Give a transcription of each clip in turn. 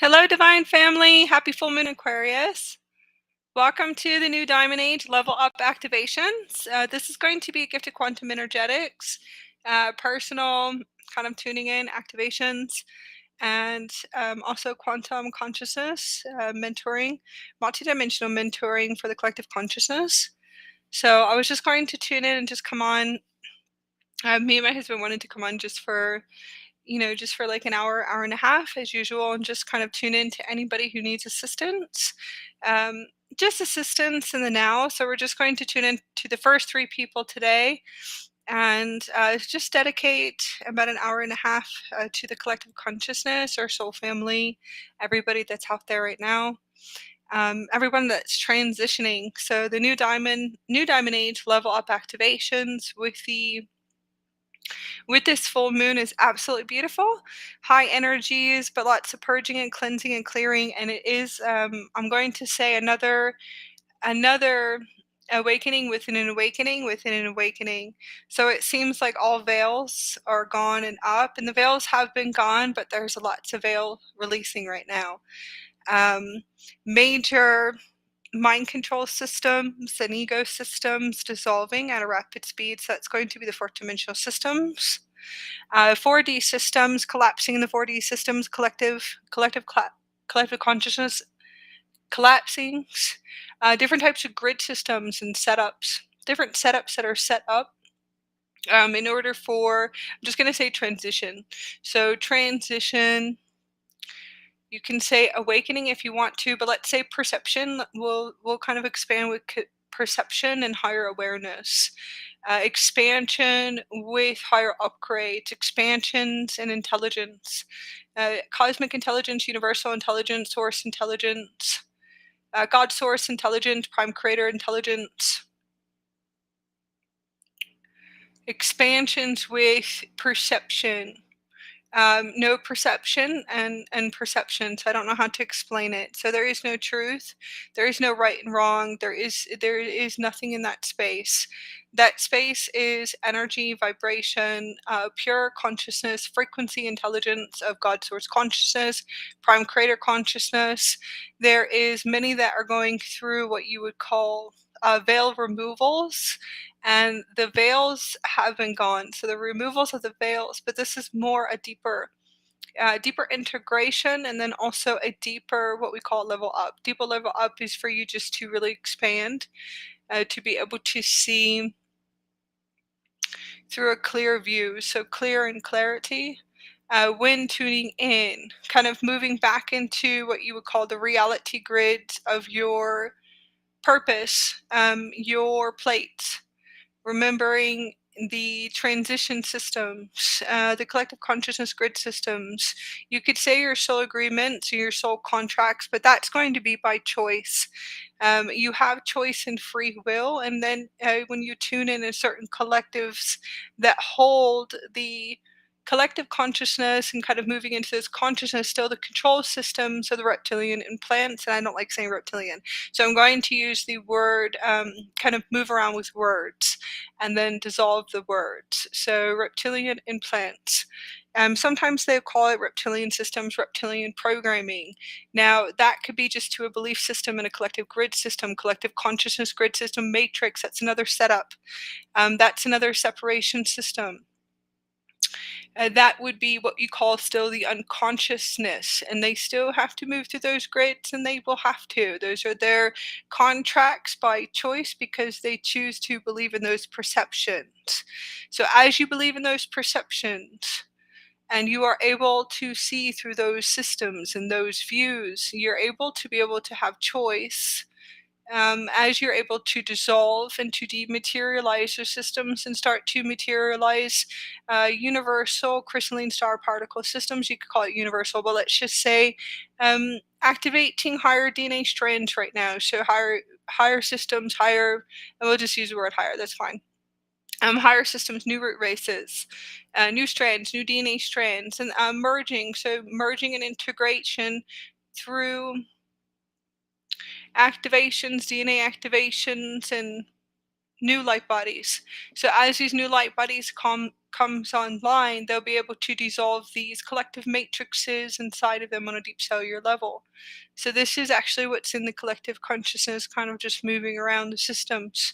Hello, Divine Family. Happy full moon, Aquarius. Welcome to the new Diamond Age Level Up activations. This is going to be gifted quantum energetics, personal kind of tuning in activations, and also quantum consciousness mentoring, multidimensional mentoring for the collective consciousness. So I was just going to tune in and just come on. Me and my husband wanted to come on just for just for like an hour and a half as usual, and just kind of tune in to anybody who needs assistance. Um, just assistance in the now. So we're just going to tune in to the first three people today and just dedicate about an hour and a half to the collective consciousness, our soul family, everybody that's out there right now. Everyone that's transitioning. So the new diamond age level up activations with this full moon is absolutely beautiful. High energies, but lots of purging and cleansing and clearing. And it is, I'm going to say, another awakening within an awakening within an awakening. So it seems like all veils are gone and up, and the veils have been gone, but there's lots of veil releasing right now. Major mind control systems and ego systems dissolving at a rapid speed. So that's going to be the fourth dimensional systems. 4D systems collapsing in the 4D systems, collective consciousness collapsing. Different types of grid systems and setups, different setups that are set up in order for, I'm just going to say transition. So transition, you can say awakening if you want to, but let's say perception. We'll kind of expand with perception and higher awareness. Expansion with higher upgrades, expansions and intelligence, cosmic intelligence, universal intelligence, source intelligence, Godsource intelligence, prime creator intelligence. Expansions with perception. No perception and perception. So I don't know how to explain it. So there is no truth. There is no right and wrong. There is nothing in that space. That space is energy, vibration, pure consciousness, frequency, intelligence of God's source consciousness, prime creator consciousness. There is many that are going through what you would call veil removals, and the veils have been gone. So the removals of the veils, but this is more a deeper integration, and then also a deeper, what we call level up. Deeper level up is for you just to really expand, to be able to see through a clear view. So clear and clarity. When tuning in, kind of moving back into what you would call the reality grid of your purpose, your plate, remembering the transition systems, the collective consciousness grid systems. You could say your soul agreements or your soul contracts, but that's going to be by choice. You have choice and free will, and then when you tune in certain collectives that hold the collective consciousness and kind of moving into this consciousness, still the control system, so the reptilian implants, and I don't like saying reptilian, so I'm going to use the word, kind of move around with words and then dissolve the words. So reptilian implants. Sometimes they call it reptilian systems, reptilian programming. Now that could be just to a belief system and a collective grid system, collective consciousness grid system, matrix. That's another setup. That's another separation system. That would be what you call still the unconsciousness, and they still have to move through those grids, and they will have to. Those are their contracts by choice because they choose to believe in those perceptions. So as you believe in those perceptions, and you are able to see through those systems and those views, you're able to have choice. As you're able to dissolve and to dematerialize your systems and start to materialize universal crystalline star particle systems, you could call it universal, but let's just say activating higher DNA strands right now. So higher systems, higher, and we'll just use the word higher, that's fine. Higher systems, new root races, new strands, new DNA strands, and merging. So merging and integration through activations, DNA activations, and new light bodies. So as these new light bodies comes online, they'll be able to dissolve these collective matrices inside of them on a deep cellular level. So this is actually what's in the collective consciousness, kind of just moving around the systems.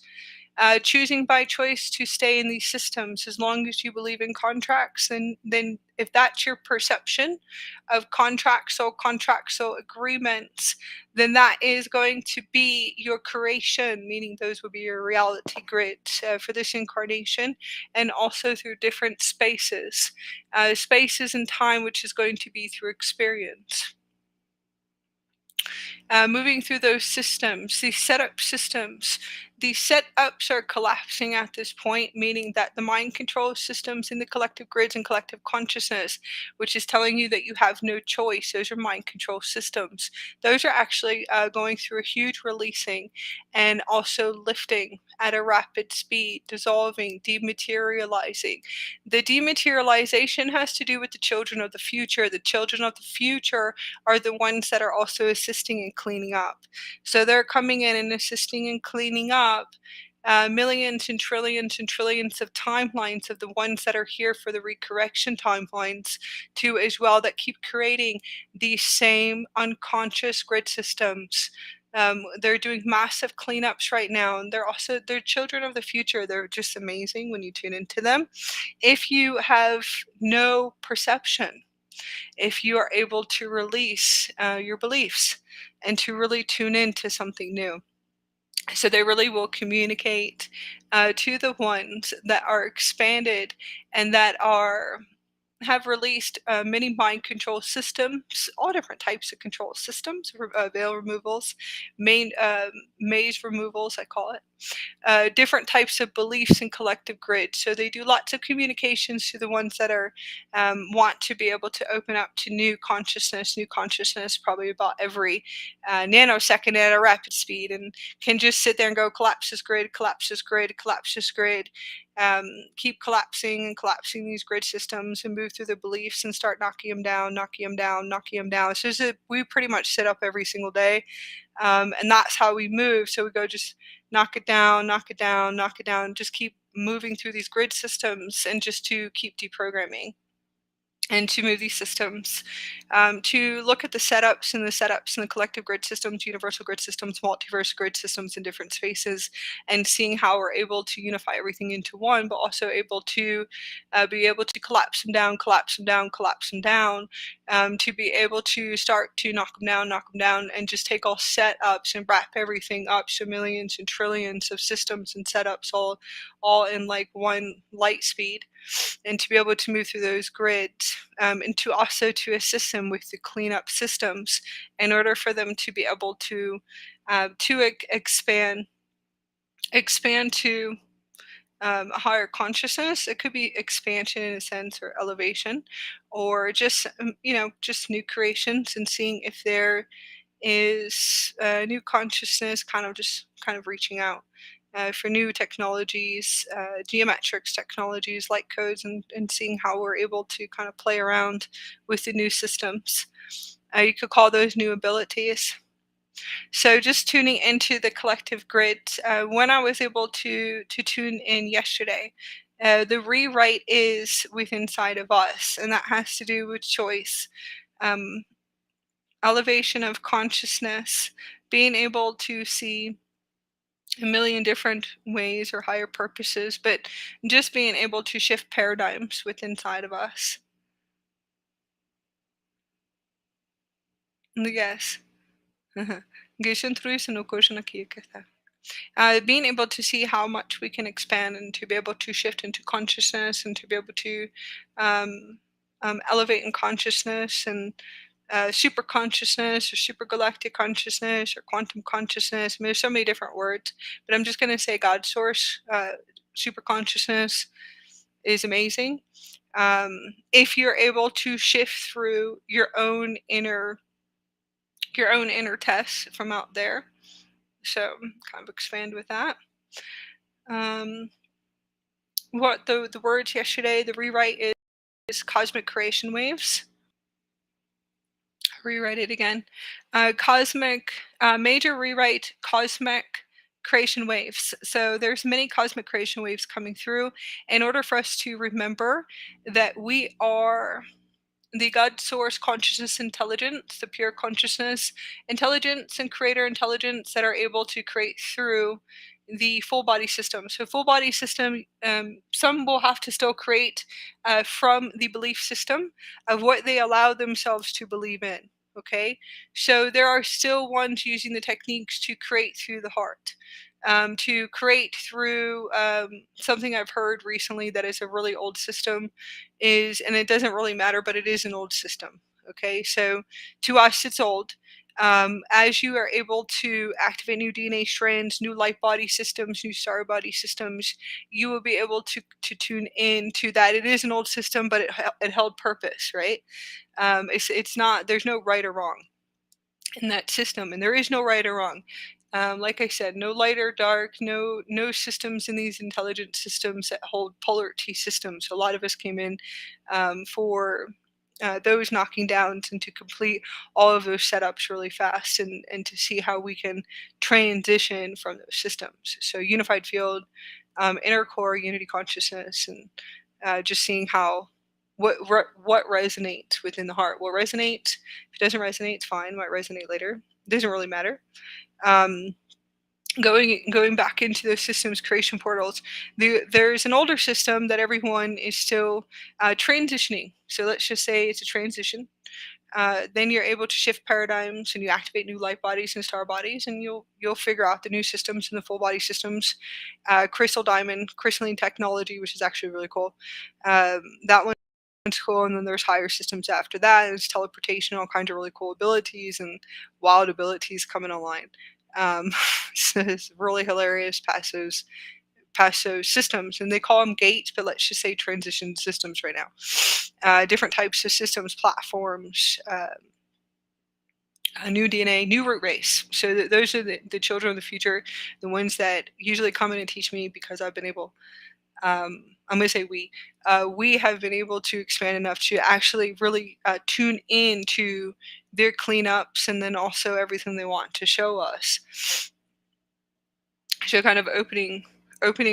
Choosing by choice to stay in these systems, as long as you believe in contracts, then if that's your perception of contractual agreements, then that is going to be your creation, meaning those will be your reality grids for this incarnation, and also through different spaces and time, which is going to be through experience. Moving through those systems, these setup systems, these setups are collapsing at this point, meaning that the mind control systems in the collective grids and collective consciousness, which is telling you that you have no choice, those are mind control systems. Those are actually going through a huge releasing and also lifting at a rapid speed, dissolving, dematerializing. The dematerialization has to do with the children of the future. The children of the future are the ones that are also assisting in cleaning up. So they're coming in and assisting in cleaning up millions and trillions of timelines of the ones that are here for the recorrection timelines too, as well, that keep creating these same unconscious grid systems. They're doing massive cleanups right now, and they're children of the future. They're just amazing when you tune into them. If you have no perception, if you are able to release your beliefs and to really tune into something new. So they really will communicate to the ones that are expanded and that have released many mind control systems, all different types of control systems, veil removals, maze removals, I call it. Different types of beliefs and collective grids. So they do lots of communications to the ones that are want to be able to open up to new consciousness probably about every nanosecond at a rapid speed, and can just sit there and go collapse this grid, collapse this grid, collapse this grid. Keep collapsing and collapsing these grid systems and move through the beliefs and start knocking them down, knocking them down, knocking them down. So we pretty much sit up every single day. And that's how we move. So we go just knock it down, knock it down, knock it down, just keep moving through these grid systems and just to keep deprogramming and to move these systems, to look at the setups and the collective grid systems, universal grid systems, multiverse grid systems in different spaces, and seeing how we're able to unify everything into one, but also able to be able to collapse them down, collapse them down, collapse them down, to be able to start to knock them down, and just take all setups and wrap everything up. So millions and trillions of systems and setups all in like one light speed, and to be able to move through those grids, and to also to assist them with the cleanup systems in order for them to be able to expand to a higher consciousness. It could be expansion in a sense, or elevation, or just just new creations, and seeing if there is new consciousness, kind of reaching out for new technologies, geometrics technologies, light codes, and seeing how we're able to kind of play around with the new systems. You could call those new abilities. So just tuning into the collective grid. When I was able to tune in yesterday, the rewrite is within inside of us, and that has to do with choice. Elevation of consciousness, being able to see a million different ways or higher purposes, but just being able to shift paradigms within inside of us. Yes. Being able to see how much we can expand, and to be able to shift into consciousness, and to be able to elevate in consciousness, and super consciousness, or super galactic consciousness, or quantum consciousness. I mean, there's so many different words, but I'm just going to say Godsource. Super consciousness is amazing. If you're able to shift through your own inner tests from out there, so kind of expand with that. What the words yesterday, the rewrite is cosmic creation waves. Rewrite it again. Cosmic, major rewrite, cosmic creation waves. So there's many cosmic creation waves coming through in order for us to remember that we are the God source consciousness intelligence, the pure consciousness intelligence and creator intelligence that are able to create through the full body system. So, full body system, some will have to still create from the belief system of what they allow themselves to believe in. Okay, so there are still ones using the techniques to create through the heart. To create through something I've heard recently that is a really old system is, and it doesn't really matter, but it is an old system. Okay, so to us, it's old. As you are able to activate new DNA strands, new light body systems, new star body systems, you will be able to tune in to that. It is an old system, but it held purpose, right? It's not. There's no right or wrong in that system, and there is no right or wrong. Like I said, no light or dark, no systems in these intelligent systems that hold polarity systems. A lot of us came in for those knocking downs and to complete all of those setups really fast and to see how we can transition from those systems. So unified field, inner core, unity consciousness, and just seeing how what resonates within the heart. What resonates, if it doesn't resonate, it's fine. Might resonate later. It doesn't really matter. Um, going back into those systems creation portals, there's an older system that everyone is still transitioning. So let's just say it's a transition. Then you're able to shift paradigms and you activate new light bodies and star bodies, and you'll figure out the new systems and the full body systems. Crystal diamond, crystalline technology, which is actually really cool. That one's cool, and then there's higher systems after that. And it's teleportation, all kinds of really cool abilities and wild abilities coming online. So it's really hilarious past those systems, and they call them gates, but let's just say transition systems right now. Different types of systems, platforms, a new DNA, new root race. So those are the children of the future, the ones that usually come in and teach me because I've been able. I'm going to say we have been able to expand enough to actually really tune in to their cleanups and then also everything they want to show us. So kind of opening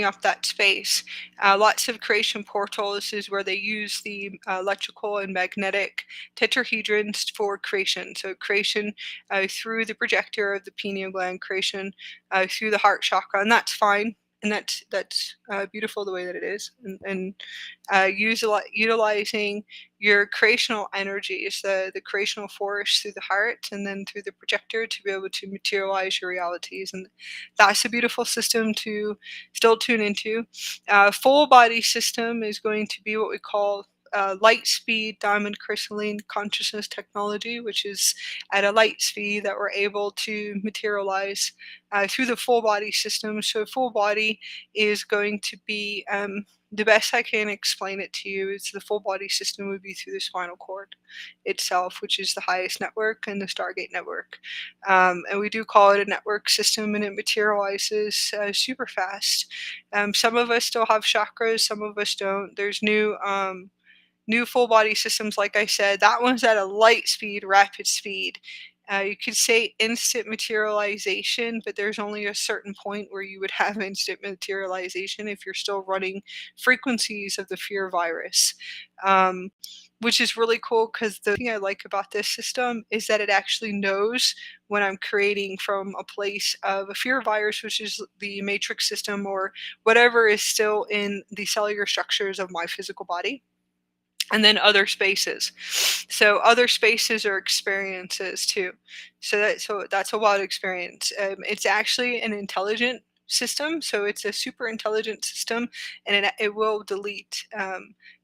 up that space. Lots of creation portals is where they use the electrical and magnetic tetrahedrons for creation. So creation through the projector of the pineal gland, creation through the heart chakra, and that's fine. And that's beautiful the way that it is, and utilizing your creational energies, the creational force through the heart, and then through the projector to be able to materialize your realities, and that's a beautiful system to still tune into. Full body system is going to be what we call light speed diamond crystalline consciousness technology, which is at a light speed that we're able to materialize through the full body system. So, full body is going to be the best I can explain it to you is the full body system would be through the spinal cord itself, which is the highest network and the Stargate network. And we do call it a network system, and it materializes super fast. Some of us still have chakras, some of us don't. There's new full body systems, like I said, that one's at a light speed, rapid speed. You could say instant materialization, but there's only a certain point where you would have instant materialization if you're still running frequencies of the fear virus. Which is really cool because the thing I like about this system is that it actually knows when I'm creating from a place of a fear virus, which is the matrix system or whatever is still in the cellular structures of my physical body, and then other spaces. So other spaces are experiences too. So that's a wild experience. It's actually an intelligent system, so it's a super intelligent system, and it will delete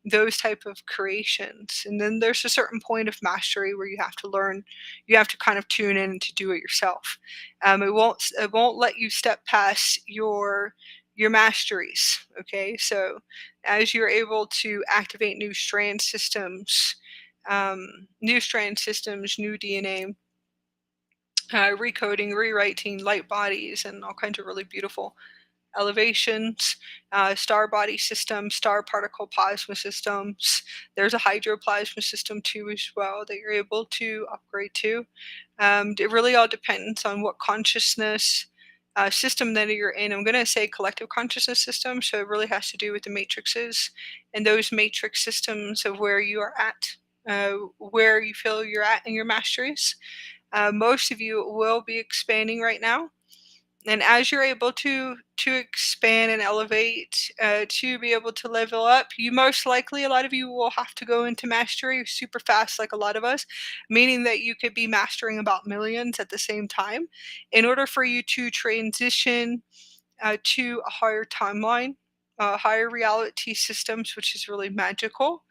those type of creations. And then there's a certain point of mastery where you have to learn, you have to kind of tune in to do it yourself. It won't let you step past your masteries. Okay, so as you're able to activate new strand systems, new DNA, recoding, rewriting light bodies, and all kinds of really beautiful elevations, star body systems, star particle plasma systems. There's a hydroplasma system too as well that you're able to upgrade to. It really all depends on what consciousness system that you're in. I'm going to say collective consciousness system, so it really has to do with the matrices and those matrix systems of where you are at, where you feel you're at in your masteries. Most of you will be expanding right now, and as you're able to expand and elevate, to be able to level up, you most likely, a lot of you will have to go into mastery super fast, like a lot of us, meaning that you could be mastering about millions at the same time in order for you to transition to a higher timeline, higher reality systems, which is really magical.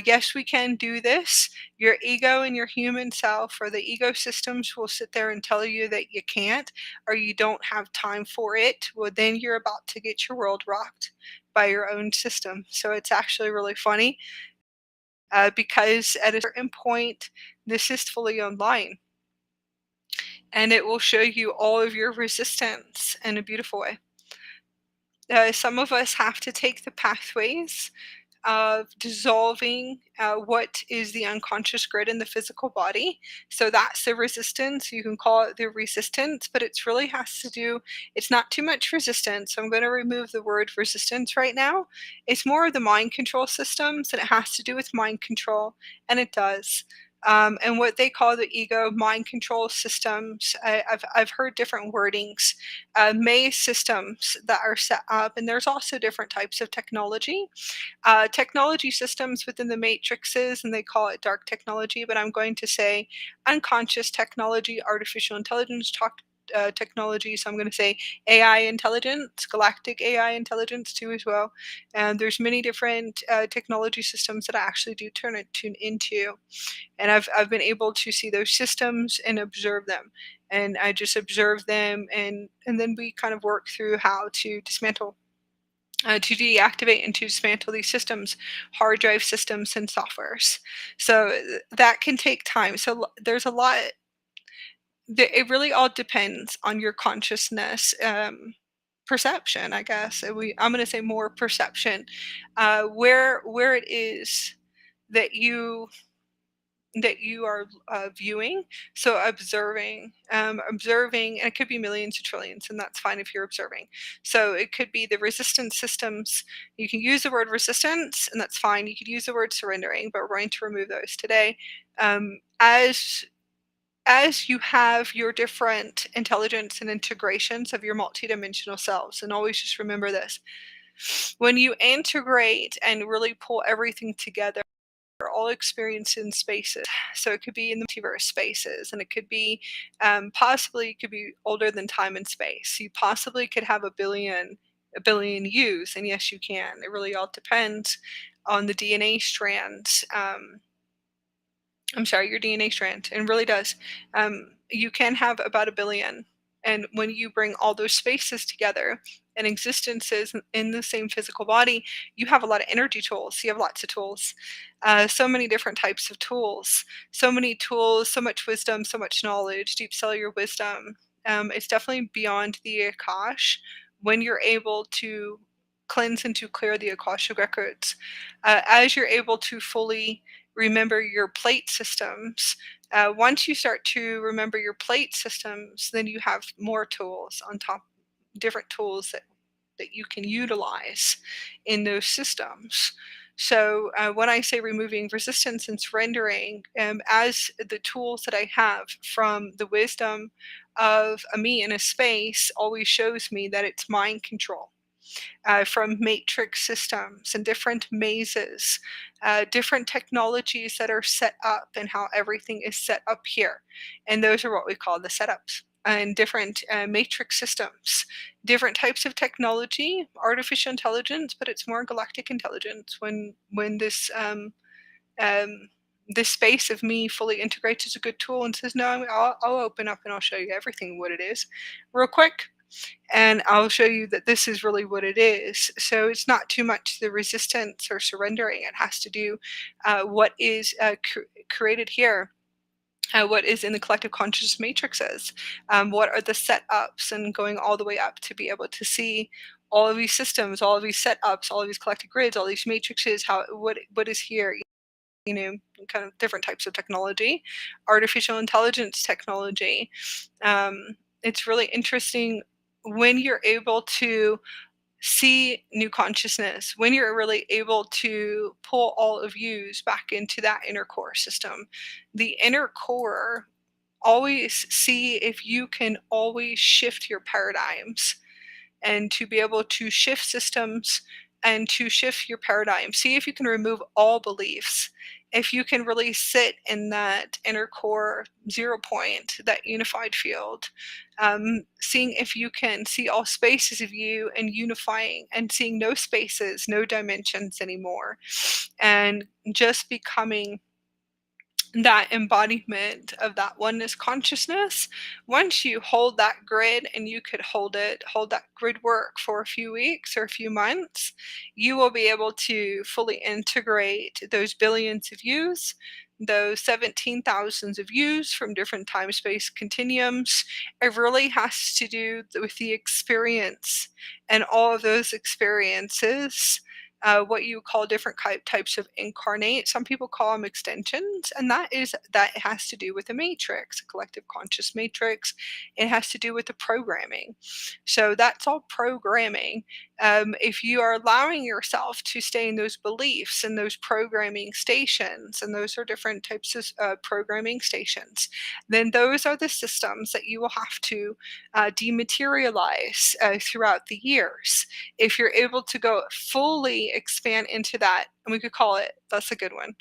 Yes, we can do this. Your ego and your human self, or the ego systems, will sit there and tell you that you can't or you don't have time for it. Well, then you're about to get your world rocked by your own system. So it's actually really funny, because at a certain point, this is fully online and it will show you all of your resistance in a beautiful way. Some of us have to take the pathways of dissolving what is the unconscious grid in the physical body. So that's the resistance. You can call it the resistance, but it's really has to do, it's not too much resistance. So I'm going to remove the word resistance right now. It's more of the mind control systems, and it has to do with mind control, and it does. And what they call the ego mind control systems, I've heard different wordings, maze systems that are set up, and there's also different types of technology, technology systems within the matrices, and they call it dark technology, but I'm going to say unconscious technology, artificial intelligence technology. So I'm going to say AI intelligence, galactic AI intelligence too as well. And there's many different technology systems that I actually do tune into, and I've been able to see those systems and observe them. And I just observe them, and then we kind of work through how to dismantle, to deactivate and to dismantle these systems, hard drive systems and softwares. So that can take time. So there's a lot. It really all depends on your consciousness, perception, I guess. I'm going to say more perception, where it is that you are viewing. So observing, and it could be millions or trillions, and that's fine if you're observing. So it could be the resistance systems. You can use the word resistance, and that's fine. You could use the word surrendering, but we're going to remove those today. As you have your different intelligence and integrations of your multidimensional selves, and always just remember this: when you integrate and really pull everything together, are all experienced in spaces. So it could be in the multiverse spaces, and it could be, possibly it could be older than time and space. You possibly could have a billion U's, and yes, you can. It really all depends on the DNA strands. I'm sorry, your DNA strand, and really does. You can have about a billion. And when you bring all those spaces together and existences in the same physical body, you have a lot of energy tools. You have lots of tools, so many different types of tools, so many tools, so much wisdom, so much knowledge, deep cellular wisdom. It's definitely beyond the Akash when you're able to cleanse and to clear the Akashic records. As you're able to fully remember your plate systems. Once you start to remember your plate systems, then you have more tools on top, different tools that you can utilize in those systems. So when I say removing resistance and surrendering, as the tools that I have from the wisdom of a me in a space always shows me that it's mind control, from matrix systems and different mazes, different technologies that are set up, and how everything is set up here. And those are what we call the setups. And different matrix systems, different types of technology, artificial intelligence, but it's more galactic intelligence. When this space of me fully integrates as a good tool and says, no, I'll open up and I'll show you everything what it is real quick, and I'll show you that this is really what it is. So it's not too much the resistance or surrendering. It has to do what is created here, what is in the collective conscious matrices, what are the setups, and going all the way up to be able to see all of these systems, all of these setups, all of these collective grids, all these matrices, what is here. Kind of different types of technology, artificial intelligence technology. It's really interesting when you're able to see new consciousness, when you're really able to pull all of yous back into that inner core system. The inner core, always see if you can always shift your paradigms, and to be able to shift systems and to shift your paradigm. See if you can remove all beliefs. If you can really sit in that inner core 0 point, that unified field, seeing if you can see all spaces of you and unifying and seeing no spaces, no dimensions anymore, and just becoming that embodiment of that oneness consciousness. Once you hold that grid, and you could hold that grid work for a few weeks or a few months, you will be able to fully integrate those billions of yous, those 17 thousands of yous from different time space continuums. It really has to do with the experience, and all of those experiences, what you call different types of incarnate. Some people call them extensions, and that has to do with the matrix, a collective conscious matrix. It has to do with the programming. So that's all programming. If you are allowing yourself to stay in those beliefs and those programming stations, and those are different types of programming stations, then those are the systems that you will have to dematerialize throughout the years. If you're able to go fully expand into that, and we could call it, that's a good one,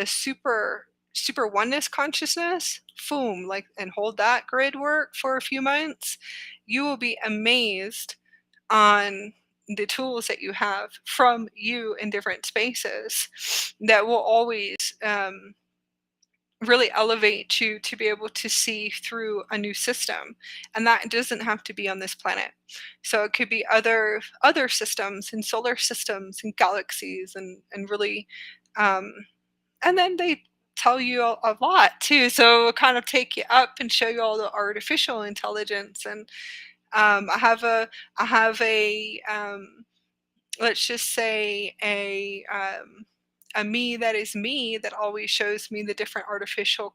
super oneness consciousness, boom, like, and hold that grid work for a few months, you will be amazed on the tools that you have from you in different spaces that will always really elevate you to be able to see through a new system. And that doesn't have to be on this planet. So it could be other systems and solar systems and galaxies, and really, um, and then they tell you a lot too. So it'll kind of take you up and show you all the artificial intelligence. And I have a let's just say a me that is me, that always shows me the different artificial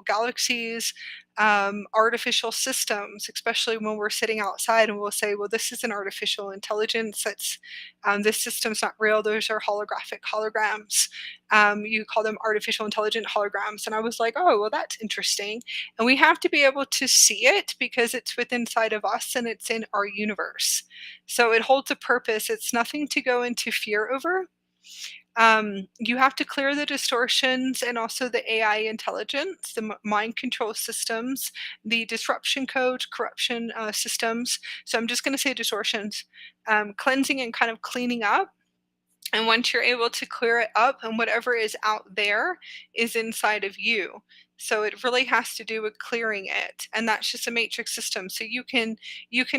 galaxies, artificial systems, especially when we're sitting outside and we'll say, well, this is an artificial intelligence. That's this system's not real. Those are holographic holograms. You call them artificial intelligent holograms. And I was like, oh, well, that's interesting. And we have to be able to see it because it's within inside of us and it's in our universe. So it holds a purpose. It's nothing to go into fear over. You have to clear the distortions and also the AI intelligence, the mind control systems, the disruption code, corruption systems. So I'm just going to say distortions, cleansing and kind of cleaning up. And once you're able to clear it up, and whatever is out there is inside of you. So it really has to do with clearing it. And that's just a matrix system. So you can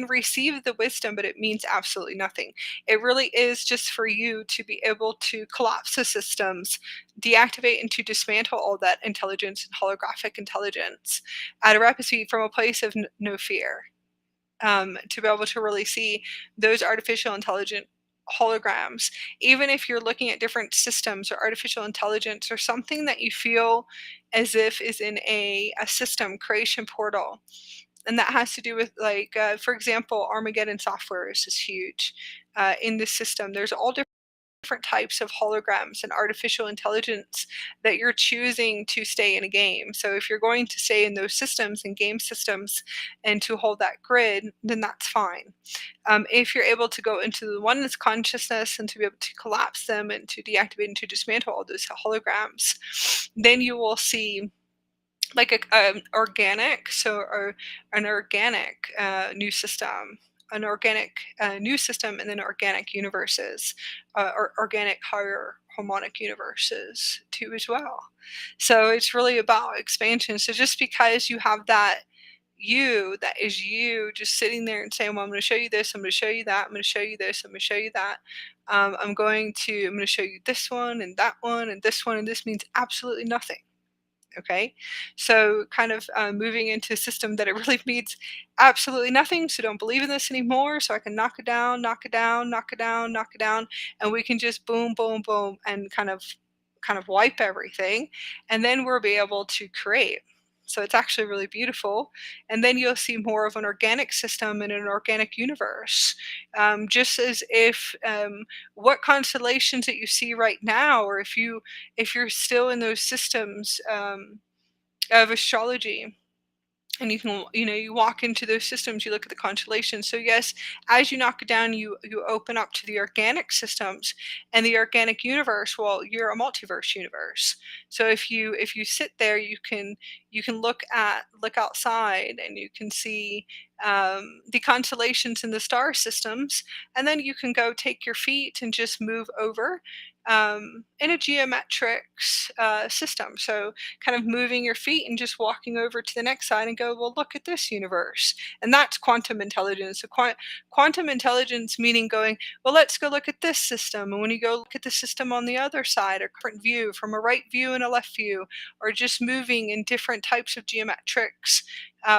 receive the wisdom, but it means absolutely nothing. It really is just for you to be able to collapse the systems, deactivate and to dismantle all that intelligence and holographic intelligence at a rapid speed from a place of no fear. To be able to really see those artificial intelligent holograms, even if you're looking at different systems or artificial intelligence or something that you feel as if is in a system creation portal. And that has to do with, like, for example, Armageddon software is huge in this system. There's all different types of holograms and artificial intelligence that you're choosing to stay in a game. So if you're going to stay in those systems and game systems and to hold that grid, then that's fine. If you're able to go into the oneness consciousness and to be able to collapse them and to deactivate and to dismantle all those holograms, then you will see like an organic new system, an organic new system, and then organic universes, or organic higher harmonic universes too as well. So it's really about expansion. So just because you have that is you just sitting there and saying, well, I'm going to show you this, I'm going to show you that, I'm going to show you this, I'm going to show you that, I'm going to show you this one and that one and this one, and this means absolutely nothing. Okay, so kind of moving into a system that it really means absolutely nothing. So don't believe in this anymore. So I can knock it down, knock it down, knock it down, knock it down, and we can just boom, boom, boom, and kind of wipe everything, and then we'll be able to create. So it's actually really beautiful. And then you'll see more of an organic system and an organic universe. Just as if what constellations that you see right now, or if you're still in those systems of astrology, and you can, you walk into those systems, you look at the constellations. So yes, as you knock it down, you open up to the organic systems and the organic universe. Well, you're a multiverse universe. So if you sit there, you can look outside, and you can see the constellations and the star systems. And then you can go take your feet and just move over in a geometric system. So kind of moving your feet and just walking over to the next side and go, well, look at this universe. And that's quantum intelligence. So quantum intelligence meaning going, well, let's go look at this system. And when you go look at the system on the other side, a different view from a right view and a left view, or just moving in different types of geometrics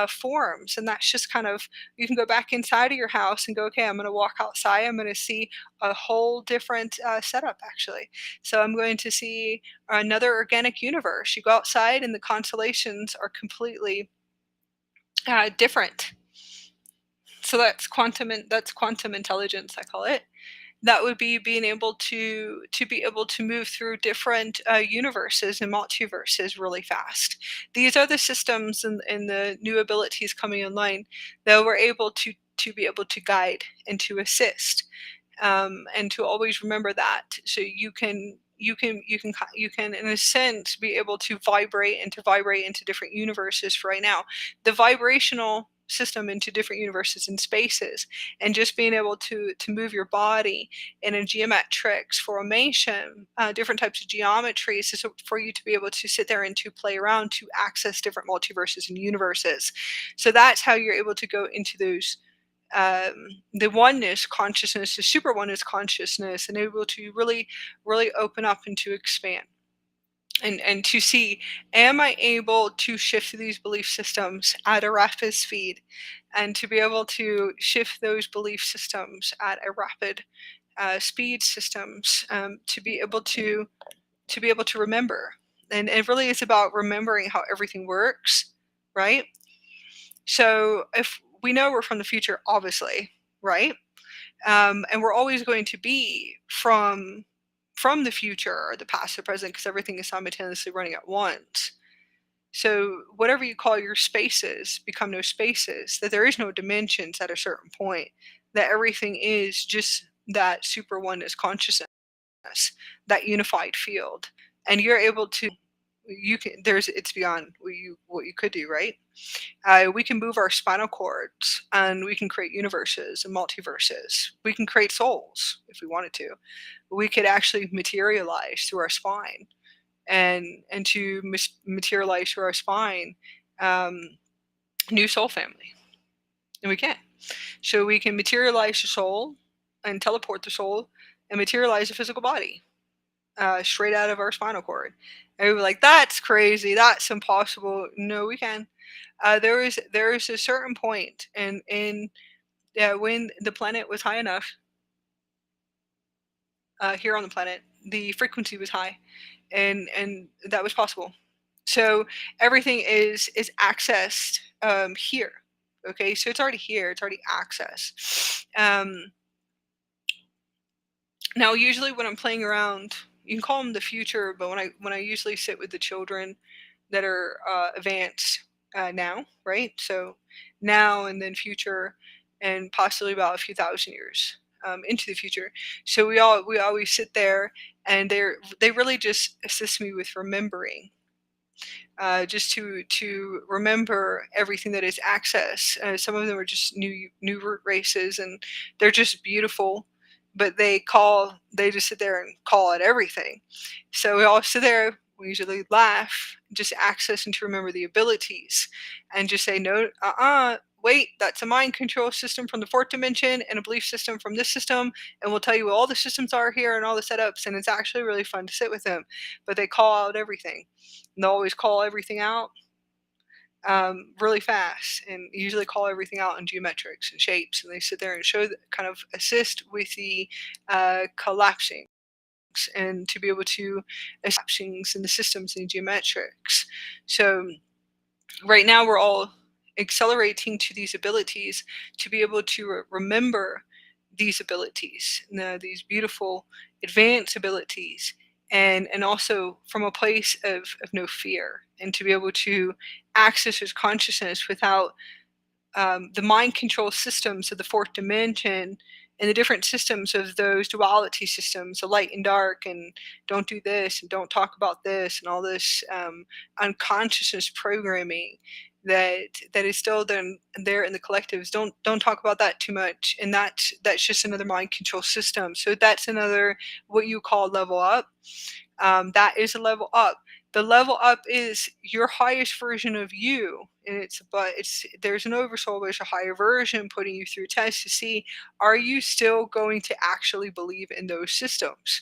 forms. And that's just kind of, you can go back inside of your house and go, okay, I'm going to walk outside. I'm going to see a whole different setup, actually. So I'm going to see another organic universe. You go outside, and the constellations are completely different. So that's quantum intelligence, I call it. That would be being able to be able to move through different universes and multiverses really fast. These are the systems and the new abilities coming online that we're able to be able to guide and to assist, and to always remember that. So you can in a sense be able to vibrate into different universes for right now, the vibrational system into different universes and spaces, and just being able to move your body in a geometrics formation, different types of geometries, so for you to be able to sit there and to play around to access different multiverses and universes. So that's how you're able to go into those, the oneness consciousness, the super oneness consciousness, and able to really open up and to expand, and to see, am I able to shift these belief systems at a rapid speed, and to be able to shift those belief systems at a rapid speed systems, to be able to remember. And it really is about remembering how everything works, right? So if we know we're from the future, obviously, right? And we're always going to be from the future or the past or present, because everything is simultaneously running at once. So whatever you call your spaces become no spaces. That there is no dimensions at a certain point. That everything is just that super oneness consciousness, that unified field, and you're able to. You can. It's beyond what you could do, right? We can move our spinal cords, and we can create universes and multiverses. We can create souls if we wanted to. We could actually materialize through our spine, and to materialize through our spine, um, new soul family, and we can. So we can materialize the soul and teleport the soul and materialize the physical body straight out of our spinal cord. And we were like, that's crazy. That's impossible. No, we can. There is a certain point, in when the planet was high enough, here on the planet, the frequency was high, and that was possible. So everything is accessed here. Okay, so it's already here. It's already accessed. Now, usually when I'm playing around, you can call them the future, but when I usually sit with the children that are advanced now, right? So now and then future, and possibly about a few thousand years into the future. So we always sit there, and they really just assist me with remembering, just to remember everything that is access. Some of them are just new root races, and they're just beautiful. But they just sit there and call out everything. So we all sit there. We usually laugh, just access and to remember the abilities, and just say no, wait, that's a mind control system from the fourth dimension and a belief system from this system, and we'll tell you what all the systems are here and all the setups, and it's actually really fun to sit with them. But they call out everything. And they'll always call everything out really fast, and usually call everything out in geometrics and shapes, and they sit there and kind of assist with the collapsing, and to be able to collapsings in the systems and geometrics. So right now we're all accelerating to these abilities to be able to remember these abilities, these beautiful advanced abilities, and also from a place of no fear, and to be able to access his consciousness without the mind control systems of the fourth dimension and the different systems of those duality systems, the light and dark, and don't do this and don't talk about this, and all this unconsciousness programming that is still there in the collectives. Don't talk about that too much, and that's just another mind control system. So that's another what you call level up. That is a level up. The level up is your highest version of you, and it's there's an oversoul, there's a higher version putting you through tests to see, are you still going to actually believe in those systems?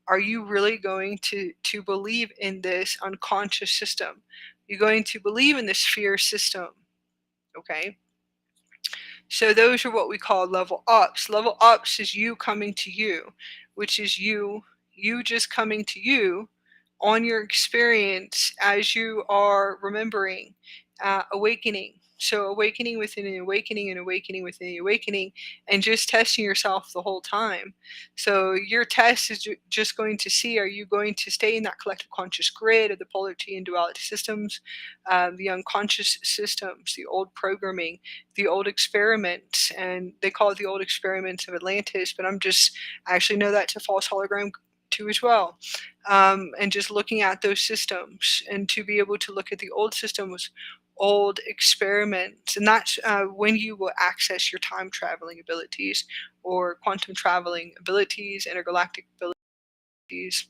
Are you really going to believe in this unconscious system? You're going to believe in this fear system, okay? So those are what we call level ups. Level ups is you coming to you, which is you just coming to you on your experience as you are remembering, awakening. So awakening within an awakening and awakening within the awakening, and just testing yourself the whole time. So your test is just going to see, are you going to stay in that collective conscious grid of the polarity and duality systems, the unconscious systems, the old programming, the old experiments, and they call it the old experiments of Atlantis, but I actually know that's a false hologram too as well. And just looking at those systems, and to be able to look at the old systems, old experiments, and that's when you will access your time traveling abilities, or quantum traveling abilities, intergalactic abilities,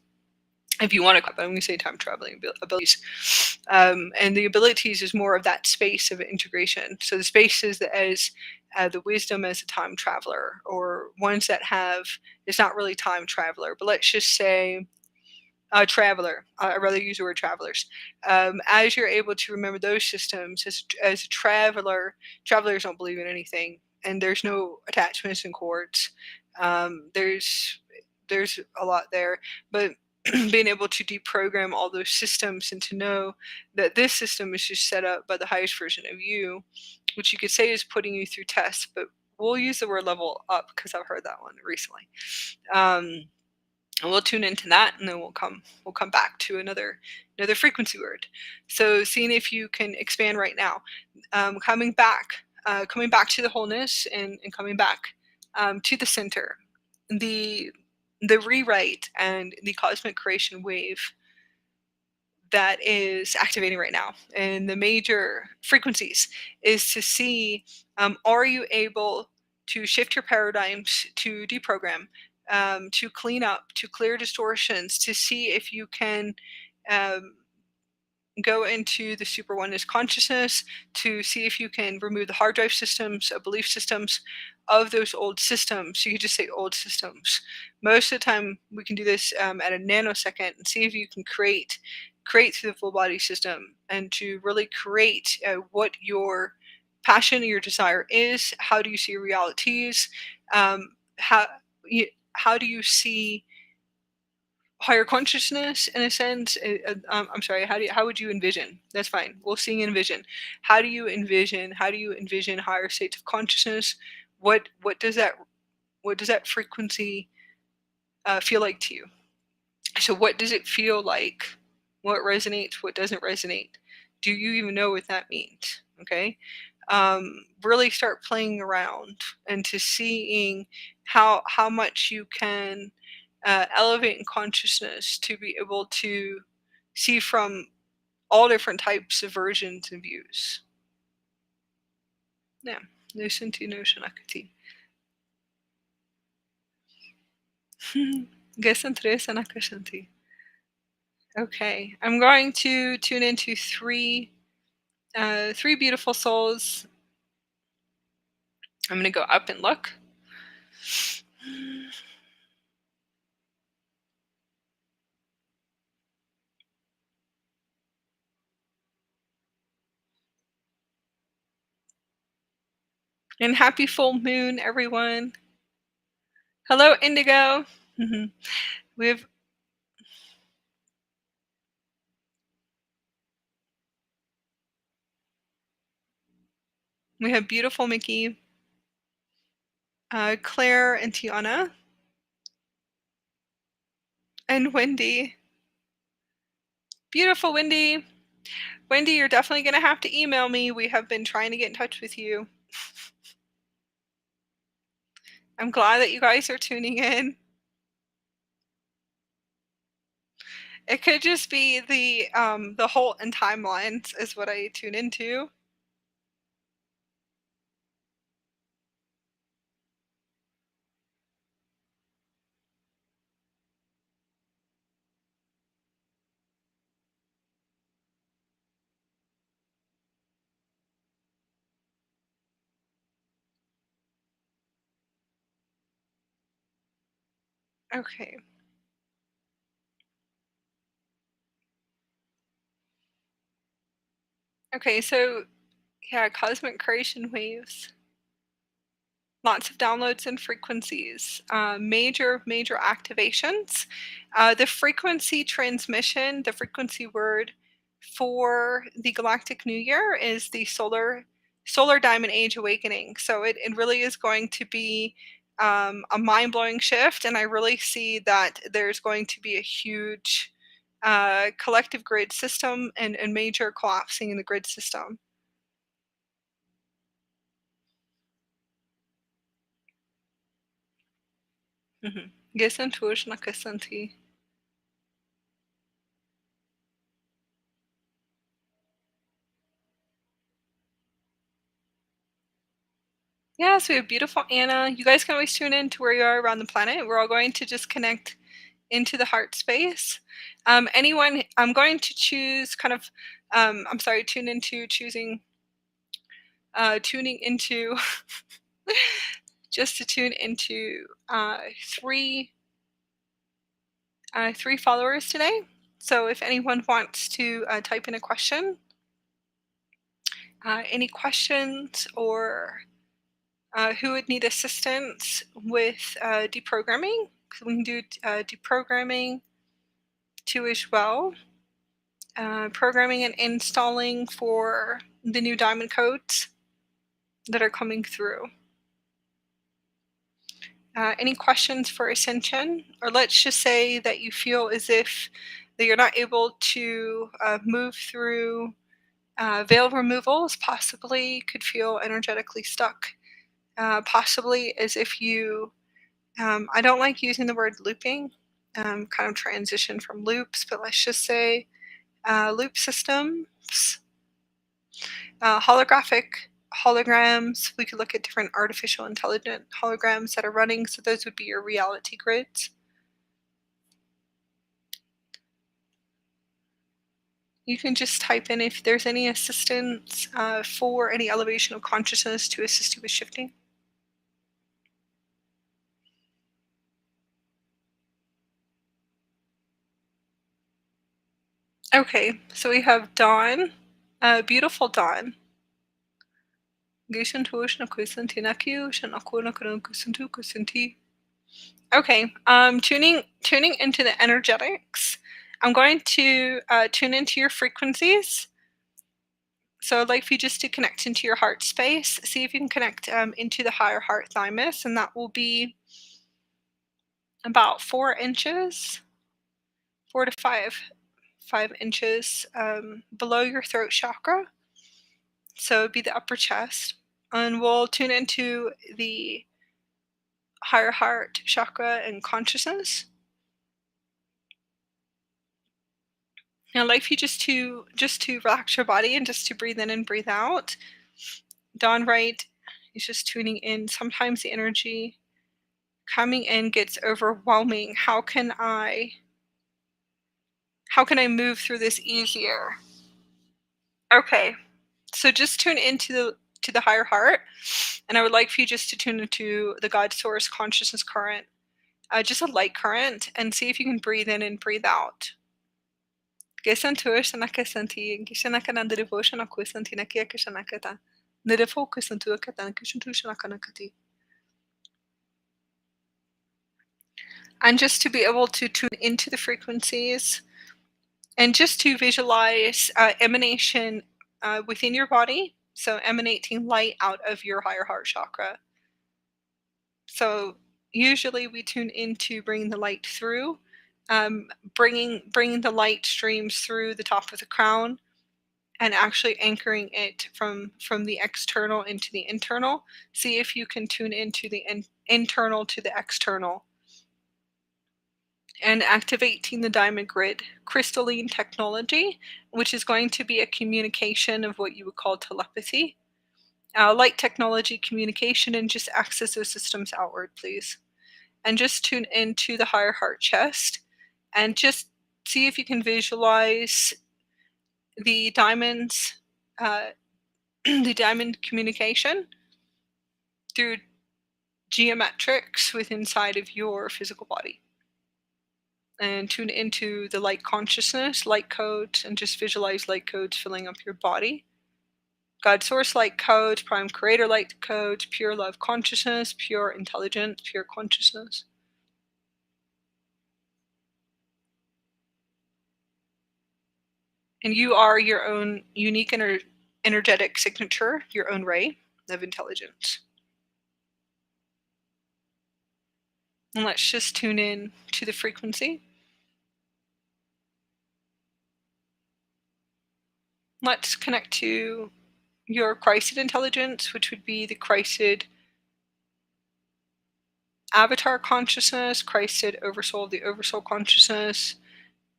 if you want to, but I'm going to say time traveling abilities. And the abilities is more of that space of integration. So the spaces that as the wisdom as a time traveler, or ones that have, it's not really time traveler, but let's just say traveler. I'd rather use the word travelers. As you're able to remember those systems, as a traveler, travelers don't believe in anything, and there's no attachments and cords. There's a lot there, but being able to deprogram all those systems and to know that this system is just set up by the highest version of you, which you could say is putting you through tests, but we'll use the word level up because I've heard that one recently. And we'll tune into that, and then we'll come back to another frequency word. So seeing if you can expand right now, coming back to the wholeness, and coming back to the center, the rewrite and the cosmic creation wave that is activating right now, and the major frequencies is to see, are you able to shift your paradigms, to deprogram, to clean up, to clear distortions, to see if you can um, go into the super oneness consciousness, to see if you can remove the hard drive systems, belief systems of those old systems. So you could just say old systems. Most of the time we can do this at a nanosecond, and see if you can create through the full body system, and to really create what your passion or your desire is. How do you see realities? How how do you see higher consciousness in a sense? I'm sorry, how would you envision? That's fine, we'll sing envision. How do you envision higher states of consciousness? What does that frequency feel like to you? So what does it feel like? What resonates, what doesn't resonate? Do you even know what that means? Okay. Really start playing around, and to seeing how much you can elevate in consciousness, to be able to see from all different types of versions and views. Yeah. No senti, no shanakati. Gesantre sanakashanti. Okay. I'm going to tune into three beautiful souls. I'm going to go up and look. And happy full moon, everyone. Hello, Indigo. We've We have beautiful Mickey, Claire and Tiana, and Wendy. Beautiful Wendy. Wendy, you're definitely going to have to email me. We have been trying to get in touch with you. I'm glad that you guys are tuning in. It could just be the whole and timelines is what I tune into. Okay. Okay, so yeah, cosmic creation waves. Lots of downloads and frequencies, major activations. The frequency transmission, the frequency word for the Galactic New Year is the solar diamond age awakening. So it really is going to be a mind-blowing shift, and I really see that there's going to be a huge collective grid system and major collapsing in the grid system. Mhm. Gestern tush na kasanti. Yeah, so we have beautiful Anna. You guys can always tune in to where you are around the planet. We're all going to just connect into the heart space. Anyone, I'm going to choose kind of, I'm sorry, tuning into, just to tune into three followers today. So if anyone wants to type in a question, any questions, or who would need assistance with deprogramming, we can do deprogramming too as well. Programming and installing for the new diamond codes that are coming through. Any questions for Ascension? Or let's just say that you feel as if that you're not able to move through veil removals, possibly could feel energetically stuck, possibly as if you, I don't like using the word looping, kind of transition from loops, but let's just say loop systems, holograms. We could look at different artificial intelligent holograms that are running, so those would be your reality grids. You can just type in if there's any assistance for any elevation of consciousness to assist you with shifting. Okay, so we have Dawn, beautiful Dawn. Okay, tuning into the energetics. I'm going to tune into your frequencies. So I'd like for you just to connect into your heart space. See if you can connect into the higher heart thymus, and that will be about 4 inches, 4 to 5 inches below your throat chakra. So it'd be the upper chest, and we'll tune into the higher heart chakra and consciousness. And I'd like for you just to relax your body and just to breathe in and breathe out. Dawn Wright is just tuning in. Sometimes the energy coming in gets overwhelming. How can I move through this easier? Okay, so just tune into the higher heart, and I would like for you just to tune into the Godsource consciousness current, just a light current, and see if you can breathe in and breathe out. And just to be able to tune into the frequencies and just to visualize emanation within your body, So emanating light out of your higher heart chakra. So usually we tune into bringing the light through, bringing the light streams through the top of the crown, and actually anchoring it from the external into the internal. See if you can tune into the internal to the external. And activating the diamond grid crystalline technology, which is going to be a communication of what you would call telepathy, light technology communication, and just access those systems outward, please. And just tune into the higher heart chest and just see if you can visualize the diamonds, the diamond communication through geometrics within inside of your physical body. And tune into the light consciousness, light codes, and just visualize light codes filling up your body. Godsource light codes, prime creator light codes, pure love consciousness, pure intelligence, pure consciousness. And you are your own unique energetic signature, your own ray of intelligence. And let's just tune in to the frequency. Let's connect to your Christed intelligence, which would be the Christed avatar consciousness, Christed oversoul, the oversoul consciousness,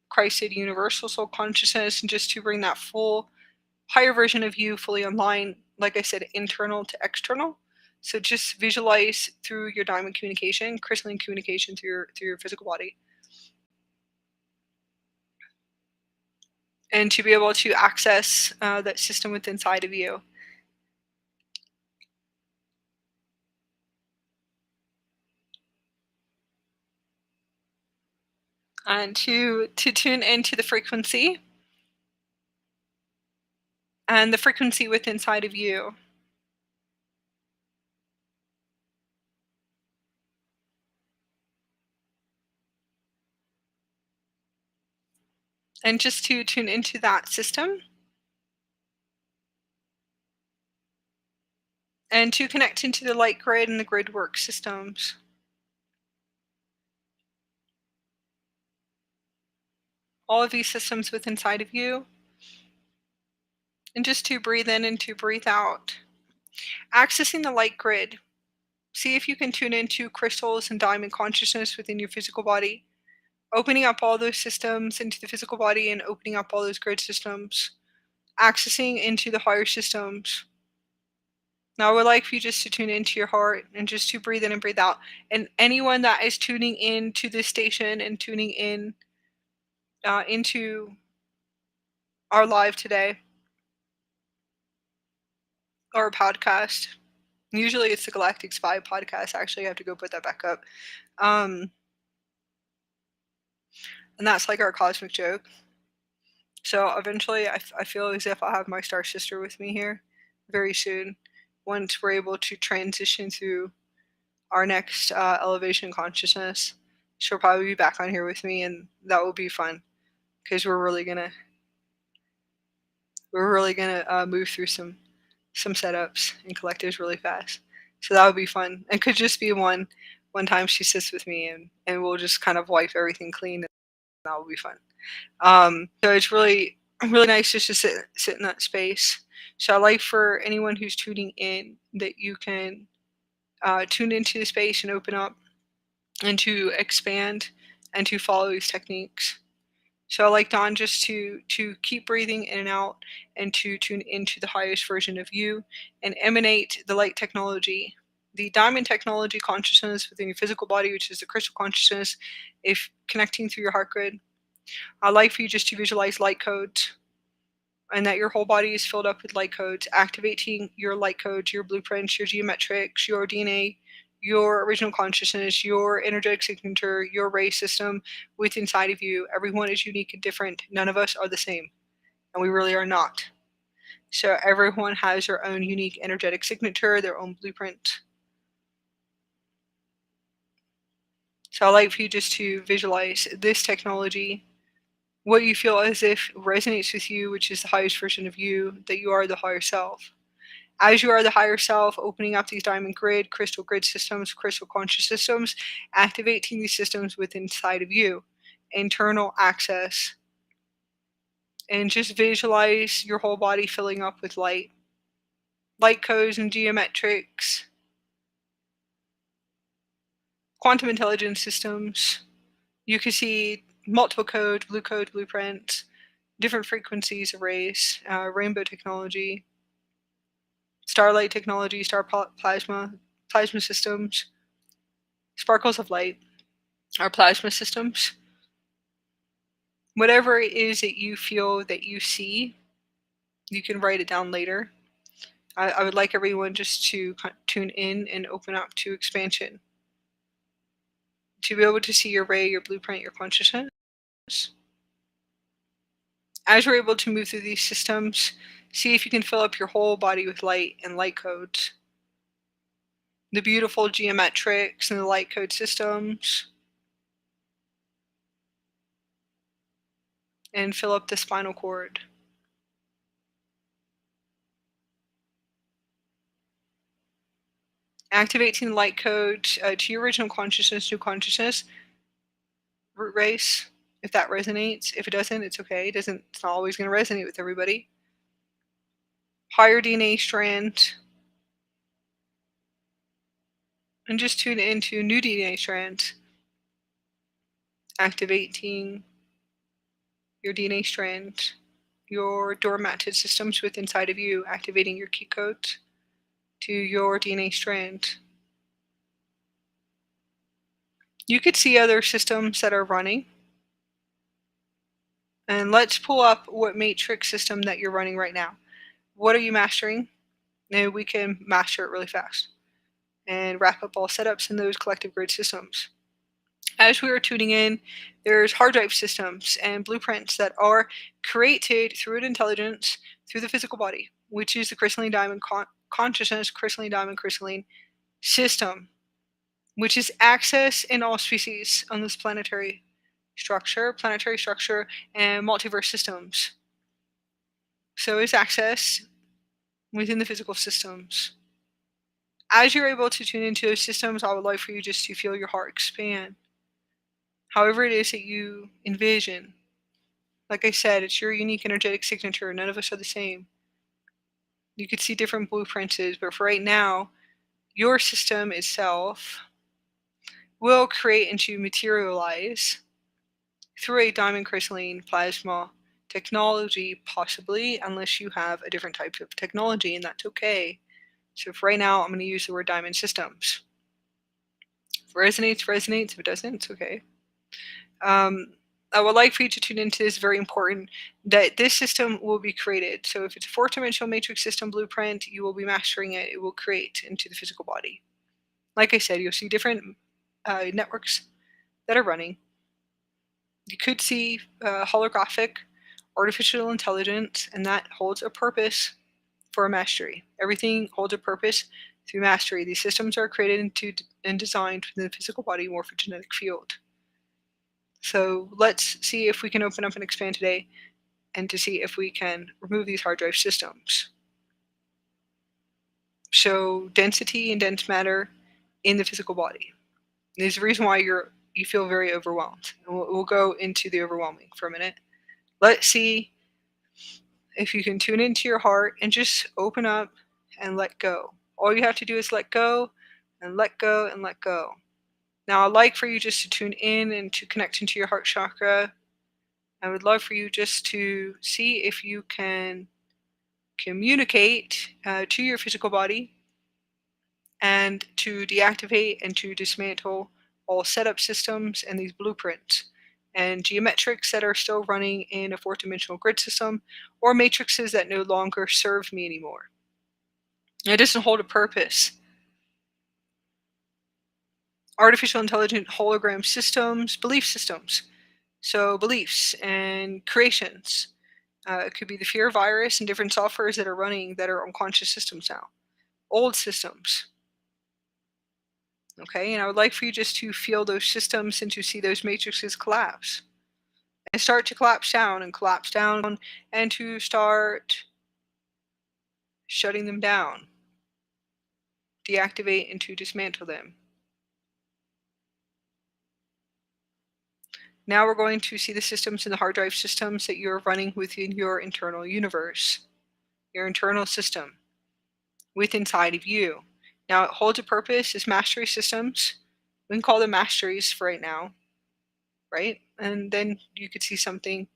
Christed universal soul consciousness, and just to bring that full higher version of you fully online, like I said, internal to external. So just visualize through your diamond communication, crystalline communication through your physical body. And to be able to access that system within inside of you. And to tune into the frequency and the frequency within inside of you. And just to tune into that system. And to connect into the light grid and the grid work systems. All of these systems within inside of you. And just to breathe in and to breathe out. Accessing the light grid. See if you can tune into crystals and diamond consciousness within your physical body. Opening up all those systems into the physical body and opening up all those grid systems. Accessing into the higher systems. Now I would like for you just to tune into your heart and just to breathe in and breathe out. And anyone that is tuning in to this station and tuning in into our live today, or podcast. Usually it's the Galactic Spy podcast. Actually, I have to go put that back up. And that's like our cosmic joke. So eventually I feel as if I'll have my star sister with me here very soon. Once we're able to transition through our next elevation consciousness, she'll probably be back on here with me, and that will be fun because we're really gonna move through some setups and collectives really fast. So that would be fun. It could just be one time she sits with me and we'll just kind of wipe everything clean, and that will be fun. So it's really nice just to sit in that space. So I like for anyone who's tuning in that you can tune into the space and open up and to expand and to follow these techniques. So I like Dawn just to keep breathing in and out and to tune into the highest version of you and emanate the light technology, the diamond technology consciousness within your physical body, which is the crystal consciousness, if connecting through your heart grid. I'd like for you just to visualize light codes and that your whole body is filled up with light codes, activating your light codes, your blueprints, your geometrics, your DNA, your original consciousness, your energetic signature, your ray system within inside of you. Everyone is unique and different. None of us are the same, and we really are not. So everyone has their own unique energetic signature, their own blueprint. So I'd like for you just to visualize this technology, what you feel as if resonates with you, which is the highest version of you, that you are the higher self. As you are the higher self, opening up these diamond grid, crystal grid systems, crystal conscious systems, activating these systems within inside of you, internal access, and just visualize your whole body filling up with light. Light codes and geometrics, quantum intelligence systems. You can see multiple code, blueprints, different frequencies, arrays, rainbow technology, starlight technology, plasma systems, sparkles of light, our plasma systems. Whatever it is that you feel that you see, you can write it down later. I would like everyone just to tune in and open up to expansion, to be able to see your ray, your blueprint, your consciousness. As you're able to move through these systems, see if you can fill up your whole body with light and light codes. The beautiful geometrics and the light code systems. And fill up the spinal cord. Activating the light code to your original consciousness, new consciousness, root race, if that resonates. If it doesn't, it's okay. It's not always going to resonate with everybody. Higher DNA strand. And just tune into new DNA strands. Activating your DNA strand, your dormanted systems within inside of you, activating your key codes to your DNA strand. You could see other systems that are running. And let's pull up what matrix system that you're running right now. What are you mastering? And we can master it really fast and wrap up all setups in those collective grid systems. As we are tuning in, there's hard drive systems and blueprints that are created through an intelligence, through the physical body, which is the crystalline diamond consciousness, crystalline diamond, crystalline system, which is access in all species on this planetary structure, and multiverse systems. So it's access within the physical systems. As you're able to tune into those systems, I would like for you just to feel your heart expand. However it is that you envision. Like I said, it's your unique energetic signature. None of us are the same. You could see different blueprints, but for right now, your system itself will create and to materialize through a diamond crystalline plasma technology, possibly, unless you have a different type of technology, and that's okay. So for right now, I'm going to use the word diamond systems. If it resonates. If it doesn't, it's okay. I would like for you to tune into this, very important, that this system will be created. So if it's a 4-dimensional matrix system blueprint, you will be mastering it. It will create into the physical body. Like I said, you'll see different networks that are running. You could see holographic artificial intelligence, and that holds a purpose for mastery. Everything holds a purpose through mastery. These systems are created and designed within the physical body morphogenetic field. So let's see if we can open up and expand today, and to see if we can remove these hard drive systems. Show density and dense matter in the physical body. There's the reason why you feel very overwhelmed. And we'll go into the overwhelming for a minute. Let's see if you can tune into your heart and just open up and let go. All you have to do is let go and let go and let go. Now, I'd like for you just to tune in and to connect into your heart chakra. I would love for you just to see if you can communicate to your physical body and to deactivate and to dismantle all setup systems and these blueprints and geometrics that are still running in a 4-dimensional grid system, or matrices that no longer serve me anymore. It doesn't hold a purpose. Artificial intelligent hologram systems, belief systems. So beliefs and creations. It could be the fear virus and different softwares that are running that are unconscious systems now. Old systems. Okay, and I would like for you just to feel those systems and to see those matrices collapse. And start to collapse down and to start shutting them down, deactivate and to dismantle them. Now we're going to see the systems and the hard drive systems that you're running within your internal universe, your internal system, within inside of you. Now it holds a purpose as mastery systems. We can call them masteries for right now, right? And then you could see something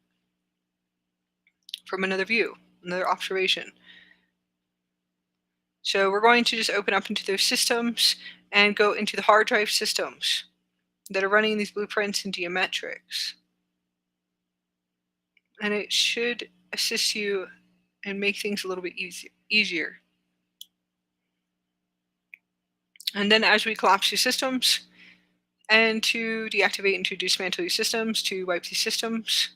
from another view, another observation. So we're going to just open up into those systems and go into the hard drive systems that are running these blueprints and geometrics. And it should assist you and make things a little bit easier. And then as we collapse these systems and to deactivate and to dismantle these systems, to wipe these systems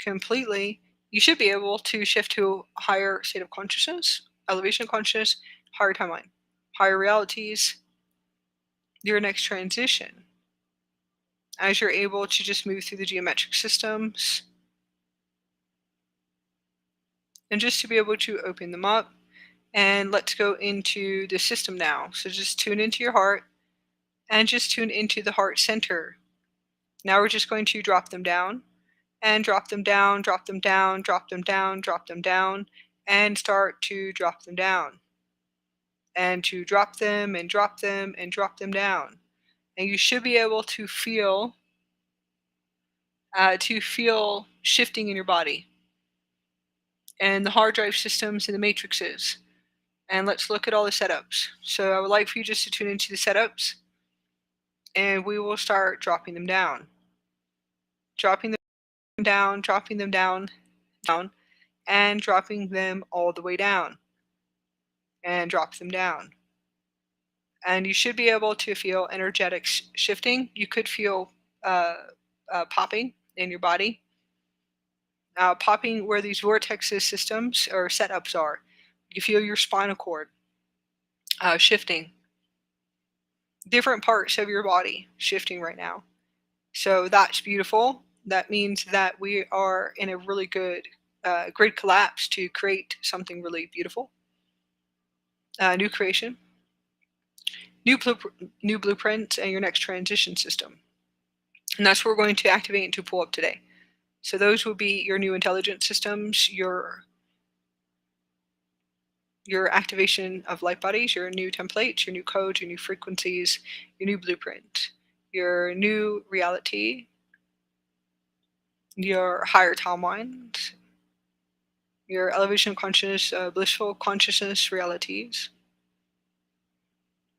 completely, you should be able to shift to a higher state of consciousness, elevation of consciousness, higher timeline, higher realities, your next transition. As you're able to just move through the geometric systems and just to be able to open them up. And let's go into the system now. So just tune into your heart and just tune into the heart center. Now we're just going to drop them down and drop them down, drop them down, drop them down, drop them down, and start to drop them down. And to drop them and drop them and drop them down. And you should be able to feel shifting in your body and the hard drive systems and the matrices. And let's look at all the setups. So I would like for you just to tune into the setups and we will start dropping them down. Dropping them down, dropping them down, down, and dropping them all the way down. And drop them down. And you should be able to feel energetic shifting. You could feel popping in your body. Popping where these vortexes systems or setups are. You feel your spinal cord shifting. Different parts of your body shifting right now. So that's beautiful. That means that we are in a really good grid collapse to create something really beautiful. New creation, new blueprint, and your next transition system. And that's what we're going to activate and to pull up today. So those will be your new intelligence systems, your activation of light bodies, your new templates, your new codes, your new frequencies, your new blueprint, your new reality, your higher timelines, your elevation of consciousness, blissful consciousness realities.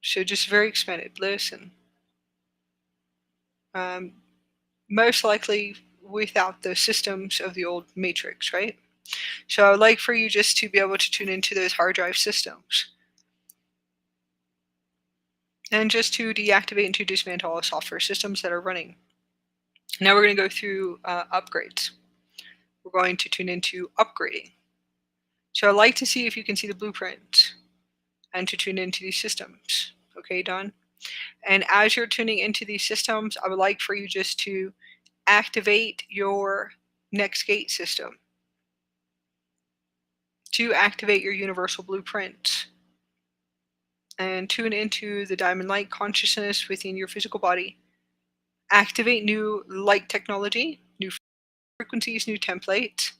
So just very expanded bliss and most likely without the systems of the old matrix, right? So I would like for you just to be able to tune into those hard drive systems and just to deactivate and to dismantle all the software systems that are running. Now we're going to go through upgrades. We're going to tune into upgrading. So I'd like to see if you can see the blueprint and to tune into these systems. Okay, Don? And as you're tuning into these systems, I would like for you just to activate your next gate system, to activate your universal blueprint, and tune into the diamond light consciousness within your physical body. Activate new light technology, new frequencies, new templates.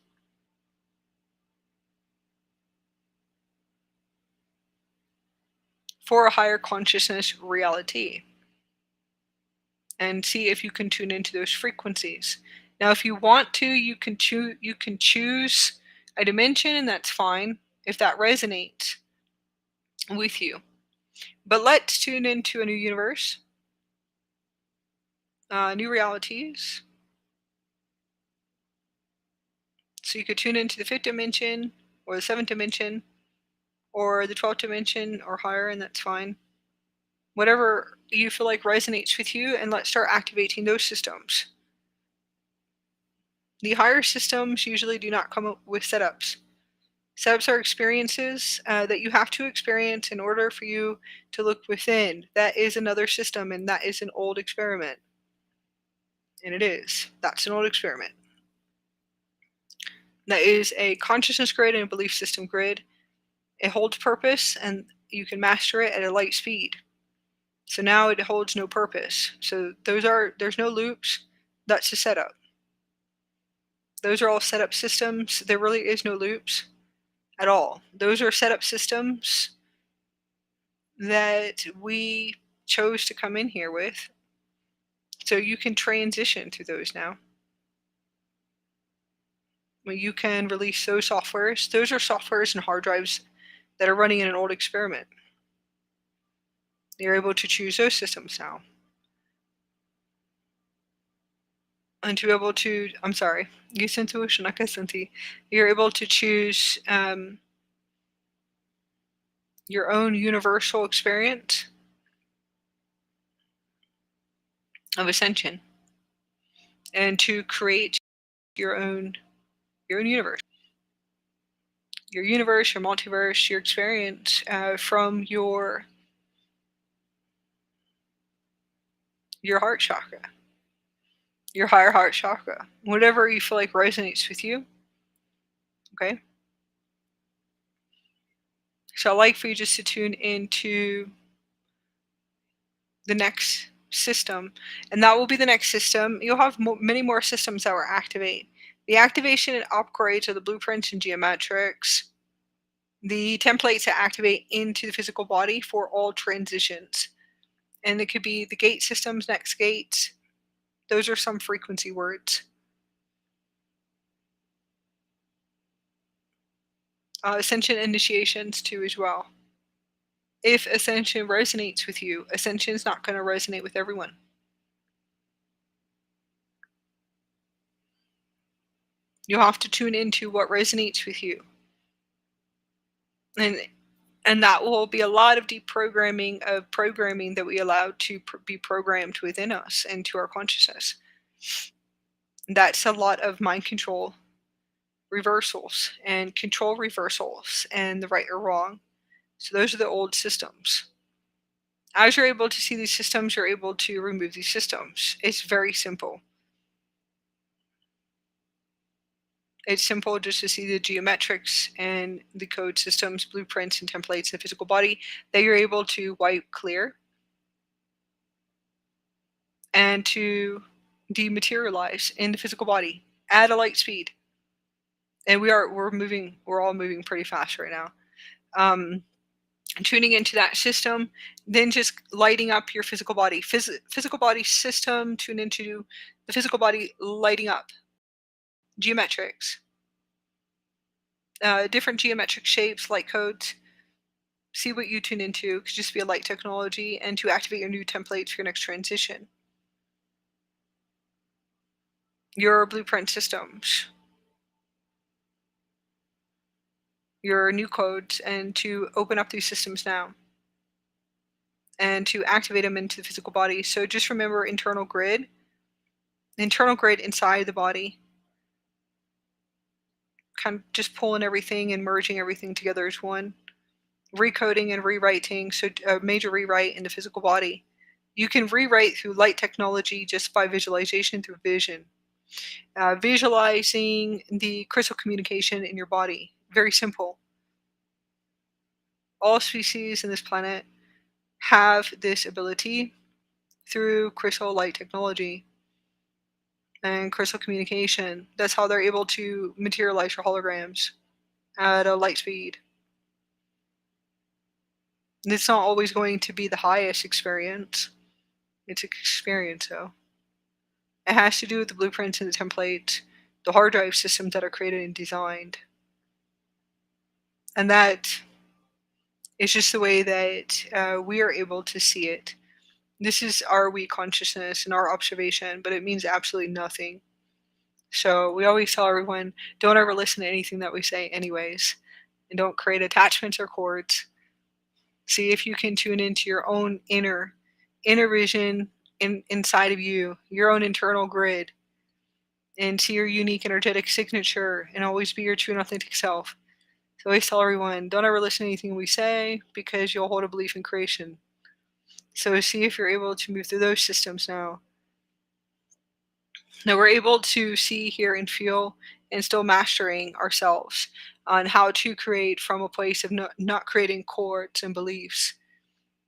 For a higher consciousness reality. And see if you can tune into those frequencies. Now, if you want to, you can choose a dimension, and that's fine if that resonates with you. But let's tune into a new universe, new realities. So you could tune into the 5th dimension, or the 7th dimension, or the 12th dimension, or higher, and that's fine. Whatever you feel like resonates with you, and let's start activating those systems. The higher systems usually do not come up with setups. Setups are experiences that you have to experience in order for you to look within. That is another system, and that is an old experiment. And it is. That's an old experiment. That is a consciousness grid and a belief system grid. It holds purpose, and you can master it at a light speed. So now it holds no purpose. So there's no loops. That's the setup. Those are all setup systems. There really is no loops at all. Those are setup systems that we chose to come in here with. So you can transition to those now. You can release those softwares. Those are softwares and hard drives that are running in an old experiment. You're able to choose those systems now. And to be able to, I'm sorry, you're able to choose your own universal experience of ascension, and to create your own universe, your multiverse, your experience from your heart chakra, your higher heart chakra, whatever you feel like resonates with you. Okay. So I'd like for you just to tune into the next system, and that will be the next system. You'll have many more systems that will activate. The activation and upgrades of the blueprints and geometrics, the templates that activate into the physical body for all transitions. And it could be the gate systems, next gates. Those are some frequency words. Ascension initiations too as well. If ascension resonates with you, ascension is not going to resonate with everyone. You'll have to tune into what resonates with you. And that will be a lot of deprogramming of programming that we allow to be programmed within us and to our consciousness. That's a lot of mind control reversals and control reversals and the right or wrong. So those are the old systems. As you're able to see these systems, you're able to remove these systems. It's very simple. It's simple just to see the geometrics and the code systems, blueprints, and templates in the physical body that you're able to wipe clear and to dematerialize in the physical body at a light speed. And we're all moving pretty fast right now. Tuning into that system, then just lighting up your physical body. Physical body system, tune into the physical body lighting up. Geometrics. Different geometric shapes, light codes. See what you tune into. It could just be a light technology, and to activate your new templates for your next transition. Your blueprint systems. Your new codes, and to open up these systems now. And to activate them into the physical body. So just remember internal grid inside the body. Kind of just pulling everything and merging everything together as one. Recoding and rewriting, so a major rewrite in the physical body. You can rewrite through light technology just by visualization through vision. Visualizing the crystal communication in your body. Very simple. All species in this planet have this ability through crystal light technology and crystal communication. That's how they're able to materialize your holograms at a light speed. And it's not always going to be the highest experience. It's an experience, though. It has to do with the blueprints and the templates, the hard drive systems that are created and designed. And that is just the way that we are able to see it. This is our weak consciousness and our observation, but it means absolutely nothing. So we always tell everyone, don't ever listen to anything that we say anyways. And don't create attachments or cords. See if you can tune into your own inner vision inside of you, your own internal grid, and see your unique energetic signature, and always be your true and authentic self. So I always tell everyone, don't ever listen to anything we say, because you'll hold a belief in creation. So see if you're able to move through those systems now. Now we're able to see, hear, and feel and still mastering ourselves on how to create from a place of not creating courts and beliefs.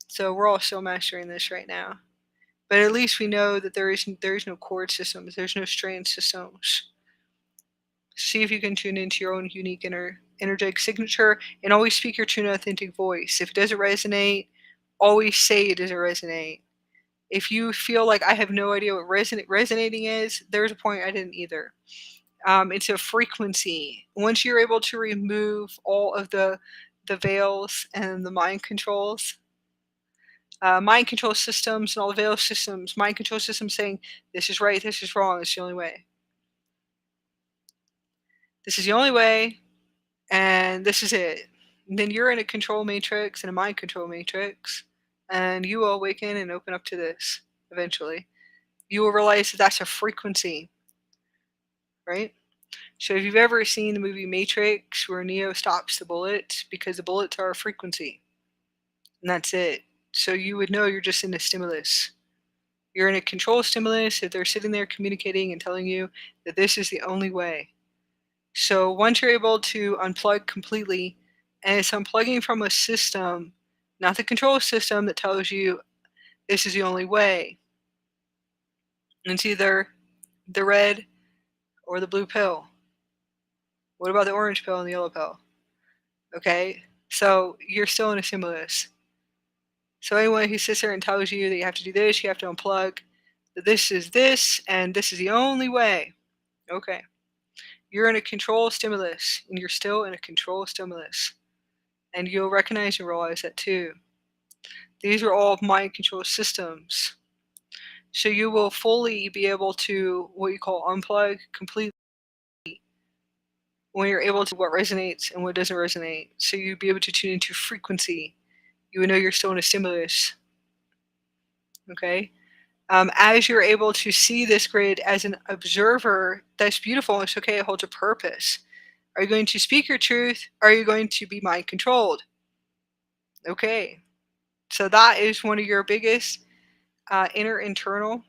So we're all still mastering this right now. But at least we know that there is no chord systems, there's no strand systems. See if you can tune into your own unique energetic signature, and always speak your true and authentic voice. If it doesn't resonate, always say it doesn't resonate. If you feel like I have no idea what resonating is, there's a point I didn't either. It's a frequency. Once you're able to remove all of the veils and the mind controls, mind control systems and all the veil systems, mind control systems saying this is right, this is wrong, it's the only way. This is the only way, and this is it. And then you're in a control matrix and a mind control matrix, and you will awaken and open up to this eventually. You will realize that that's a frequency, right? So if you've ever seen the movie Matrix, where Neo stops the bullets, because the bullets are a frequency, and that's it. So you would know you're just in a stimulus. You're in a control stimulus if they're sitting there communicating and telling you that this is the only way. So once you're able to unplug completely, and it's unplugging from a system, not the control system that tells you this is the only way. It's either the red or the blue pill. What about the orange pill and the yellow pill? Okay, so you're still in a stimulus. So anyone who sits there and tells you that you have to do this, you have to unplug, that this is this, and this is the only way. Okay. You're in a control stimulus, and you're still in a control stimulus. And you'll recognize and realize that too. These are all mind control systems. So you will fully be able to, what you call, unplug completely when you're able to what resonates and what doesn't resonate. So you'll be able to tune into frequency. You would know you're still in a stimulus. Okay? As you're able to see this grid as an observer, that's beautiful. It's okay. It holds a purpose. Are you going to speak your truth? Or are you going to be mind controlled? Okay. So that is one of your biggest internal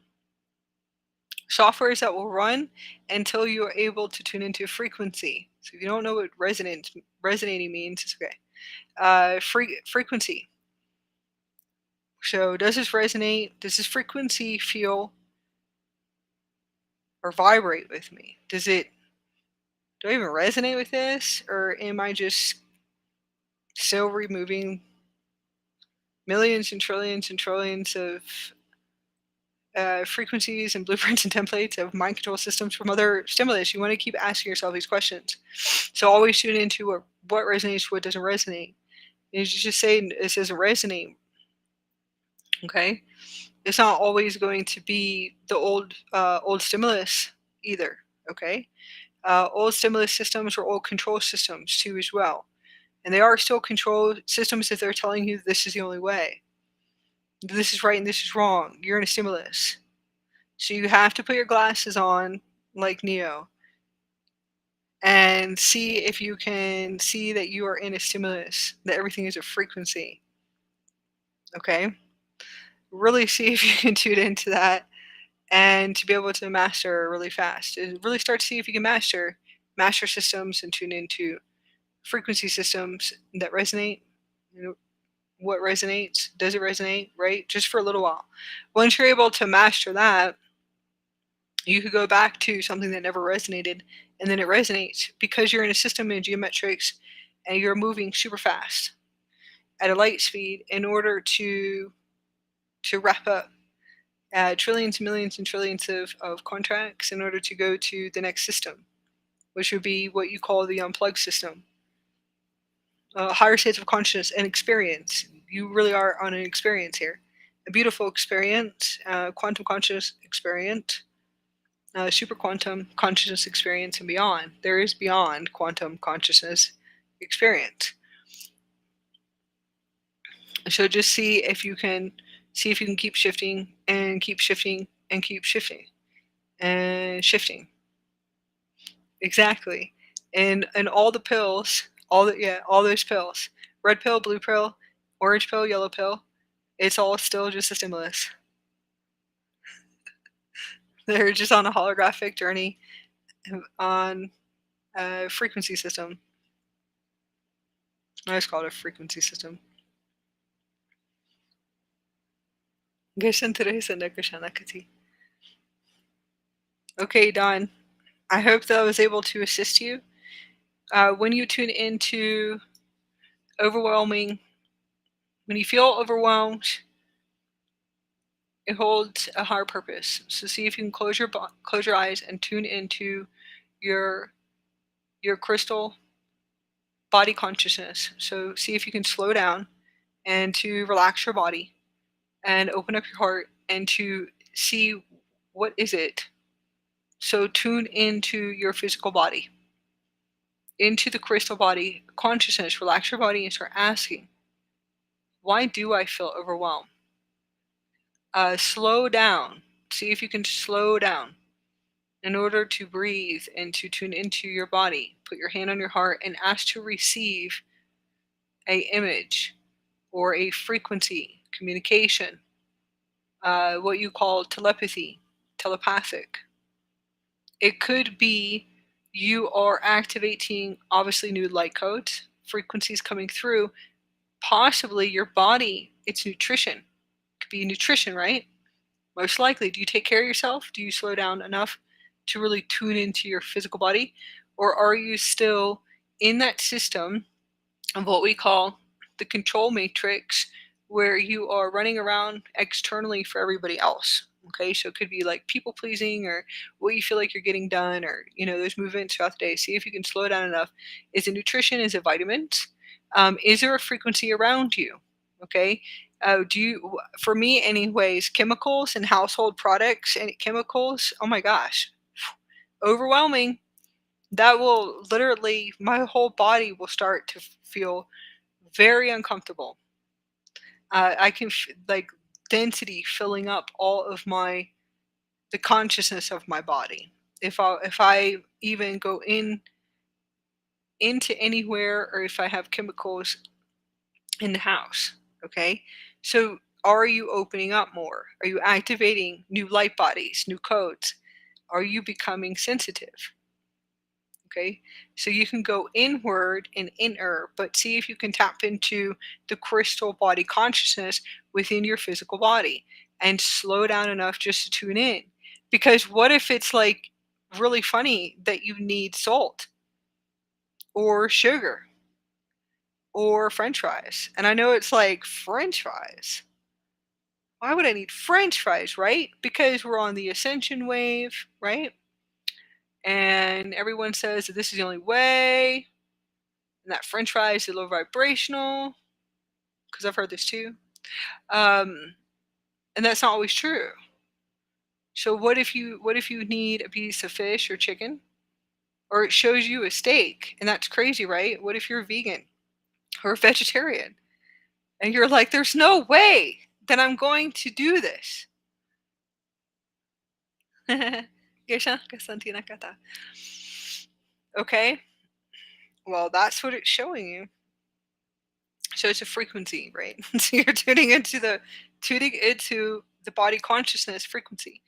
softwares that will run until you are able to tune into frequency. So if you don't know what resonating means, it's okay. Frequency. So does this resonate? Does this frequency feel or vibrate with me? Do I even resonate with this? Or am I just still removing millions and trillions of frequencies and blueprints and templates of mind control systems from other stimulus? You want to keep asking yourself these questions. So always tune into what resonates, what doesn't resonate. And you just say this doesn't resonate. Okay? It's not always going to be the old stimulus either. Okay? Old stimulus systems are old control systems too as well. And they are still control systems if they're telling you this is the only way. This is right and this is wrong. You're in a stimulus. So you have to put your glasses on like Neo and see if you can see that you are in a stimulus, that everything is a frequency. Okay? Really see if you can tune into that and to be able to master really fast. And really start to see if you can master systems and tune into frequency systems that resonate. You know, what resonates? Does it resonate? Right? Just for a little while. Once you're able to master that, you could go back to something that never resonated, and then it resonates because you're in a system in geometrics and you're moving super fast at a light speed in order to wrap up trillions, millions, and trillions of contracts in order to go to the next system, which would be what you call the unplugged system. Higher states of consciousness and experience. You really are on an experience here. A beautiful experience, quantum conscious experience, super quantum consciousness experience, and beyond. There is beyond quantum consciousness experience. So just see if you can keep shifting and keep shifting and keep shifting and shifting. Exactly. And all the pills, all those pills, red pill, blue pill, orange pill, yellow pill, it's all still just a stimulus. They're just on a holographic journey on frequency system. I just call it a frequency system. Okay, Don. I hope that I was able to assist you. When you tune into overwhelming, when you feel overwhelmed, it holds a higher purpose. So see if you can close your eyes and tune into your crystal body consciousness. So see if you can slow down and to relax your body and open up your heart and to see what is it. So tune into your physical body, into the crystal body consciousness. Relax your body and start asking, why do I feel overwhelmed? Slow down. See if you can slow down in order to breathe and to tune into your body. Put your hand on your heart and ask to receive a image or a frequency communication, what you call telepathy, telepathic. It could be you are activating obviously new light codes, frequencies coming through, possibly your body, it's nutrition. It could be nutrition, right? Most likely. Do you take care of yourself? Do you slow down enough to really tune into your physical body? Or are you still in that system of what we call the control matrix, where you are running around externally for everybody else? Okay, so it could be like people pleasing or what you feel like you're getting done, or those movements throughout the day. See if you can slow down enough. Is it nutrition? Is it vitamins? Is there a frequency around you? Okay, for me anyways, chemicals and household products and chemicals, oh my gosh, overwhelming. That will literally, my whole body will start to feel very uncomfortable. I can like density filling up all of the consciousness of my body. If I even go into anywhere, or if I have chemicals in the house. Okay, so are you opening up more? Are you activating new light bodies, new codes? Are you becoming sensitive? Okay, so you can go inward and inner, but see if you can tap into the crystal body consciousness within your physical body and slow down enough just to tune in. Because what if it's like really funny that you need salt or sugar or french fries? And I know it's like, french fries? Why would I need french fries, right? Because we're on the ascension wave, right? And everyone says that this is the only way, and that french fries is low vibrational, because I've heard this too. And that's not always true. So what if you need a piece of fish or chicken, or it shows you a steak, and that's crazy, right? What if you're vegan or a vegetarian and you're like, there's no way that I'm going to do this? Okay, well, that's what it's showing you. So it's a frequency, right? So you're tuning into the body consciousness frequency.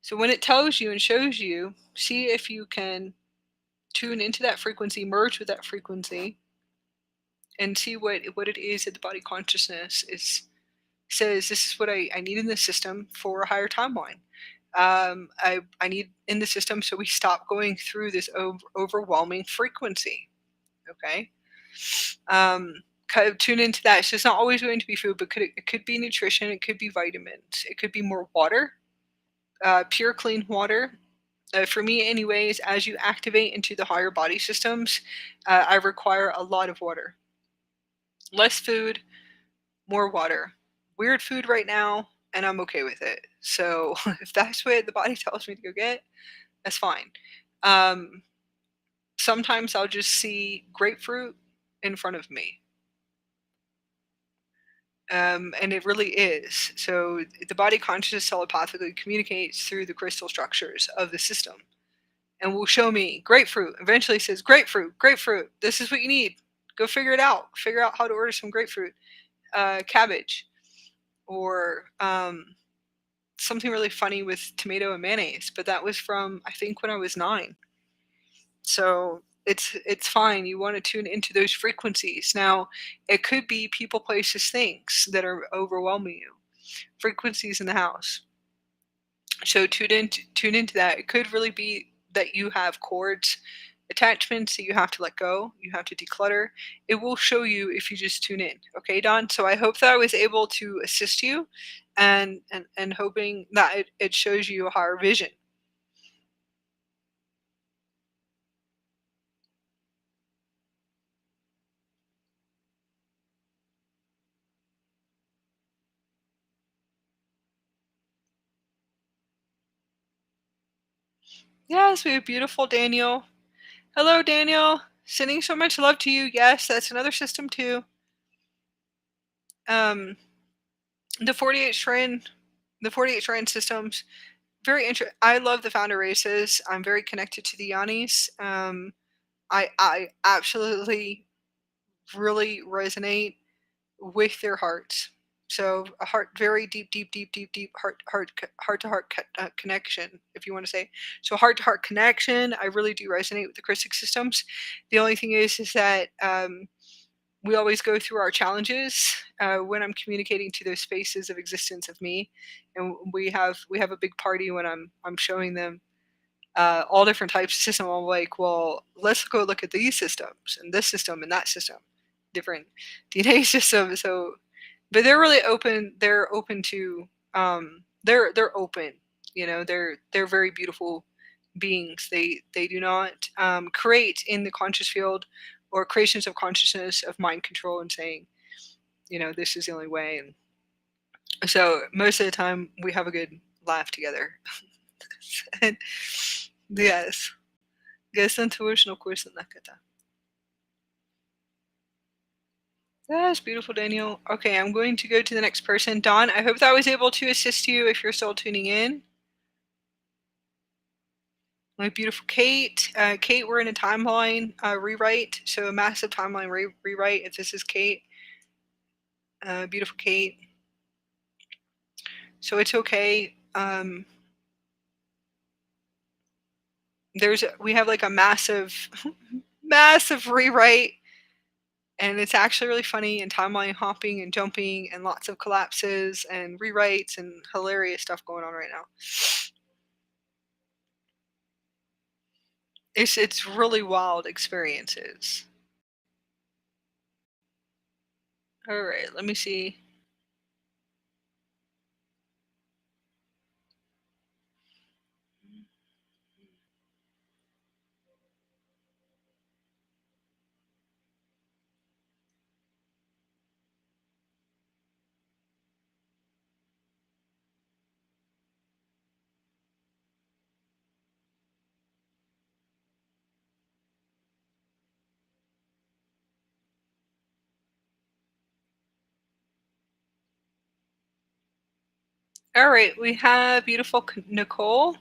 So when it tells you and shows you, see if you can tune into that frequency, merge with that frequency, and see what it is that the body consciousness says. This is what I need in the system for a higher timeline. I need in the system so we stop going through this overwhelming frequency. Okay. Kind of tune into that. So it's not always going to be food, but it could be nutrition. It could be vitamins. It could be more water, pure, clean water. For me, anyways, as you activate into the higher body systems, I require a lot of water. Less food, more water. Weird food right now, and I'm okay with it. So if that's what the body tells me to go get, that's fine. Sometimes I'll just see grapefruit in front of me. And it really is. So the body consciousness telepathically communicates through the crystal structures of the system, and will show me grapefruit. Eventually says, grapefruit, grapefruit. This is what you need. Go figure it out. Figure out how to order some grapefruit, cabbage, or something really funny with tomato and mayonnaise. But that was from, I think, when I was 9. So it's fine. You want to tune into those frequencies. Now, it could be people, places, things that are overwhelming you. Frequencies in the house. So tune into that. It could really be that you have cords, attachments that you have to let go, you have to declutter. It will show you if you just tune in. Okay, Don? So I hope that I was able to assist you, and hoping that it shows you a higher vision. Yes, we have beautiful Daniel. Hello, Daniel. Sending so much love to you. Yes, that's another system too. Um, the 48 shrine, the 48 shrine systems. Very interesting. I love the founder races. I'm very connected to the Yanis. I absolutely really resonate with their hearts. So a heart, very deep heart to heart connection, if you want to say. So heart to heart connection. I really do resonate with the Christic systems. The only thing is that we always go through our challenges when I'm communicating to those spaces of existence of me, and we have a big party when I'm showing them all different types of systems. I'm like, well, let's go look at these systems and this system and that system, different DNA systems. So, but they're really open. They're open to. They're open. You know, they're very beautiful beings. They do not create in the conscious field or creations of consciousness of mind control and saying, you know, this is the only way. And so most of the time we have a good laugh together. And yes. That's beautiful, Daniel. Okay, I'm going to go to the next person. Don, I hope that I was able to assist you if you're still tuning in. My beautiful Kate. Kate, we're in a timeline rewrite, so a massive timeline rewrite if this is Kate. Beautiful Kate. So it's okay. We have like a massive, massive rewrite, and it's actually really funny and timeline hopping and jumping and lots of collapses and rewrites and hilarious stuff going on right now. It's really wild experiences. All right, let me see. All right, we have beautiful Nicole,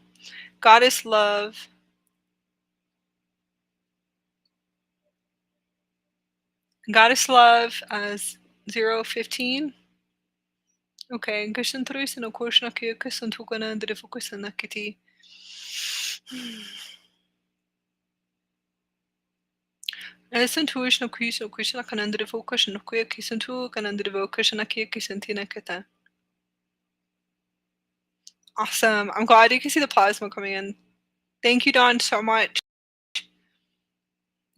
Goddess Love. Goddess Love 015. Okay, gusto truisin o kushna ki gusto tukana ndrifukusa nakiti. Santuishna kuiso kushna kanandrifukush no kuya kisantu kanandrifukush nakia kisantina kata. Awesome. I'm glad you can see the plasma coming in. Thank you, Don, so much.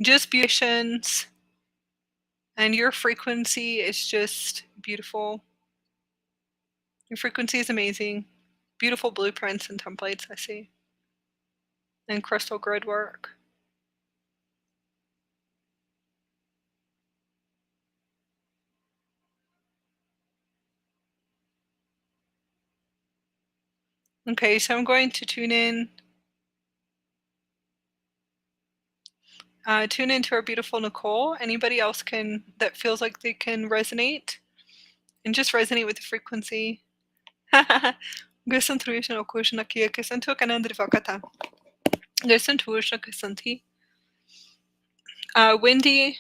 Just beautifications. And your frequency is just beautiful. Your frequency is amazing. Beautiful blueprints and templates, I see. And crystal grid work. Okay, so I'm going to tune in. Tune into our beautiful Nicole. Anybody else that feels like they can resonate? And just resonate with the frequency. Wendy,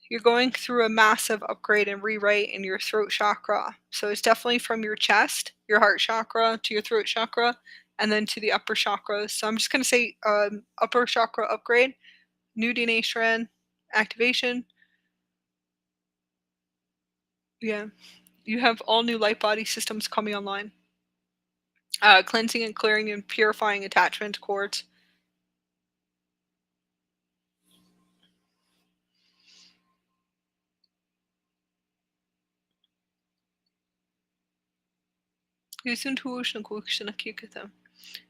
you're going through a massive upgrade and rewrite in your throat chakra. So it's definitely from your chest, your heart chakra, to your throat chakra, and then to the upper chakras. So I'm just going to say upper chakra upgrade, new DNA strand activation. Yeah, you have all new light body systems coming online. Cleansing and clearing and purifying attachment cords.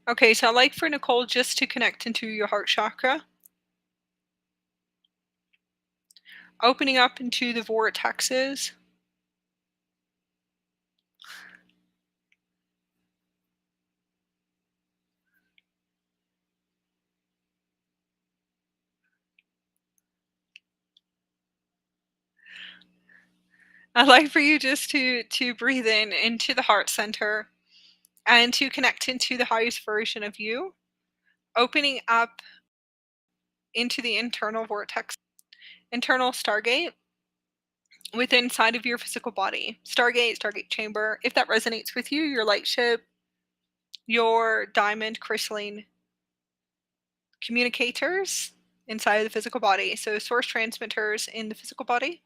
Okay, so I'd like for Nicole just to connect into your heart chakra, opening up into the vortexes. I'd like for you just to breathe in into the heart center and to connect into the highest version of you, opening up into the internal vortex, internal stargate within inside of your physical body. Stargate chamber. If that resonates with you, your light ship, your diamond crystalline communicators inside of the physical body. So source transmitters in the physical body.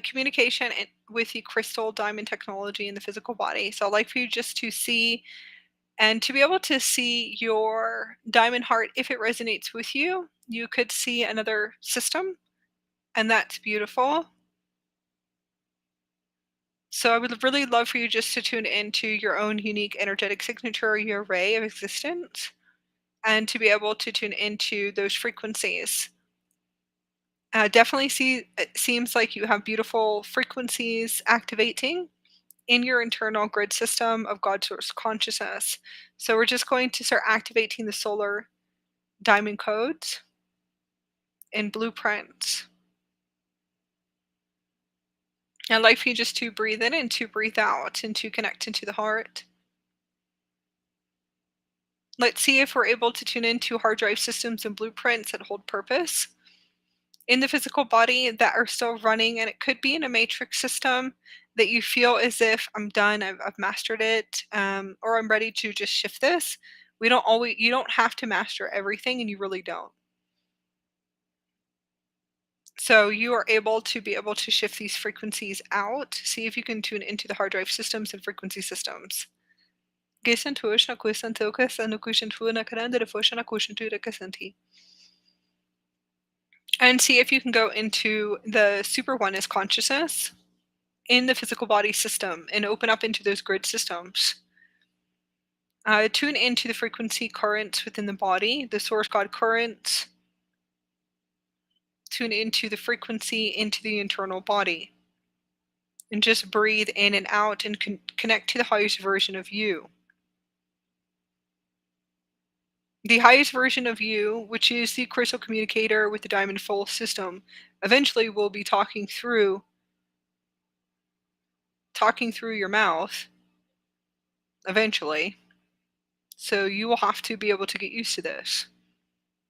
Communication with the crystal diamond technology in the physical body. So I'd like for you just to see and to be able to see your diamond heart. If it resonates with you, you could see another system, and that's beautiful. So I would really love for you just to tune into your own unique energetic signature, your ray of existence, and to be able to tune into those frequencies. Definitely see it seems like you have beautiful frequencies activating in your internal grid system of Godsource consciousness. So we're just going to start activating the solar diamond codes and blueprints. I'd like for you just to breathe in and to breathe out and to connect into the heart. Let's see if we're able to tune into hard drive systems and blueprints that hold purpose in the physical body that are still running. And it could be in a matrix system that you feel as if I'm done, I've mastered it, or I'm ready to just shift this. You don't have to master everything, and you really don't. So you are able to be able to shift these frequencies out. See if you can tune into the hard drive systems and frequency systems. And see if you can go into the super oneness consciousness in the physical body system and open up into those grid systems. Tune into the frequency currents within the body, the source God currents. Tune into the frequency into the internal body. And just breathe in and out and connect to the highest version of you. The highest version of you, which is the crystal communicator with the diamond full system, eventually will be talking through your mouth eventually. So you will have to be able to get used to this.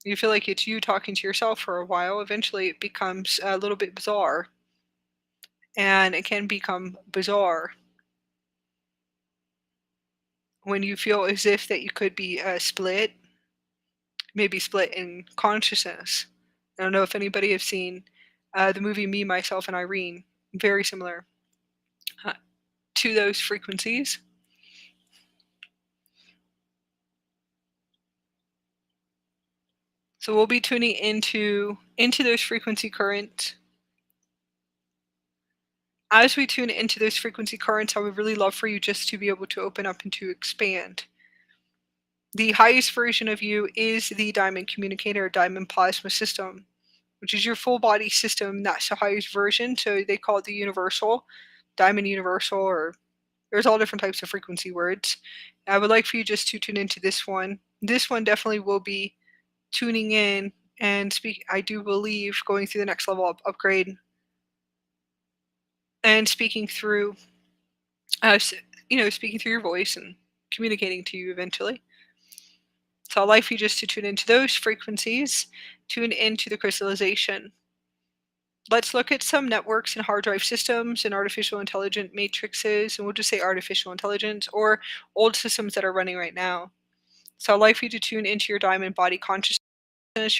You feel like it's you talking to yourself for a while. Eventually it becomes a little bit bizarre. And it can become bizarre when you feel as if that you could be split, maybe split in consciousness. I don't know if anybody has seen the movie Me, Myself, and Irene. Very similar to those frequencies. So we'll be tuning into those frequency currents. As we tune into those frequency currents, I would really love for you just to be able to open up and to expand. The highest version of you is the diamond communicator, diamond plasma system, which is your full body system. That's the highest version. So they call it the universal, diamond universal, or there's all different types of frequency words. I would like for you just to tune into this one. This one definitely will be tuning in and I do believe going through the next level up upgrade and speaking through, speaking through your voice and communicating to you eventually. So I'd like for you just to tune into those frequencies, tune into the crystallization. Let's look at some networks and hard drive systems and artificial intelligent matrices, and we'll just say artificial intelligence or old systems that are running right now. So I'd like for you to tune into your diamond body consciousness,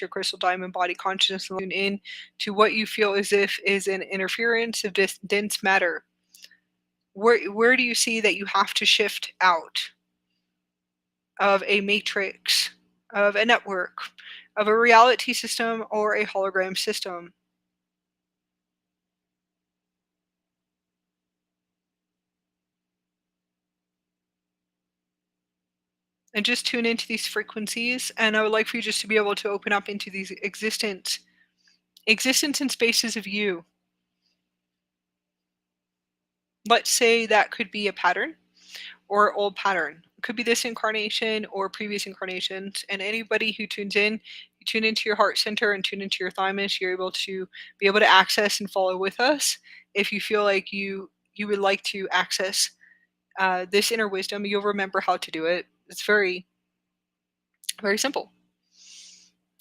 your crystal diamond body consciousness, and tune in to what you feel as if is an interference of this dense matter. Where do you see that you have to shift out of a matrix, of a network, of a reality system or a hologram system? And just tune into these frequencies, and I would like for you just to be able to open up into these existence and spaces of you. Let's say that could be a pattern or old pattern. It could be this incarnation or previous incarnations. And anybody who tunes in, you tune into your heart center and tune into your thymus, you're able to access and follow with us. If you feel like you would like to access this inner wisdom, you'll remember how to do it. It's very, very simple.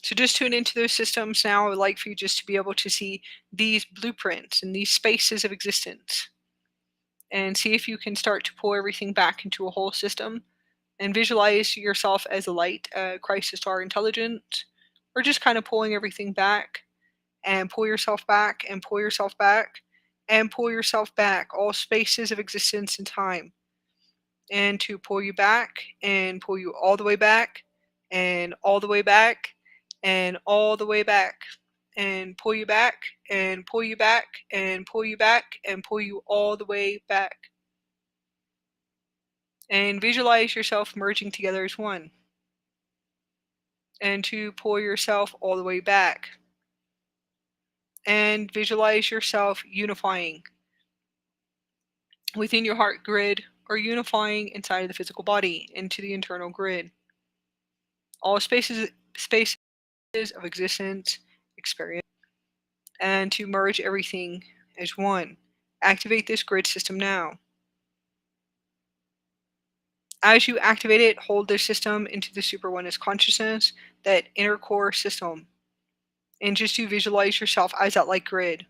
So just tune into those systems now. I would like for you just to be able to see these blueprints and these spaces of existence, and see if you can start to pull everything back into a whole system and visualize yourself as a light, Christ, star, intelligence, or just kind of pulling everything back and pull yourself back and pull yourself back and pull yourself back, all spaces of existence and time, and to pull you back and pull you all the way back and all the way back and all the way back and pull you back and pull you back and pull you back and pull you all the way back. And visualize yourself merging together as one. And to pull yourself all the way back. And visualize yourself unifying within your heart grid, or unifying inside of the physical body into the internal grid. All spaces of existence, experience, and to merge everything as one. Activate this grid system now. As you activate it, hold this system into the super oneness consciousness, that inner core system, and just to visualize yourself as that light grid.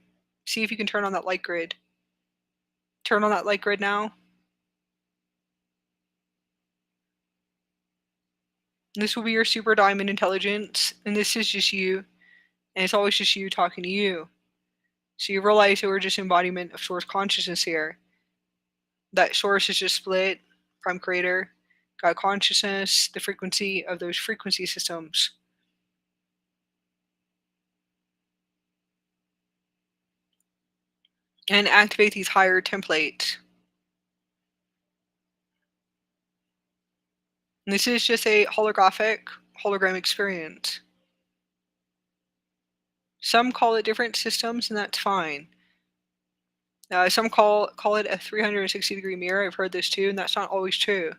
See if you can turn on that light grid. Turn on that light grid now. This will be your super diamond intelligence, and this is just you, and it's always just you talking to you. So you realize that we're just embodiment of source consciousness here. That source is just split from creator, God consciousness, the frequency of those frequency systems. And activate these higher templates. And this is just a hologram experience. Some call it different systems, and that's fine. Some call it a 360-degree mirror. I've heard this too, and that's not always true.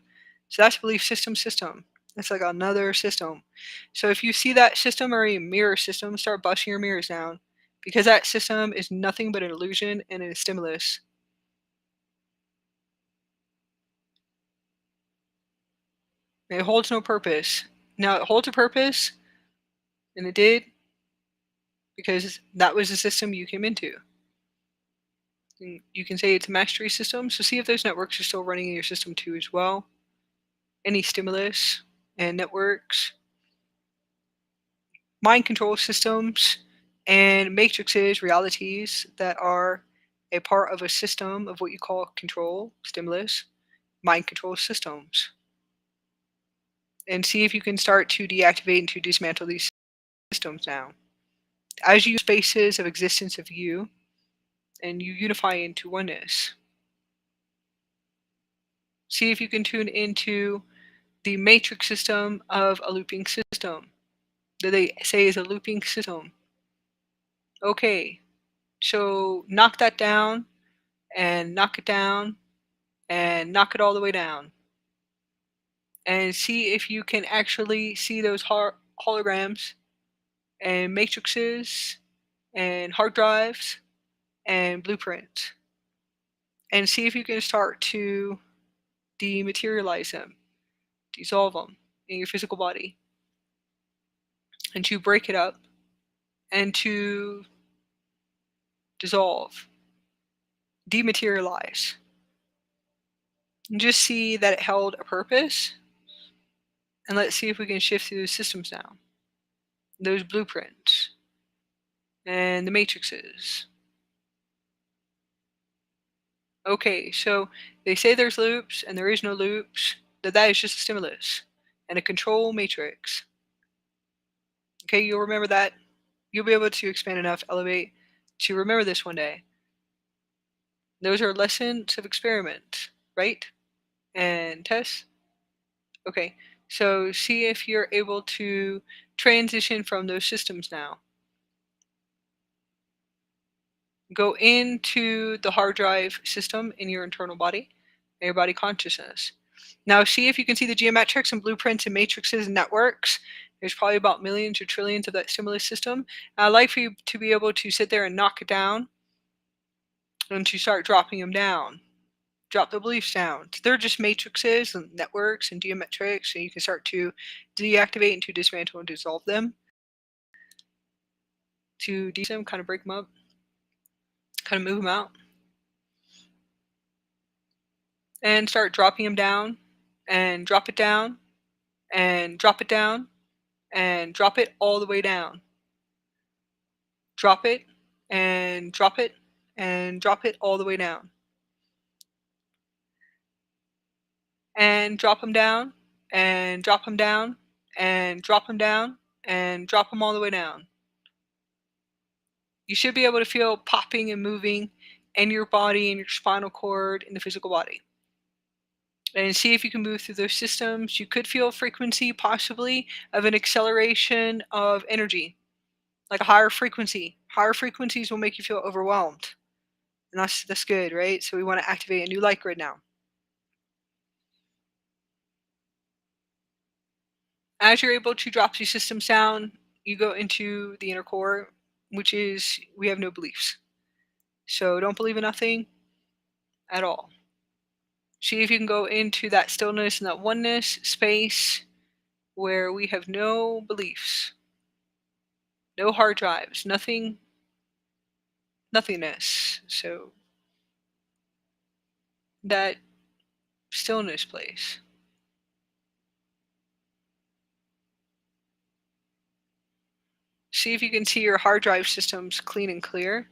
So that's belief system. It's like another system. So if you see that system or a mirror system, start busting your mirrors down, because that system is nothing but an illusion and a stimulus. It holds no purpose. Now, it holds a purpose, and it did, because that was the system you came into. And you can say it's a mastery system, so see if those networks are still running in your system too as well. Any stimulus and networks, mind control systems, and matrices, realities that are a part of a system of what you call control, stimulus, mind control systems. And see if you can start to deactivate and to dismantle these systems now. As you spaces of existence of you, and you unify into oneness. See if you can tune into the matrix system of a looping system that they say is a looping system. Okay, so knock that down, and knock it down, and knock it all the way down. And see if you can actually see those holograms and matrices and hard drives and blueprints. And see if you can start to dematerialize them, dissolve them in your physical body, and to break it up, and to dissolve, dematerialize. And just see that it held a purpose. And let's see if we can shift through those systems now. Those blueprints. And the matrices. Okay, so they say there's loops and there is no loops. That is just a stimulus and a control matrix. Okay, you'll remember that. You'll be able to expand enough, elevate, to remember this one day. Those are lessons of experiment, right? And tests. Okay, so see if you're able to transition from those systems now. Go into the hard drive system in your internal body, and your body consciousness. Now see if you can see the geometrics and blueprints and matrices and networks. There's probably about millions or trillions of that stimulus system. And I'd like for you to be able to sit there and knock it down and to start dropping them down. Drop the beliefs down. They're just matrices and networks and geometrics, and you can start to deactivate and to dismantle and dissolve them. To them, kind of break them up, kind of move them out. And start dropping them down, and drop it down, and drop it down, and drop it all the way down. Drop it, and drop it, and drop it all the way down. And drop them down, and drop them down, and drop them down, and drop them all the way down. You should be able to feel popping and moving in your body, in your spinal cord, in the physical body. And see if you can move through those systems. You could feel a frequency, possibly, of an acceleration of energy, like a higher frequency. Higher frequencies will make you feel overwhelmed. And that's good, right? So we want to activate a new light grid now. As you're able to drop these systems down, you go into the inner core, which is we have no beliefs. So don't believe in nothing at all. See if you can go into that stillness and that oneness space where we have no beliefs, no hard drives, nothing, nothingness. So that stillness place. See if you can see your hard drive systems clean and clear.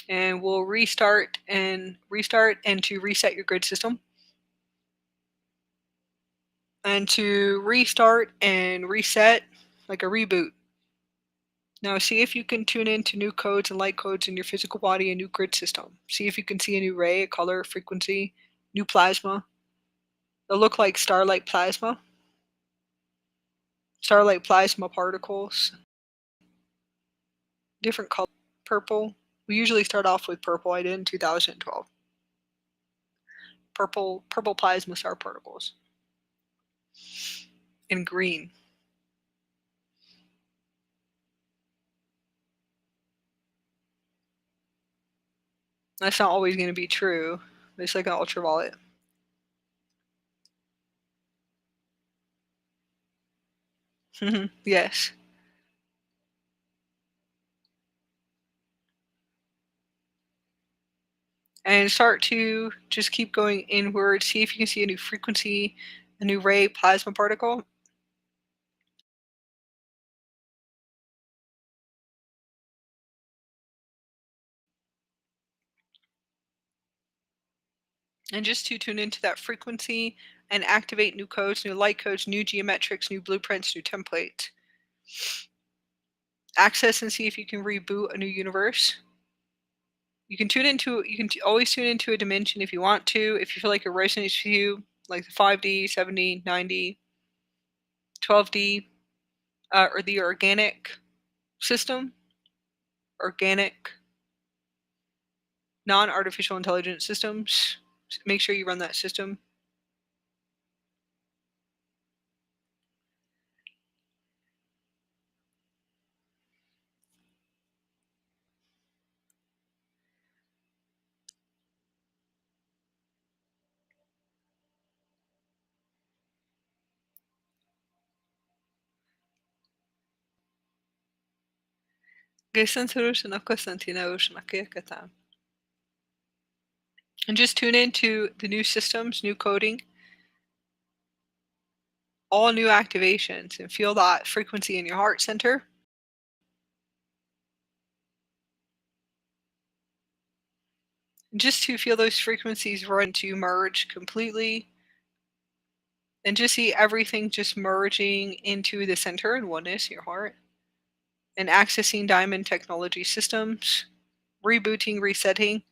And we'll restart and to reset your grid system. And to restart and reset, like a reboot. Now see if you can tune into new codes and light codes in your physical body, a new grid system. See if you can see a new ray, a color, frequency, new plasma. They'll look like starlight plasma. Starlight plasma particles. Different color. Purple. We usually start off with purple. I did in 2012. Purple plasma star particles. And green. That's not always going to be true. It's like an ultraviolet. Yes. And start to just keep going inward. See if you can see a new frequency, a new ray plasma particle. And just to tune into that frequency and activate new codes, new light codes, new geometrics, new blueprints, new templates. Access and see if you can reboot a new universe. You can always tune into a dimension if you want to, if you feel like it resonates with you, like the 5D, 7D, 9D, 12D, or the organic system, organic, non-artificial intelligence systems. Make sure you run that system. And just tune into the new systems, new coding, all new activations, and feel that frequency in your heart center. And just to feel those frequencies run to merge completely, and just see everything just merging into the center and oneness in your heart, and accessing diamond technology systems, rebooting, resetting,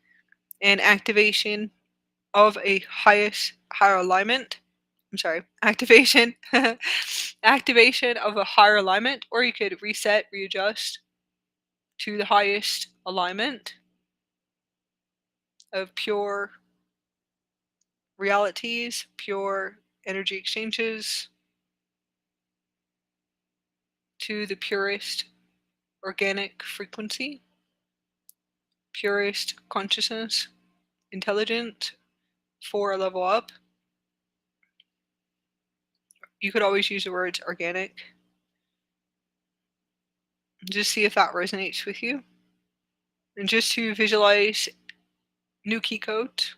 and activation of a higher alignment. I'm sorry, activation, activation of a higher alignment, or you could reset, readjust to the highest alignment of pure realities, pure energy exchanges, to the purest organic frequency, purest consciousness, intelligent for a level up. You could always use the words organic. Just see if that resonates with you. And just to visualize new key codes,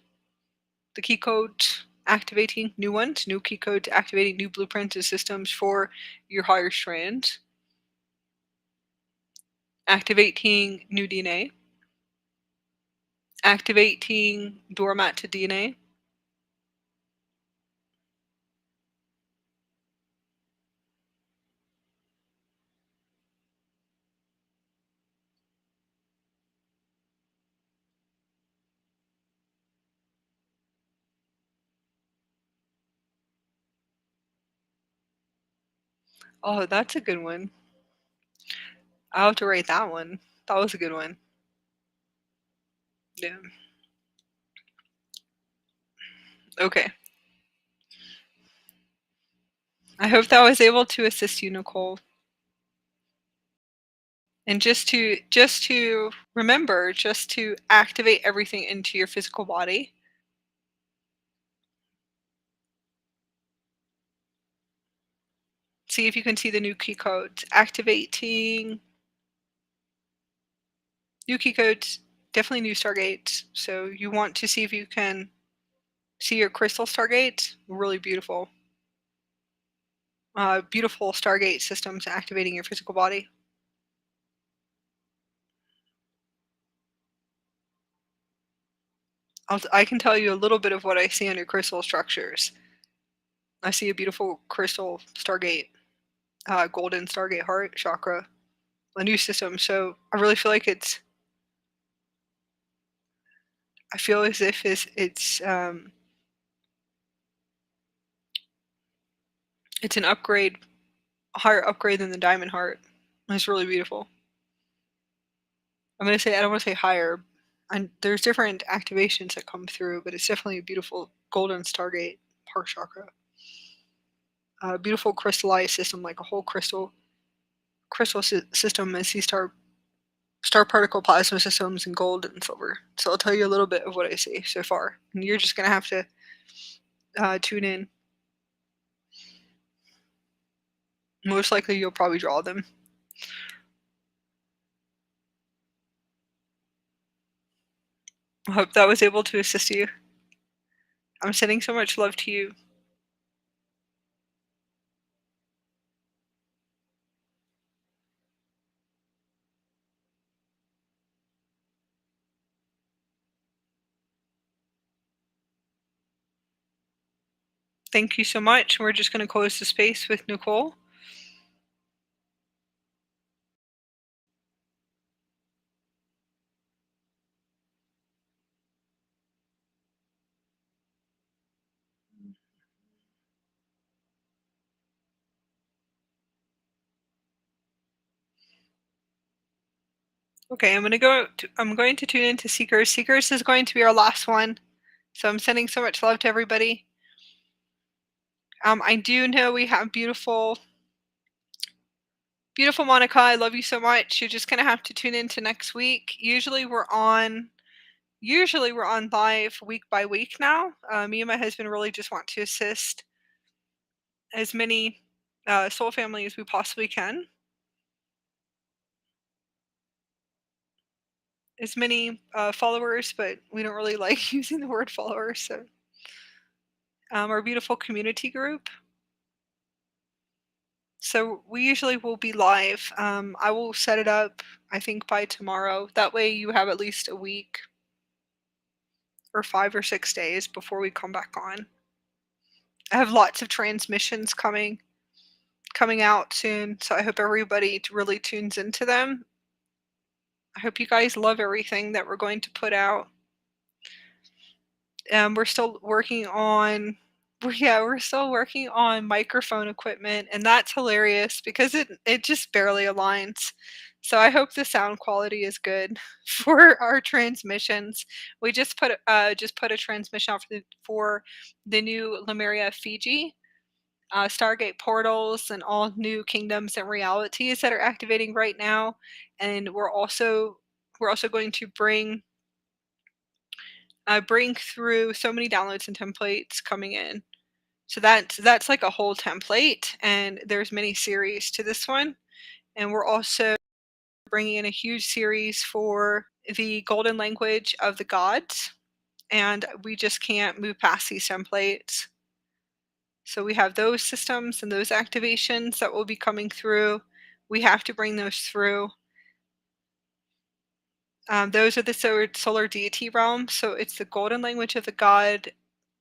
the key codes activating new ones, new key codes activating new blueprints and systems for your higher strands, activating new DNA, activating doormat to DNA. Oh, that's a good one. I'll have to write that one. That was a good one. Yeah. Okay. I hope that was able to assist you, Nicole. And just to remember, just to activate everything into your physical body. See if you can see the new key codes. Activating new key codes, definitely new stargates. So you want to see if you can see your crystal stargates. Really beautiful. Beautiful stargate systems activating your physical body. I can tell you a little bit of what I see on your crystal structures. I see a beautiful crystal stargate, golden stargate heart chakra, a new system. So I really feel like I feel as if it's an upgrade, a higher upgrade than the diamond heart. It's really beautiful. I don't want to say higher, and there's different activations that come through, but it's definitely a beautiful golden stargate heart chakra. A beautiful crystallized system, like a whole crystal system, as these star particle plasma systems in gold and silver. So I'll tell you a little bit of what I see so far, and you're just gonna have to tune in. Most likely, you'll probably draw them. I hope that was able to assist you. I'm sending so much love to you. Thank you so much. We're just going to close the space with Nicole. Okay, I'm going to tune into Seekers. Seekers is going to be our last one. So I'm sending so much love to everybody. I do know we have beautiful Monica. I love you so much. You're just going to have to tune into next week. Usually we're on live week by week now. Me and my husband really just want to assist as many soul family as we possibly can. as many followers, but we don't really like using the word followers. So, our beautiful community group. So we usually will be live. I will set it up, I think, by tomorrow. That way you have at least a week or 5 or 6 days before we come back on. I have lots of transmissions coming out soon, so I hope everybody really tunes into them. I hope you guys love everything that we're going to put out. We're still working on we're still working on microphone equipment, and that's hilarious because it just barely aligns. So I hope the sound quality is good for our transmissions. We just put a transmission out for the new Lemuria Fiji, Stargate portals, and all new kingdoms and realities that are activating right now. And we're also going to bring through so many downloads and templates coming in. So that's like a whole template, and there's many series to this one. And we're also bringing in a huge series for the golden language of the gods, and we just can't move past these templates. So we have those systems and those activations that will be coming through. We have to bring those through. Those are the solar deity realm. So it's the golden language of the god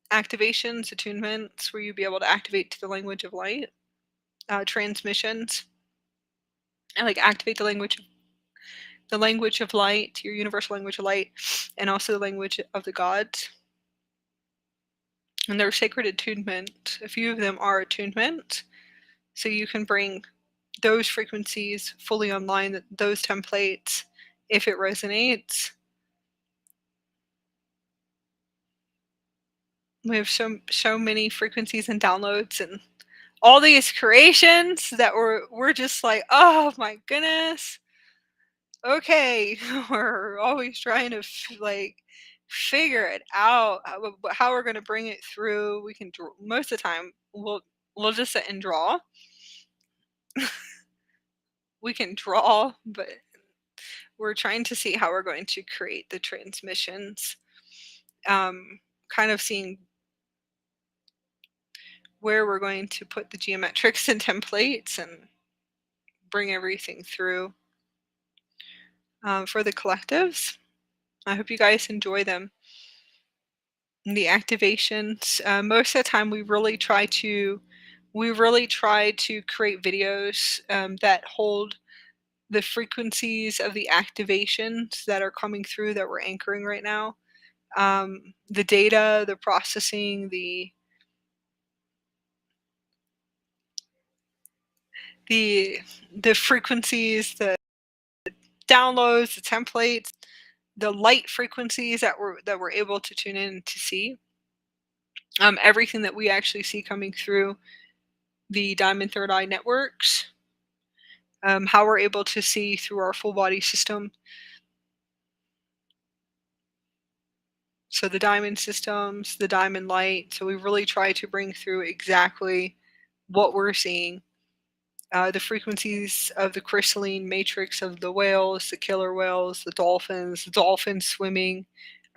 activations, attunements, where you'll be able to activate to the language of light, transmissions, and like activate the language of light, your universal language of light, and also the language of the gods. And they're sacred attunement. A few of them are attunement, so you can bring those frequencies fully online, those templates, if it resonates. We have so many frequencies and downloads and all these creations that we're just like, oh my goodness. Okay, we're always trying to figure it out how we're going to bring it through. We can most of the time we'll just sit and draw. We can draw, but we're trying to see how we're going to create the transmissions. Kind of seeing where we're going to put the geometrics and templates and bring everything through for the collectives. I hope you guys enjoy them. The activations. Most of the time, we really try to create videos that hold the frequencies of the activations that are coming through that we're anchoring right now. The data, the processing, the frequencies, the downloads, the templates, the light frequencies that we're able to tune in to see. Everything that we actually see coming through the Diamond Third Eye networks, how we're able to see through our full body system. So the diamond systems, the diamond light. So we really try to bring through exactly what we're seeing. The frequencies of the crystalline matrix of the whales, the killer whales, the dolphins swimming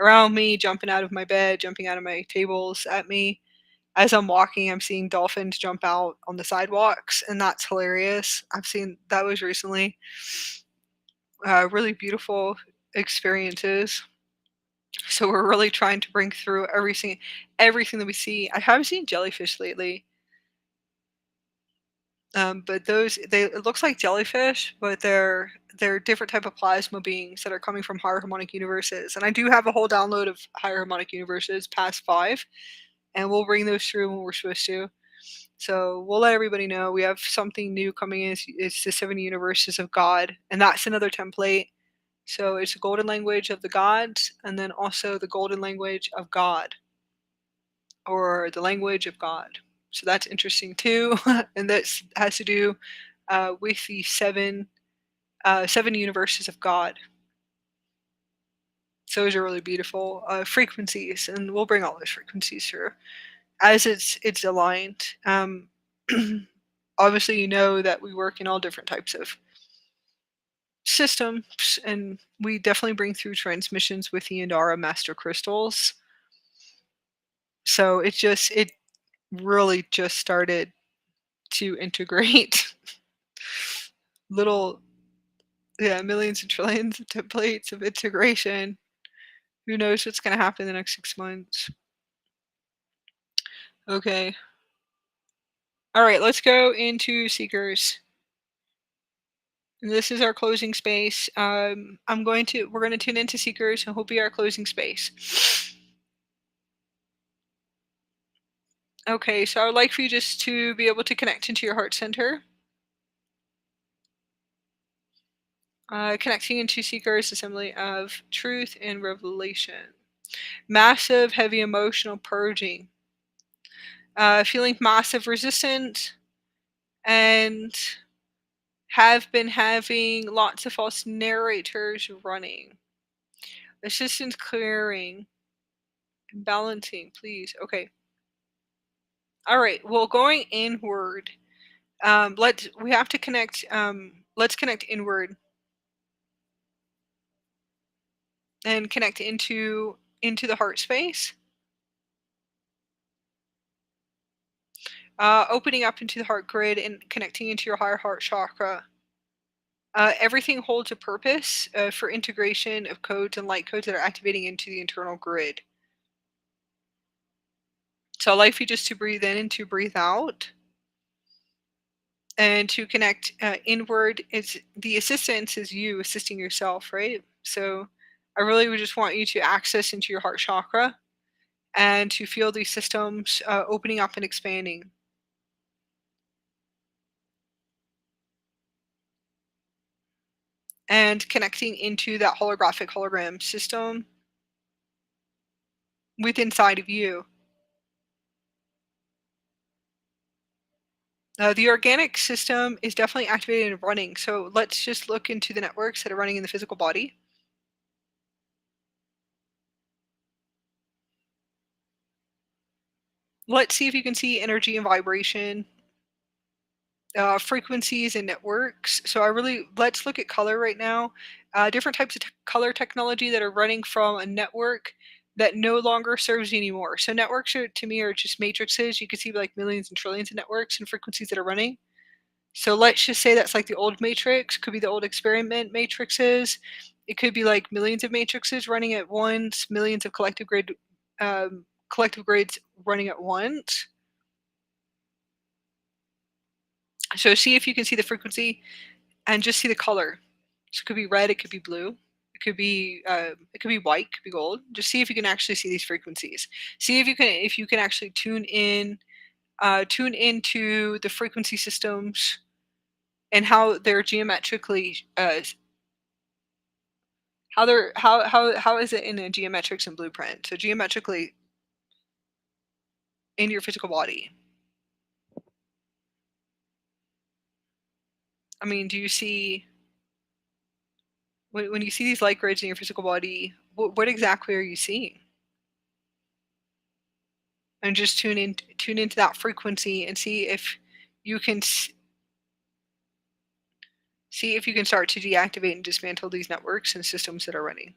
around me, jumping out of my bed, jumping out of my tables at me. As I'm walking, I'm seeing dolphins jump out on the sidewalks, and that's hilarious. I've seen that was recently. Really beautiful experiences. So we're really trying to bring through everything that we see. I haven't seen jellyfish lately, but it looks like jellyfish, but they're different type of plasma beings that are coming from higher harmonic universes. And I do have a whole download of higher harmonic universes past 5, and we'll bring those through when we're supposed to. So we'll let everybody know we have something new coming in. It's the 7 universes of God, and that's another template. So it's the golden language of the gods, and then also the golden language of God, or the language of God. So that's interesting too, and that has to do with the seven universes of God. So those are really beautiful frequencies, and we'll bring all those frequencies through as it's aligned. Obviously, you know that we work in all different types of systems, and we definitely bring through transmissions with the Indara master crystals. So it really just started to integrate little, yeah, millions and trillions of templates of integration. Who knows what's going to happen in the next 6 months? Okay. All right, let's go into Seekers. And this is our closing space. We're going to tune into Seekers, and will be our closing space. Okay, so I would like for you just to be able to connect into your heart center. Connecting into Seekers, assembly of truth and revelation. Massive, heavy emotional purging. Feeling massive resistance, and have been having lots of false narrators running. Assistance clearing and balancing, please. Okay. All right. Well, going inward. We have to connect. Let's connect inward and connect into the heart space. Opening up into the heart grid and connecting into your higher heart chakra. Everything holds a purpose for integration of codes and light codes that are activating into the internal grid. So I'd like for you just to breathe in and to breathe out. And to connect inward, is the assistance is you assisting yourself, right? So I really would just want you to access into your heart chakra and to feel these systems opening up and expanding. And connecting into that holographic hologram system within inside of you. The organic system is definitely activated and running. So let's just look into the networks that are running in the physical body. Let's see if you can see energy and vibration, frequencies and networks. So let's look at color right now. Different types of color technology that are running from a network that no longer serves you anymore. So networks to me are just matrices. You can see like millions and trillions of networks and frequencies that are running. So let's just say that's like the old matrix, could be the old experiment matrices. It could be like millions of matrices running at once, millions of collective grades running at once. So see if you can see the frequency and just see the color. So it could be red, it could be blue, it could be white, it could be gold. Just see if you can actually see these frequencies. See if you can actually tune into the frequency systems and how they're geometrically how is it in a geometrics and blueprint? So geometrically in your physical body. I mean, do you see when you see these light grids in your physical body? What exactly are you seeing? And just tune into that frequency and see if you can see if you can start to deactivate and dismantle these networks and systems that are running.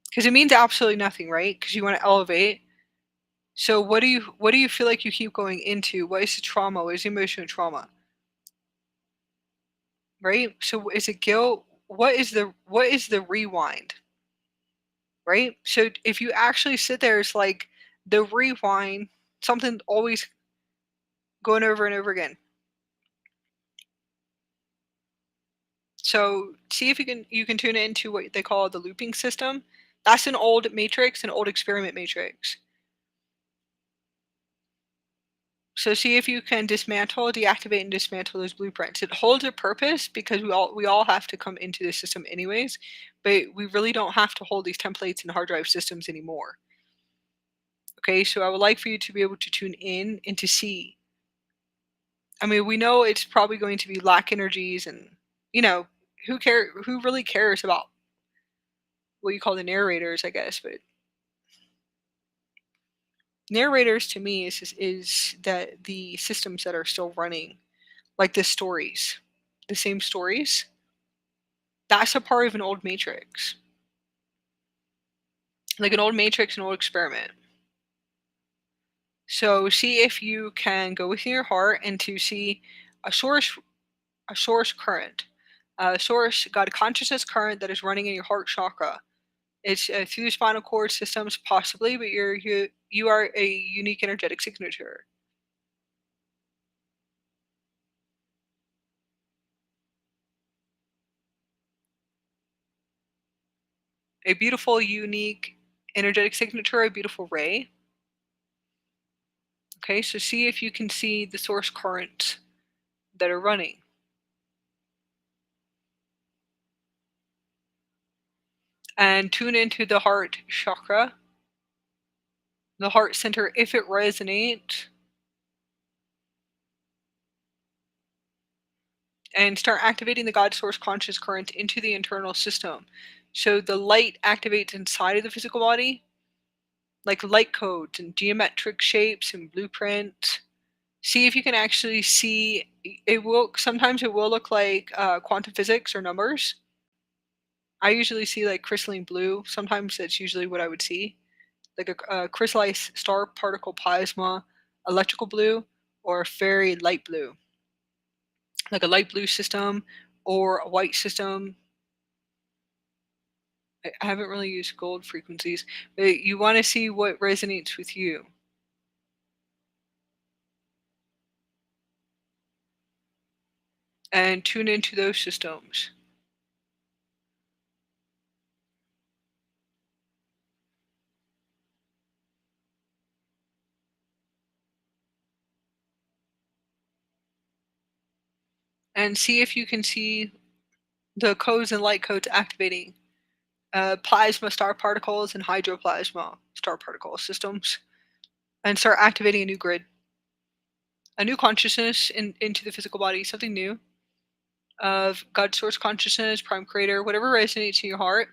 Because it means absolutely nothing, right? Because you want to elevate. So what do you feel like you keep going into? What is the trauma? What is the emotional trauma? Right? So is it guilt? What is the rewind? Right? So if you actually sit there, it's like the rewind, something always going over and over again. So see if you can tune into what they call the looping system. That's an old matrix, an old experiment matrix. So see if you can deactivate and dismantle those blueprints. It holds a purpose because we all have to come into the system anyways, but we really don't have to hold these templates and hard drive systems anymore. Okay, so I would like for you to be able to tune in and to see. I mean, we know it's probably going to be lack energies, and who really cares about what you call the narrators, I guess. But narrators to me is that the systems that are still running, like the stories, the same stories. That's a part of an old matrix. Like an old matrix, an old experiment. So see if you can go within your heart and to see a source current, a source God consciousness current that is running in your heart chakra. It's through the spinal cord systems possibly, but you are a unique energetic signature. A beautiful, unique energetic signature, a beautiful ray. Okay, so see if you can see the source currents that are running. And tune into the heart chakra, the heart center, if it resonates, and start activating the God source conscious current into the internal system. So the light activates inside of the physical body, like light codes and geometric shapes and blueprints. See if you can actually see it. Sometimes it will look like quantum physics or numbers. I usually see like crystalline blue. Sometimes that's usually what I would see, like a crystallized star particle plasma, electrical blue, or a very light blue, like a light blue system or a white system. I haven't really used gold frequencies, but you want to see what resonates with you. And tune into those systems. And see if you can see the codes and light codes activating plasma star particles and hydroplasma star particle systems, and start activating a new grid, a new consciousness into the physical body, something new of God source consciousness, prime creator, whatever resonates in your heart.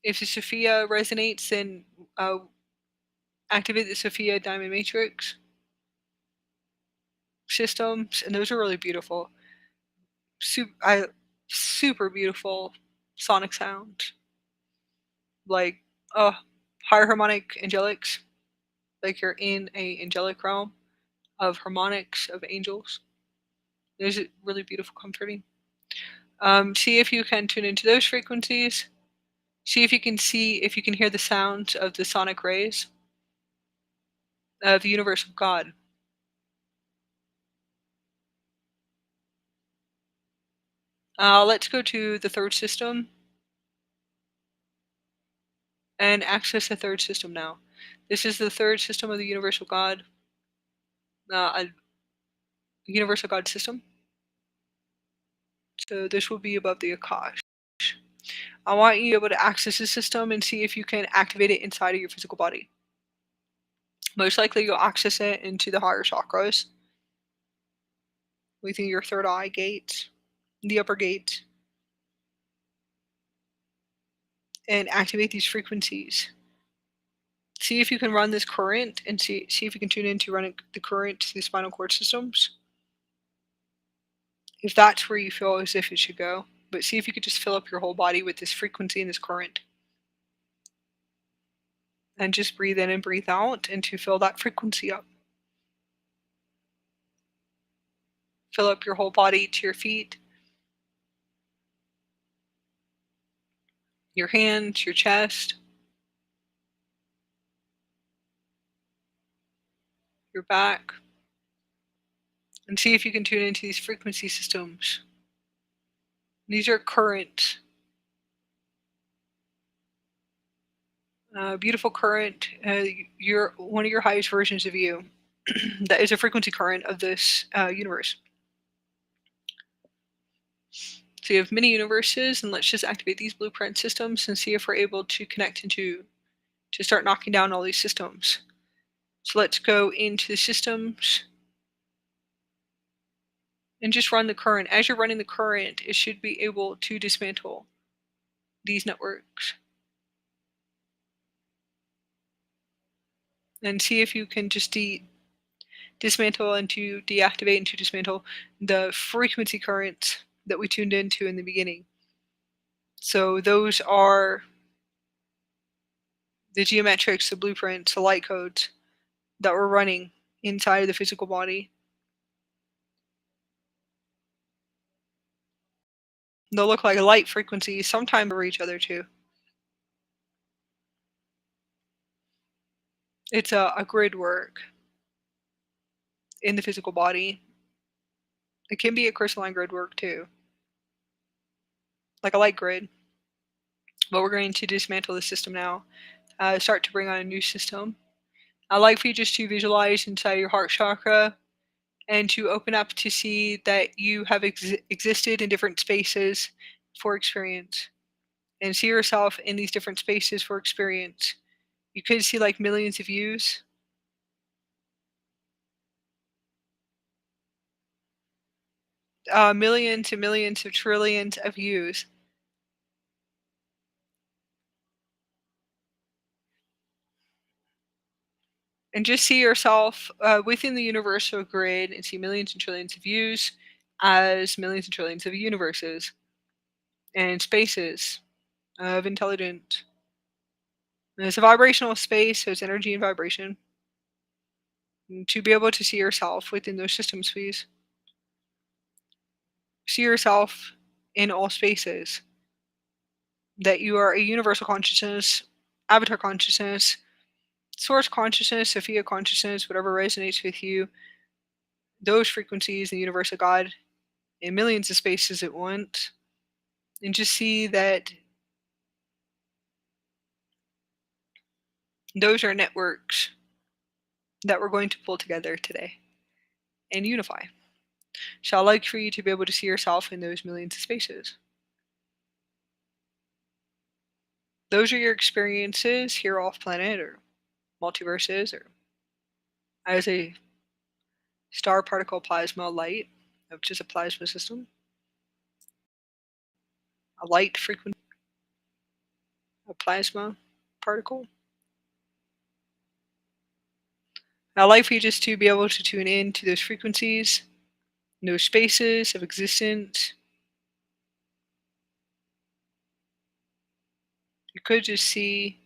If the Sophia resonates, then activate the Sophia diamond matrix systems, and those are really beautiful. Super beautiful sonic sound, like higher harmonic angelics, like you're in a angelic realm of harmonics of angels. Those are really beautiful, comforting. See if you can tune into those frequencies. See if you can hear the sounds of the sonic rays of the universe of God. Let's go to the third system and access the third system now. This is the third system of the universal God, a universal God system. So this will be above the Akash. I want you to be able to access the system and see if you can activate it inside of your physical body. Most likely you'll access it into the higher chakras, within your third eye gate, the upper gate, and activate these frequencies. See if you can run this current and see if you can tune into running the current to the spinal cord systems. If that's where you feel as if it should go. But see if you could just fill up your whole body with this frequency and this current. And just breathe in and breathe out and to fill that frequency up. Fill up your whole body to your feet, your hands, your chest, your back. And see if you can tune into these frequency systems. These are currents. Beautiful current. You're one of your highest versions of you. That is a frequency current of this universe. So you have many universes, and let's just activate these blueprint systems and see if we're able to connect into, to start knocking down all these systems. So let's go into the systems and just run the current. As you're running the current, it should be able to dismantle these networks. And see if you can just dismantle and to deactivate and to dismantle the frequency currents that we tuned into in the beginning. So those are the geometrics, the blueprints, the light codes that we're running inside of the physical body. They'll look like light frequencies, sometimes over each other too. It's a grid work in the physical body. It can be a crystalline grid work too, like a light grid. But we're going to dismantle the system now, start to bring on a new system. I'd like for you just to visualize inside your heart chakra and to open up to see that you have existed in different spaces for experience, and see yourself in these different spaces for experience. You could see like millions of views. Millions and millions of trillions of views. And just see yourself within the universal grid and see millions and trillions of views as millions and trillions of universes and spaces of intelligence. And it's a vibrational space, so it's energy and vibration. And to be able to see yourself within those systems, please. See yourself in all spaces. That you are a universal consciousness, avatar consciousness, source consciousness, Sophia consciousness, whatever resonates with you. Those frequencies, the universal God, in millions of spaces at once. And just see that those are networks that we're going to pull together today and unify. So I'd like for you to be able to see yourself in those millions of spaces. Those are your experiences here off planet or multiverses or as a star particle plasma light, which is a plasma system, a light frequency, a plasma particle. I'd like for you just to be able to tune in to those frequencies, those spaces of existence. You could just see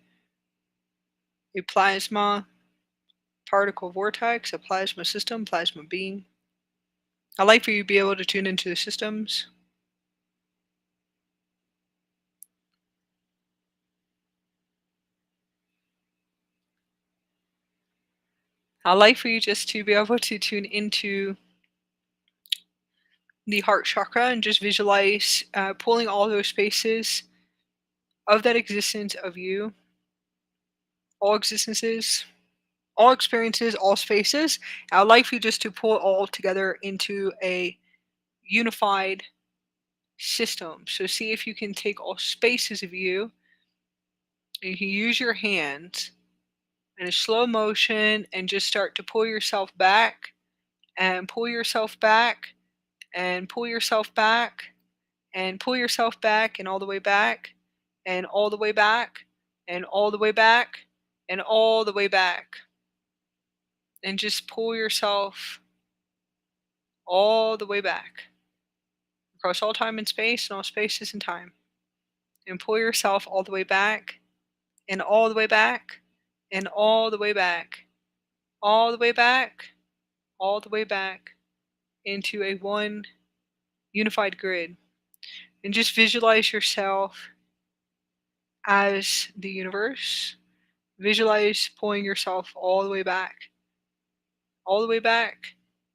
a plasma particle vortex, a plasma system, plasma being. I'd like for you to be able to tune into the systems. I'd like for you just to be able to tune into the heart chakra and just visualize pulling all those spaces of that existence of you, all existences, all experiences, all spaces. I would like for you just to pull it all together into a unified system. So see if you can take all spaces of you and you can use your hands in a slow motion and just start to pull yourself back and pull yourself back and pull yourself back and pull yourself back and all the way back and all the way back and all the way back and all the way back. And just pull yourself all the way back across all time and space and all spaces and time. And pull yourself all the way back and all the way back and all the way back, all the way back, all the way back into a one unified grid. And just visualize yourself as the universe. Visualize pulling yourself all the way back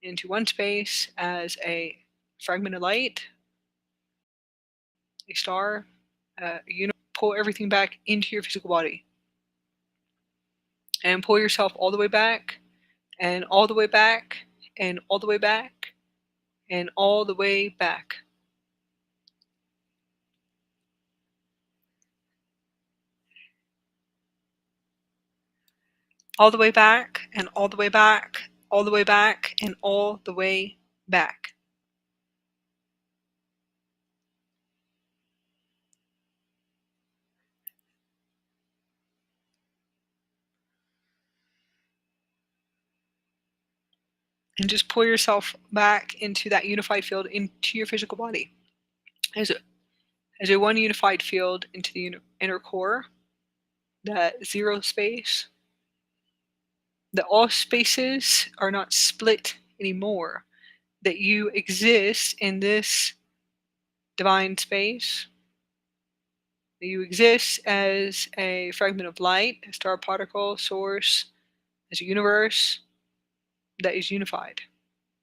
into one space as a fragment of light, a star, pull everything back into your physical body. And pull yourself all the way back, and all the way back, and all the way back, and all the way back. All the way back, and all the way back, all the way back, and all the way back. And just pull yourself back into that unified field, into your physical body. as a one unified field into the inner core, that zero space, that all spaces are not split anymore, that you exist in this divine space, that you exist as a fragment of light, a star particle, source, as a universe that is unified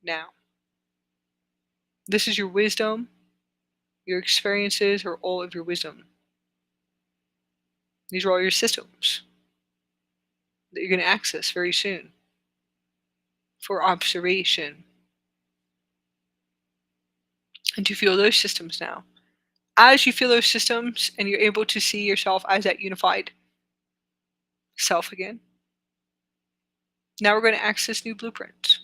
now. This is your wisdom. Your experiences are all of your wisdom. These are all your systems that you're going to access very soon for observation. And to feel those systems now. As you feel those systems and you're able to see yourself as that unified self again, now we're going to access new blueprints.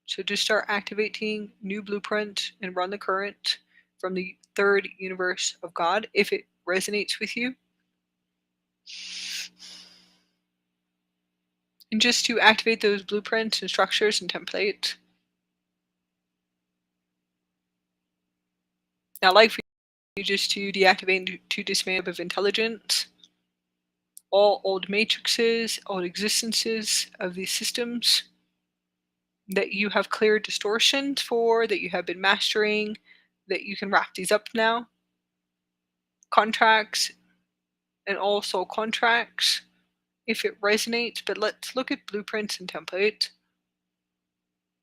So just start activating new blueprint and run the current from the third universe of God if it resonates with you. And just to activate those blueprints and structures and templates. Now, I'd like for you just to deactivate and to dismantle of intelligence, all old matrices, old existences of these systems that you have cleared distortions for, that you have been mastering, that you can wrap these up now. Contracts and all soul contracts, if it resonates, but let's look at blueprints and templates.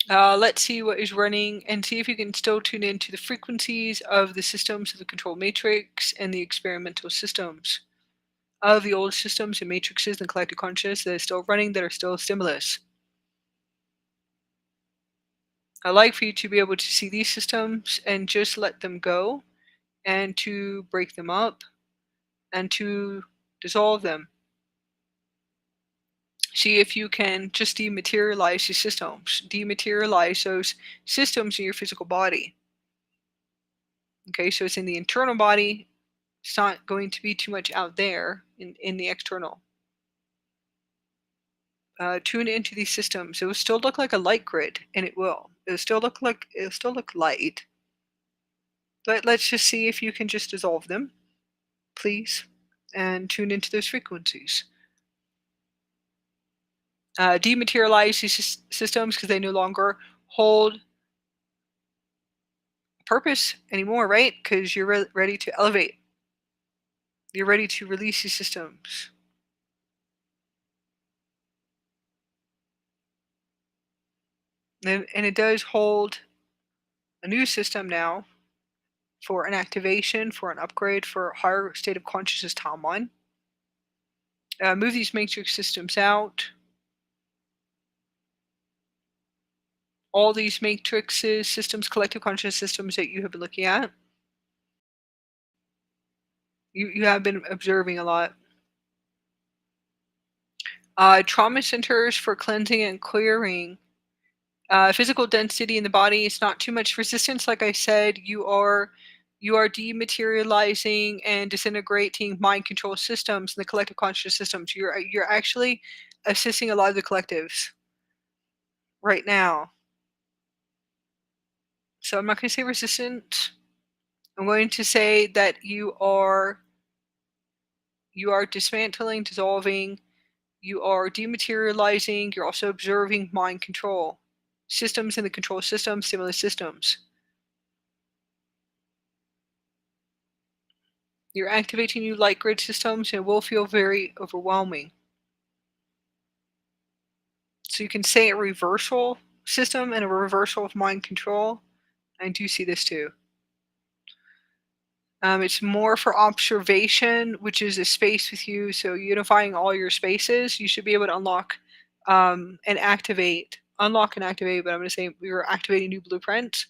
Let's see what is running and see if you can still tune into the frequencies of the systems of the control matrix and the experimental systems of the old systems and matrices and collective consciousness that are still running, that are still stimulus. I'd like for you to be able to see these systems and just let them go and to break them up and to dissolve them. See if you can just dematerialize these systems, dematerialize those systems in your physical body. Okay, so it's in the internal body. It's not going to be too much out there in the external. Tune into these systems. It will still look like a light grid, and it will. It'll still look light. But let's just see if you can just dissolve them, please, and tune into those frequencies. Dematerialize these systems because they no longer hold purpose anymore, right? Because you're ready to elevate. You're ready to release these systems. And it does hold a new system now for an activation, for an upgrade, for a higher state of consciousness timeline. Move these matrix systems out. All these matrices, systems, collective consciousness systems that you have been looking at. You have been observing a lot. Trauma centers for cleansing and clearing. Physical density in the body is not too much resistance. Like I said, you are dematerializing and disintegrating mind control systems and the collective conscious systems. You're actually assisting a lot of the collectives right now. So I'm not going to say resistant. I'm going to say that you are dismantling, dissolving, you are dematerializing, you're also observing mind control systems in the control system, stimulus systems. You're activating new light grid systems and it will feel very overwhelming. So you can say a reversal system and a reversal of mind control. I do see this too. It's more for observation, which is a space with you. So unifying all your spaces, you should be able to unlock and activate. Unlock and activate, but I'm going to say we were activating new blueprints.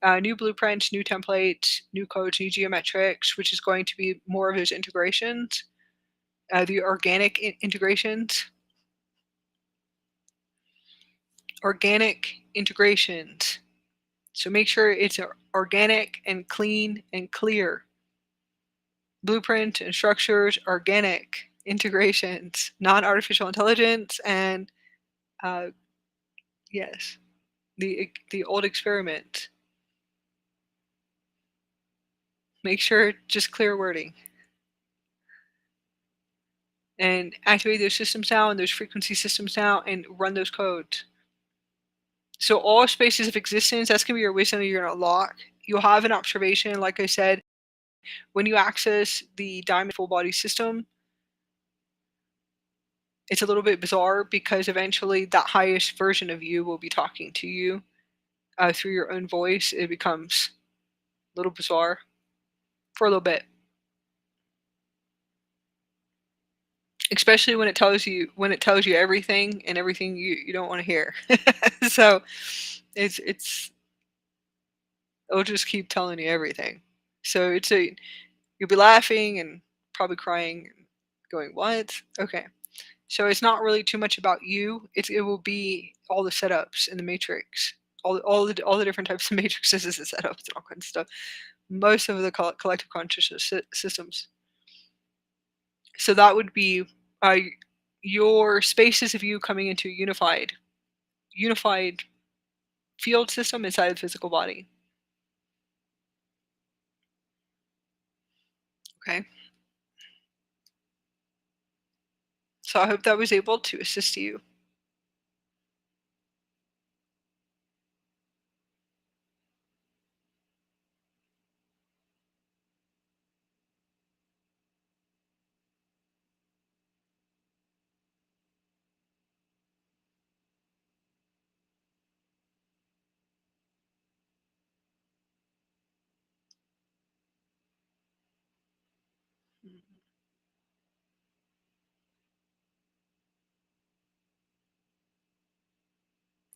New blueprints, new templates, new codes, new geometrics, which is going to be more of those integrations, the organic integrations. Organic integrations. So make sure it's organic and clean and clear. Blueprint and structures, organic integrations, non-artificial intelligence, and yes, the old experiment. Make sure just clear wording. And activate those systems now and those frequency systems now and run those codes. So all spaces of existence, that's going to be your wisdom you're going to unlock. You'll have an observation, like I said, when you access the diamond full body system. It's a little bit bizarre because eventually that highest version of you will be talking to you through your own voice. It becomes a little bizarre for a little bit. Especially when it tells you everything and everything you don't want to hear. So it'll just keep telling you everything. So you'll be laughing and probably crying and going, what? Okay. So it's not really too much about you. It will be all the setups in the matrix, all the different types of matrices and setups and all kinds of stuff. Most of the collective consciousness systems. So that would be your spaces of you coming into a unified field system inside the physical body. Okay. So I hope that was able to assist you.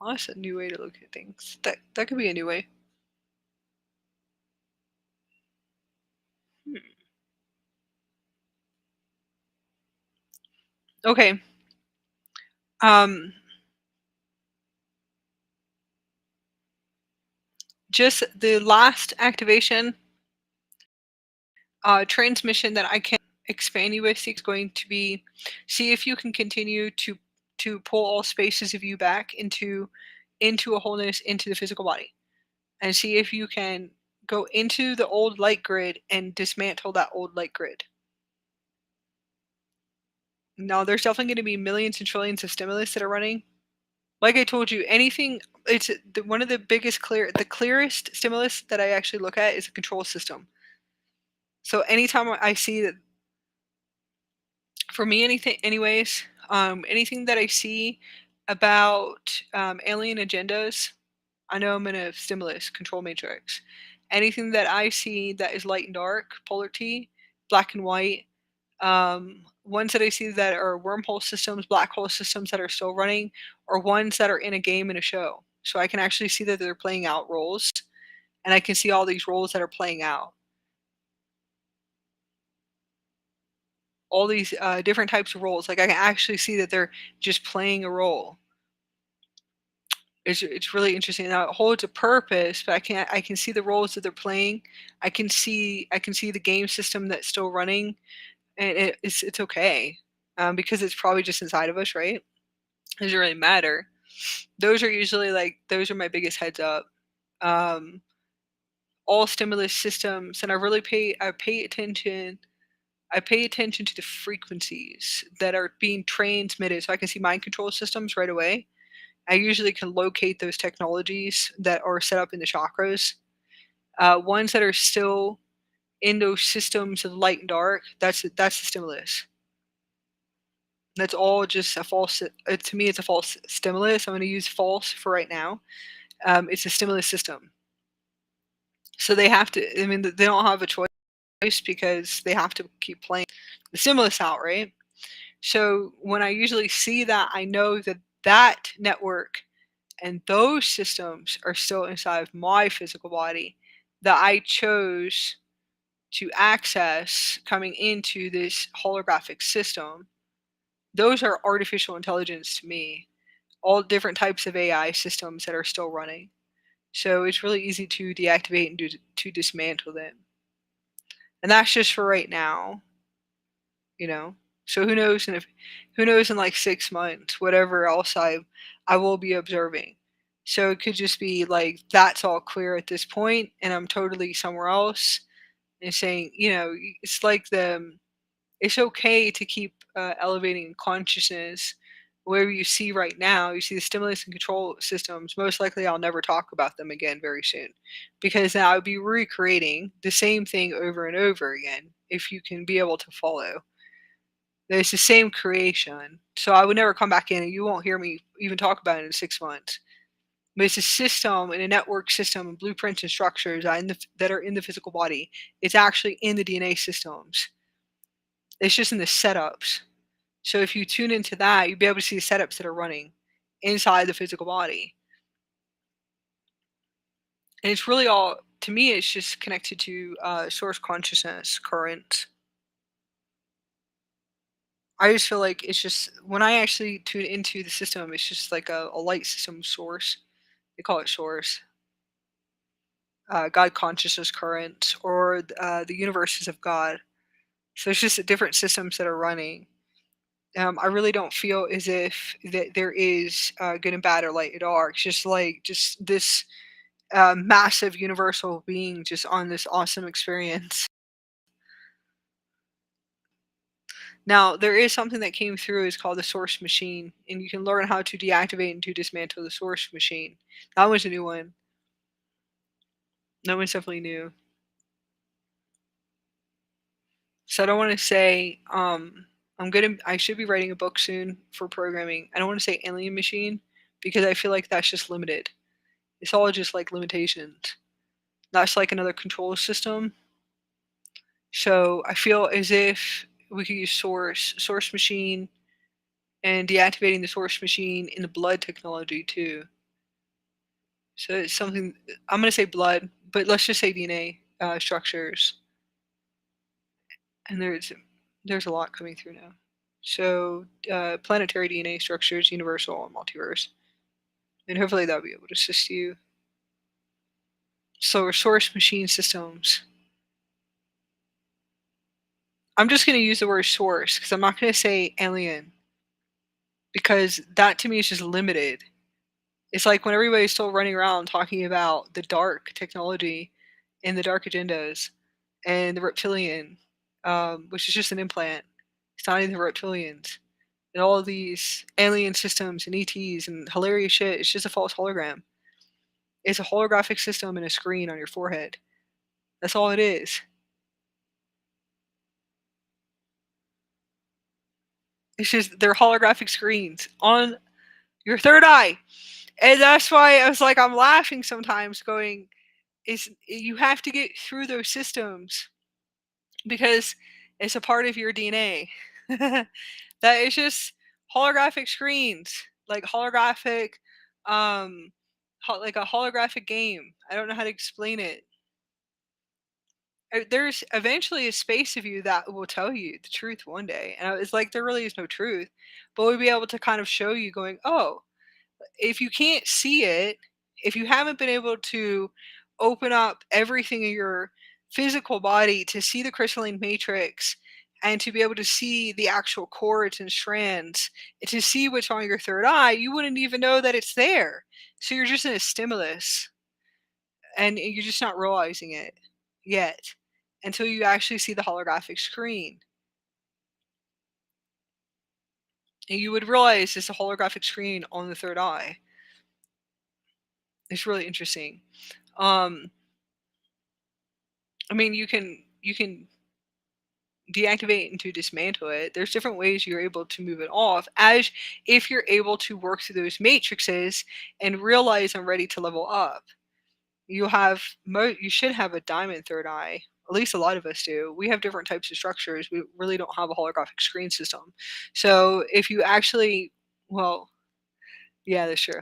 Well, that's a new way to look at things. That could be a new way. Okay. Just the last activation transmission that I can expand you with is going to be see if you can continue to pull all spaces of you back into a wholeness into the physical body, and see if you can go into the old light grid and dismantle that old light grid. Now, there's definitely going to be millions and trillions of stimulus that are running. Like I told you, anything, it's one of the clearest stimulus that I actually look at is a control system. So anytime I see that, for me, anything that I see about alien agendas, I know I'm in a stimulus control matrix. Anything that I see that is light and dark, polarity, black and white, ones that I see that are wormhole systems, black hole systems that are still running, or ones that are in a game in a show. So I can actually see that they're playing out roles, and I can see all these roles that are playing out. All these different types of roles. Like I can actually see that they're just playing a role. It's really interesting. Now it holds a purpose, but I can see the roles that they're playing. I can see the game system that's still running, and it's okay because it's probably just inside of us, right? It doesn't really matter. Those are usually those are my biggest heads up. All stimulus systems, and I pay attention. I pay attention to the frequencies that are being transmitted, so I can see mind control systems right away. I usually can locate those technologies that are set up in the chakras. Ones that are still in those systems of light and dark, that's the stimulus. That's all just a false. To me, it's a false stimulus. I'm going to use false for right now. It's a stimulus system. So they have to. I mean, they don't have a choice because they have to keep playing the stimulus out, right? So when I usually see that, I know that that network and those systems are still inside of my physical body that I chose to access coming into this holographic system. Those are artificial intelligence to me, all different types of AI systems that are still running. So it's really easy to deactivate and to dismantle them. And that's just for right now, you know. So who knows? And who knows in like 6 months, whatever else I will be observing. So it could just be like that's all clear at this point, and I'm totally somewhere else, and saying, it's like it's okay to keep elevating consciousness. Wherever you see right now, you see the stimulus and control systems. Most likely, I'll never talk about them again very soon, because now I would be recreating the same thing over and over again. If you can be able to follow, it's the same creation. So I would never come back in, and you won't hear me even talk about it in 6 months. But it's a system and a network system and blueprints and structures that are in the physical body. It's actually in the DNA systems. It's just in the setups. So if you tune into that, you'll be able to see the setups that are running inside the physical body. And it's really all, to me, it's just connected to source consciousness current. I just feel like it's just, when I actually tune into the system, it's just like a light system source. They call it source. God consciousness current, or the universes of God. So it's just different systems that are running. I really don't feel as if that there is good and bad or light at all. It's just like just this massive universal being just on this awesome experience. Now there is something that came through is called the source machine, and you can learn how to deactivate and to dismantle the source machine. That was a new one. That one's definitely new. So I don't want to say I should be writing a book soon for programming. I don't want to say alien machine because I feel like that's just limited. It's all just like limitations. That's like another control system. So I feel as if we could use source machine, and deactivating the source machine in the blood technology too. So it's something, I'm gonna say blood, but let's just say DNA structures. And there's a lot coming through now. So planetary DNA structures, universal and multiverse, and hopefully that'll be able to assist you. So source machine systems. I'm just gonna use the word source because I'm not gonna say alien, because that to me is just limited. It's like when everybody's still running around talking about the dark technology and the dark agendas and the reptilian, which is just an implant. It's not even the reptilians. And all of these alien systems and ETs and hilarious shit. It's just a false hologram. It's a holographic system and a screen on your forehead. That's all it is. It's just they're holographic screens on your third eye. And that's why I was like, I'm laughing sometimes, going, is you have to get through those systems because it's a part of your DNA. That is just holographic screens, like holographic, like a holographic game. I don't know how to explain it. There's eventually a space of you that will tell you the truth one day, and it's like there really is no truth, but we'll be able to kind of show you, going, oh, if you can't see it, if you haven't been able to open up everything in your physical body to see the crystalline matrix and to be able to see the actual cords and strands and to see what's on your third eye, you wouldn't even know that it's there. So you're just in a stimulus and you're just not realizing it yet until you actually see the holographic screen. And you would realize it's a holographic screen on the third eye. It's really interesting. Um, I mean, you can deactivate and to dismantle it. There's different ways you're able to move it off, as if you're able to work through those matrices and realize I'm ready to level up. You should have a diamond third eye. At least a lot of us do. We have different types of structures. We really don't have a holographic screen system. So if you actually, well, yeah, that's true.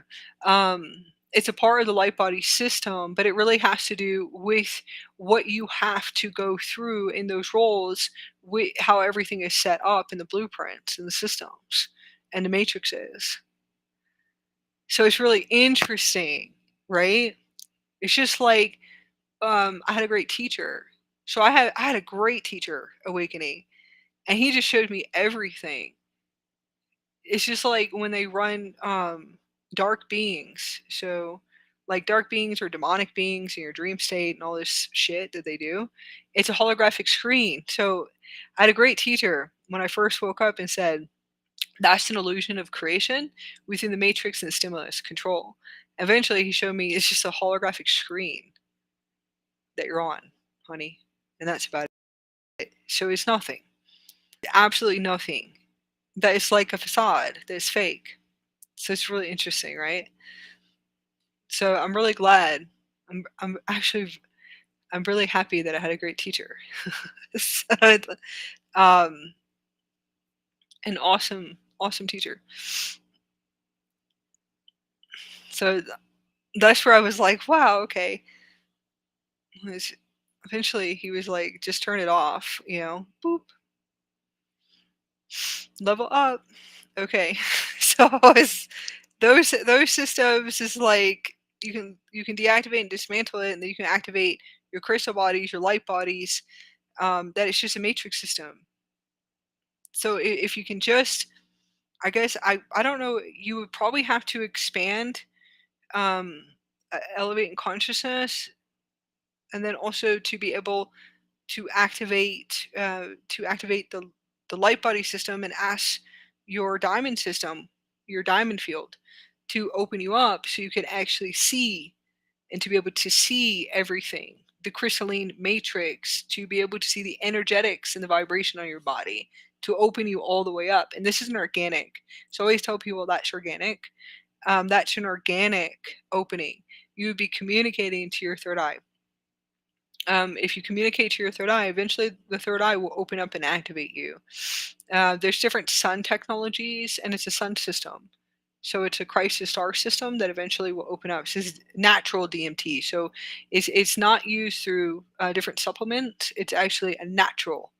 It's a part of the light body system, but it really has to do with what you have to go through in those roles, with how everything is set up in the blueprints and the systems and the matrices. So it's really interesting, right? It's just like I had a great teacher. So I had a great teacher awakening, and he just showed me everything. It's just like when they run dark beings. So like dark beings or demonic beings in your dream state and all this shit that they do. It's a holographic screen. So I had a great teacher when I first woke up and said, that's an illusion of creation within the matrix and stimulus control. Eventually, he showed me it's just a holographic screen that you're on, honey. And that's about it. So it's nothing. Absolutely nothing. That is like a facade that is fake. So it's really interesting, right? So I'm really glad. I'm really happy that I had a great teacher. So, um, an awesome teacher. So that's where I was like, wow, okay. Eventually he was like, just turn it off, boop, level up. Okay. So it's those systems is like you can deactivate and dismantle it, and then you can activate your crystal bodies, your light bodies. That it's just a matrix system. So if you can just, I guess I don't know, you would probably have to expand, um, elevate in consciousness, and then also to be able to activate the light body system and ask your diamond system, your diamond field, to open you up so you can actually see, and to be able to see everything, the crystalline matrix, to be able to see the energetics and the vibration on your body, to open you all the way up. And this isn't organic. So I always tell people that's organic. That's an organic opening. You would be communicating to your third eye. If you communicate to your third eye, eventually the third eye will open up and activate you. There's different sun technologies, and it's a sun system. So it's a crisis star system that eventually will open up. This is natural DMT. So it's not used through different supplements. It's actually a natural,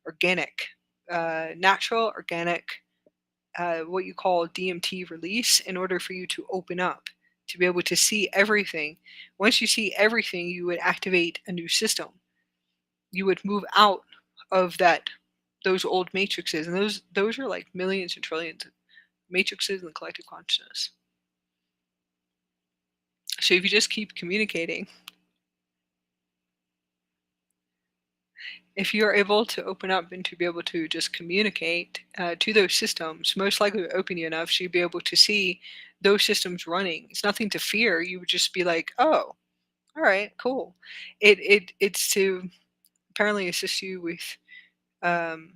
organic, what you call DMT release, in order for you to open up, to be able to see everything. Once you see everything, you would activate a new system. You would move out of those old matrices, and those are like millions and trillions of matrices in the collective consciousness. So if you just keep communicating, if you are able to open up and to be able to just communicate to those systems, most likely to open you enough so you'd be able to see those systems running. It's nothing to fear. You would just be like, oh, all right, cool. It's to apparently assist you with um,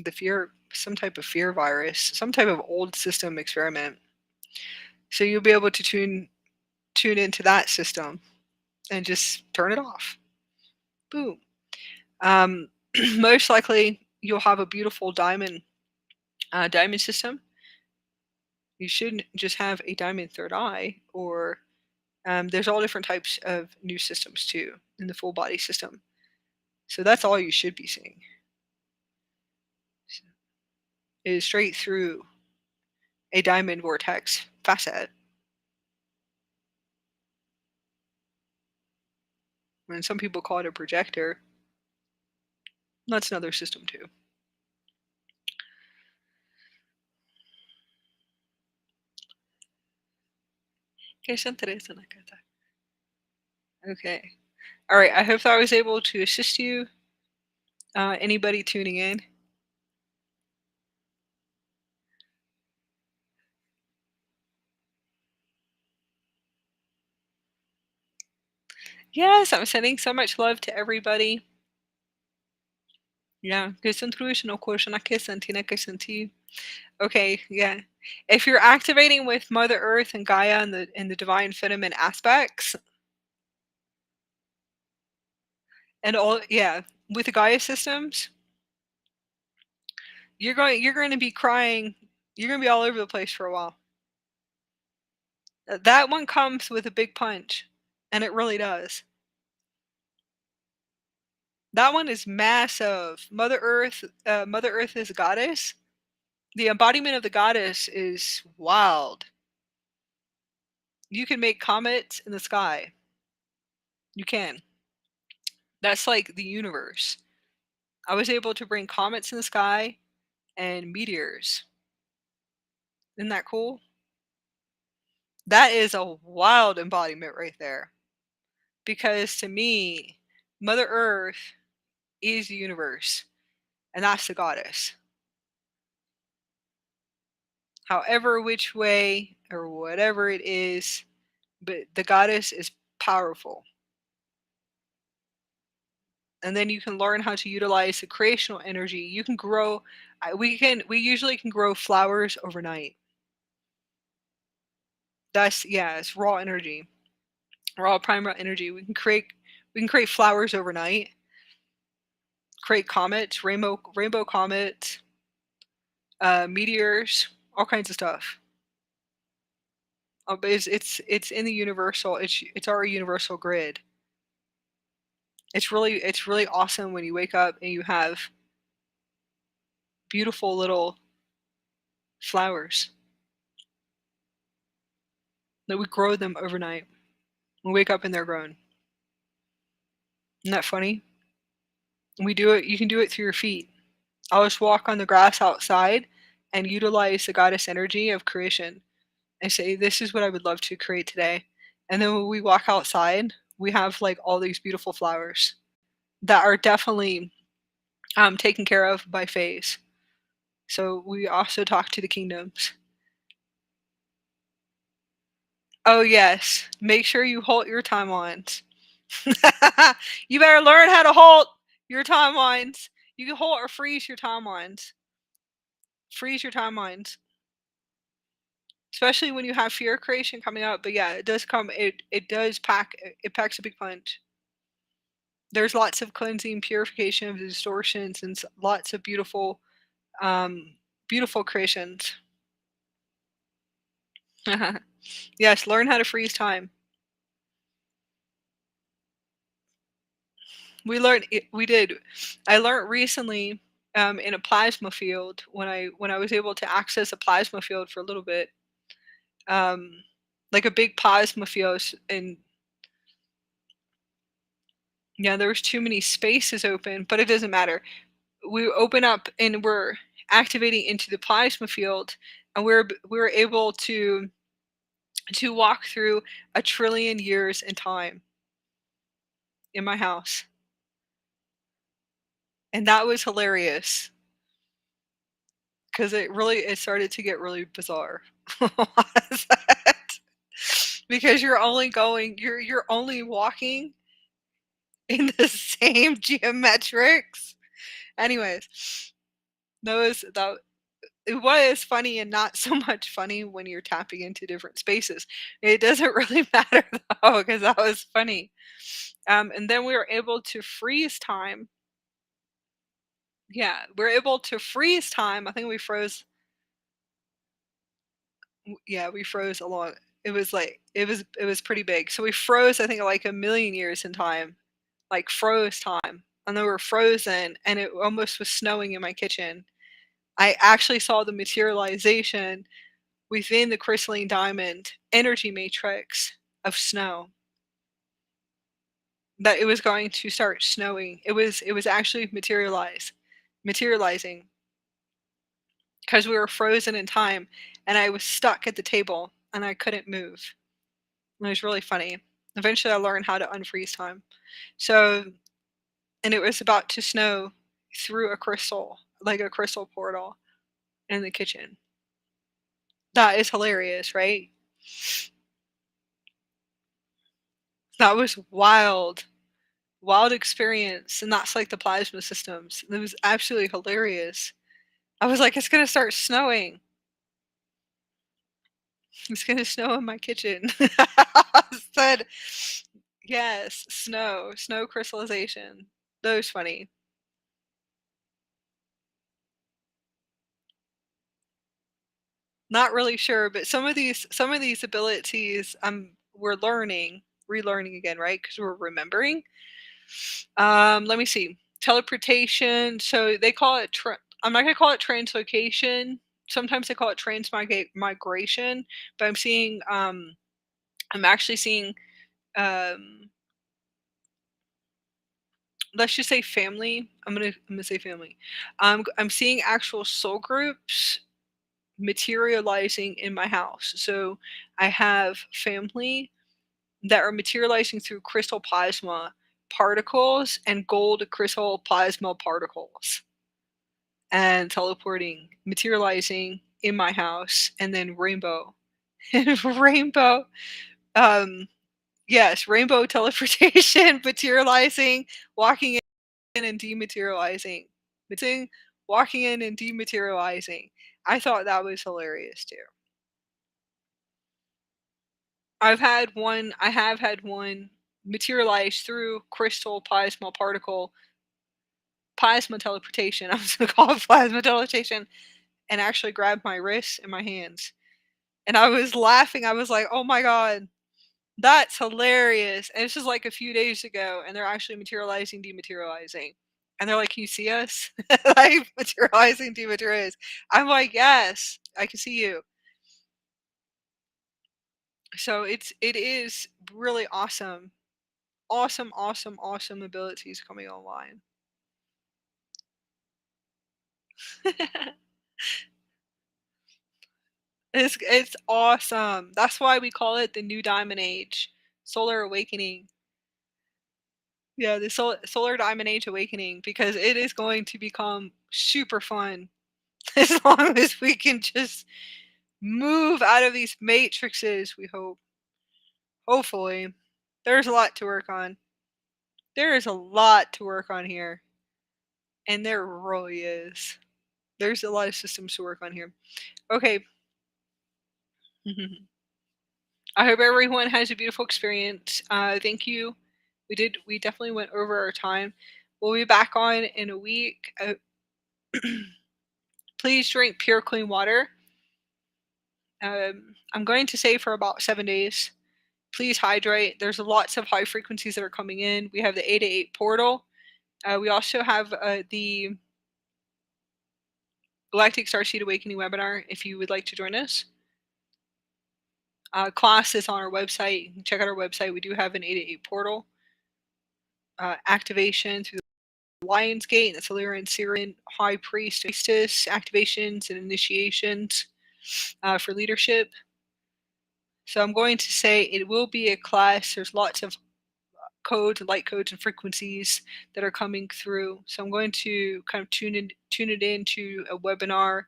the fear, some type of fear virus, some type of old system experiment. So you'll be able to tune into that system and just turn it off. Boom. Um, most likely you'll have a beautiful diamond system. You shouldn't just have a diamond third eye, or there's all different types of new systems too in the full body system. So that's all you should be seeing. Is straight through a diamond vortex facet. And some people call it a projector. That's another system too. Okay. All right. I hope that I was able to assist you. Anybody tuning in? Yes, I'm sending so much love to everybody. Yeah. Okay, yeah. If you're activating with Mother Earth and Gaia and the divine feminine aspects, and all, yeah, with the Gaia systems, you're going to be crying. You're going to be all over the place for a while. That one comes with a big punch, and it really does. That one is massive. Mother Earth is a goddess. The embodiment of the goddess is wild. You can make comets in the sky. You can. That's like the universe. I was able to bring comets in the sky and meteors. Isn't that cool? That is a wild embodiment right there. Because to me, Mother Earth is the universe, and that's the goddess. However, which way or whatever it is, but the goddess is powerful. And then you can learn how to utilize the creational energy. You can grow. We usually can grow flowers overnight. That's, yeah, it's raw energy, raw primal energy. We can create flowers overnight. Create comets, rainbow comets, meteors, all kinds of stuff. But it's in the universal. It's our universal grid. It's really awesome when you wake up and you have beautiful little flowers that we grow them overnight. We wake up and they're grown. Isn't that funny? We do it. You can do it through your feet. I'll just walk on the grass outside and utilize the goddess energy of creation. I say, this is what I would love to create today. And then when we walk outside, we have like all these beautiful flowers that are definitely taken care of by phase. So we also talk to the kingdoms. Oh yes, make sure you halt your timelines. You better learn how to halt your timelines. You can halt or freeze your timelines. Freeze your timelines. Especially when you have fear creation coming up. But yeah, it does come. It does pack. It packs a big punch. There's lots of cleansing, purification of the distortions, and lots of beautiful, beautiful creations. Yes, learn how to freeze time. We did. I learned recently in a plasma field when I was able to access a plasma field for a little bit, um, like a big plasma field, and yeah, there was too many spaces open, but it doesn't matter. We open up and we're activating into the plasma field, and we were able to walk through 1 trillion years in time in my house, and that was hilarious because it started to get really bizarre. Because you're only walking in the same geometrics. Anyways, that it was funny and not so much funny when you're tapping into different spaces. It doesn't really matter though, because that was funny. And then we were able to freeze time. Yeah, we're able to freeze time. I think we froze. Yeah, we froze a lot. It was pretty big. So we froze, I think, like 1 million years in time, like froze time, and then we were frozen, and it almost was snowing in my kitchen. I actually saw the materialization within the crystalline diamond energy matrix of snow, that it was going to start snowing. It was actually materializing because we were frozen in time, and I was stuck at the table and I couldn't move. It was really funny. Eventually, I learned how to unfreeze time. So, and it was about to snow through a crystal, like a crystal portal in the kitchen. That is hilarious, right? That was wild. Wild experience. And that's like the plasma systems. It was absolutely hilarious. I was like, it's going to start snowing. It's going to snow in my kitchen. I said, yes, snow crystallization. That was funny. Not really sure, but some of these abilities we're relearning again, right? Because we're remembering. Let me see. Teleportation. So they call it. I'm not gonna call it translocation. Sometimes they call it transmigration. But I'm seeing. I'm actually seeing. Um, let's just say family. I'm gonna say family. I'm seeing actual soul groups materializing in my house. So I have family that are materializing through crystal plasma particles and gold crystal plasma particles and teleporting, materializing in my house, and then rainbow. Rainbow, um, yes, rainbow teleportation, materializing, walking in and dematerializing. Missing, walking in and dematerializing. I thought that was hilarious too. I have had one materialize through crystal plasma particle, plasma teleportation. I was gonna call it plasma teleportation, and actually grabbed my wrists and my hands. And I was laughing. I was like, "Oh my god, that's hilarious." And this is like a few days ago, and they're actually materializing, dematerializing. And they're like, "Can you see us?" Like materializing, dematerializing. I'm like, "Yes, I can see you." So it is really awesome. Awesome, awesome, awesome abilities coming online. It's awesome. That's why we call it the new diamond age, solar awakening. Yeah, the solar diamond age awakening, because it is going to become super fun as long as we can just move out of these matrices, we hope. Hopefully. There's a lot to work on. There is a lot to work on here. And there really is. There's a lot of systems to work on here. Okay. I hope everyone has a beautiful experience. Thank you. We definitely went over our time. We'll be back on in a week. Please drink pure, clean water. I'm going to say for about 7 days. Please hydrate. There's lots of high frequencies that are coming in. We have the 8 portal. We also have the Galactic Starseed Awakening webinar if you would like to join us. Class is on our website. You can check out our website. We do have an 8 portal activation through the Lion's Gate, the Solarian Syrian High Priestess activations and initiations for leadership. So I'm going to say it will be a class. There's lots of codes, light codes, and frequencies that are coming through. So I'm going to kind of tune it into a webinar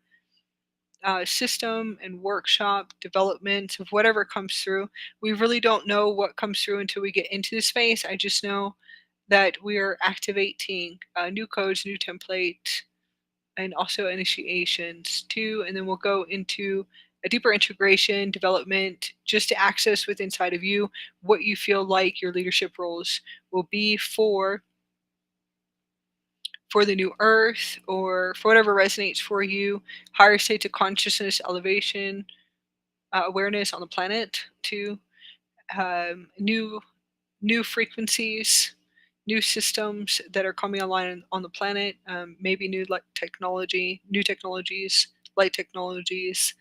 system and workshop development of whatever comes through. We really don't know what comes through until we get into the space. I just know that we are activating new codes, new templates, and also initiations too. And then we'll go into a deeper integration development just to access with inside of you what you feel like your leadership roles will be for the new earth, or for whatever resonates for you, higher states of consciousness elevation, awareness on the planet too, new frequencies, new systems that are coming online on the planet, maybe new technologies, light technologies,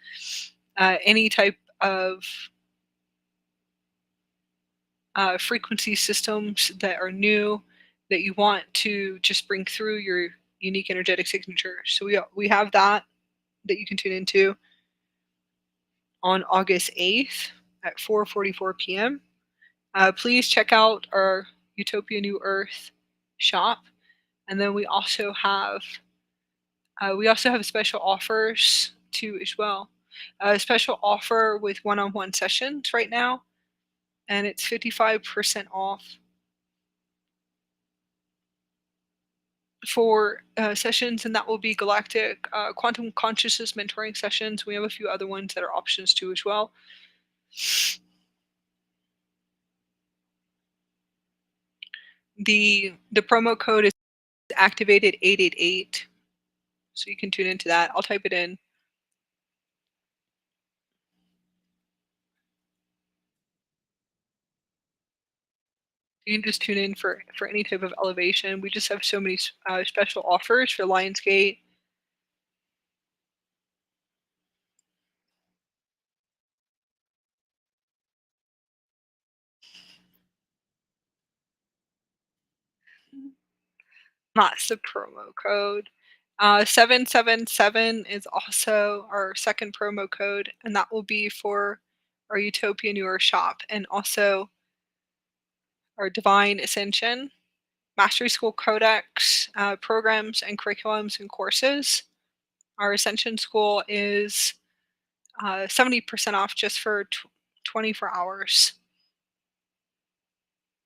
any type of frequency systems that are new that you want to just bring through your unique energetic signature. So we have that you can tune into on August 8th at 4:44 p.m. Please check out our Utopia New Earth shop, and then we also have special offers too as well. A special offer with one-on-one sessions right now, and it's 55% off for sessions, and that will be Galactic Quantum Consciousness mentoring sessions. We have a few other ones that are options too as well. The promo code is activated 888, so you can tune into that. I'll type it in. You can just tune in for any type of elevation. We just have so many special offers for Lionsgate. That's the promo code. 777 is also our second promo code, and that will be for our Utopia Newer shop and also our Divine Ascension Mastery School Codex programs and curriculums and courses. Our Ascension School is 70% off just for 24 hours.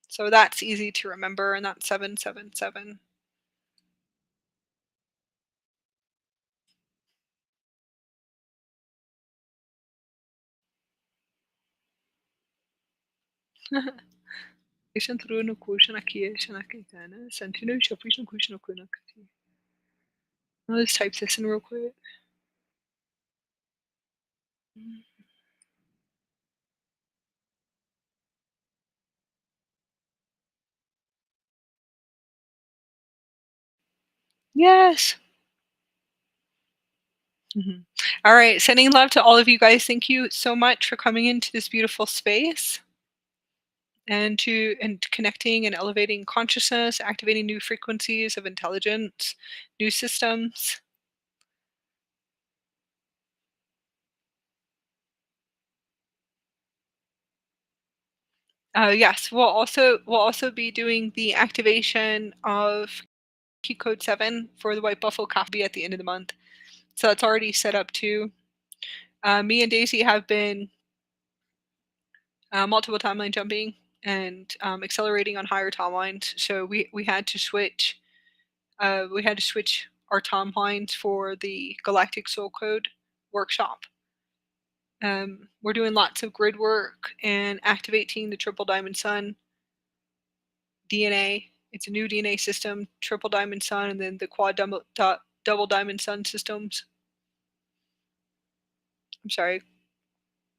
So that's easy to remember, and that's 777. Deixa entrar no curso aqui, Shanakitana. Santino Shapush no curso no Kunakati. Let's type this in real quick. Yes. All right. Sending love to all of you guys. Thank you so much for coming into this beautiful space and connecting and elevating consciousness, activating new frequencies of intelligence, new systems. Yes, we'll also be doing the activation of key code 7 for the White Buffalo Coffee at the end of the month. So that's already set up too. Me and Daisy have been multiple timeline jumping and accelerating on higher timelines. So we had to switch. We had to switch our timelines for the Galactic Soul Code workshop. We're doing lots of grid work and activating the Triple Diamond Sun DNA. It's a new DNA system, Triple Diamond Sun, and then the Quad Double Diamond Sun systems. I'm sorry,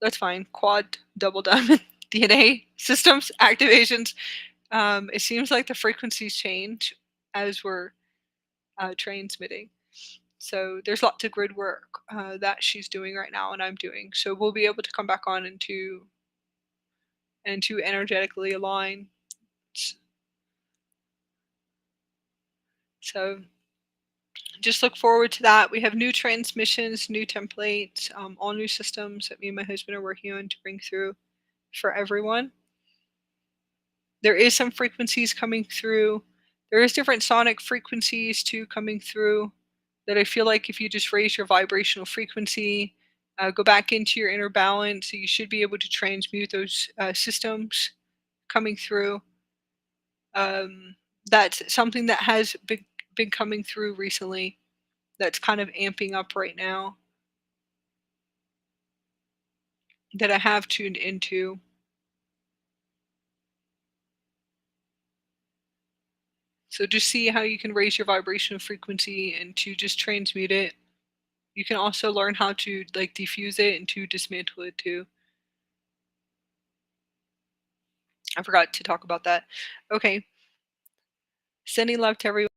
that's fine. Quad Double Diamond DNA systems activations. It seems like the frequencies change as we're transmitting. So there's lots of grid work that she's doing right now and I'm doing. So we'll be able to come back on and to energetically align. So just look forward to that. We have new transmissions, new templates, all new systems that me and my husband are working on to bring through for everyone. There is some frequencies coming through. There is different sonic frequencies too coming through that I feel like if you just raise your vibrational frequency, go back into your inner balance, you should be able to transmute those systems coming through. That's something that has been coming through recently that's kind of amping up right now that I have tuned into. So just see how you can raise your vibrational frequency and to just transmute it. You can also learn how to like diffuse it and to dismantle it too. I forgot to talk about that. Okay. Sending love to everyone.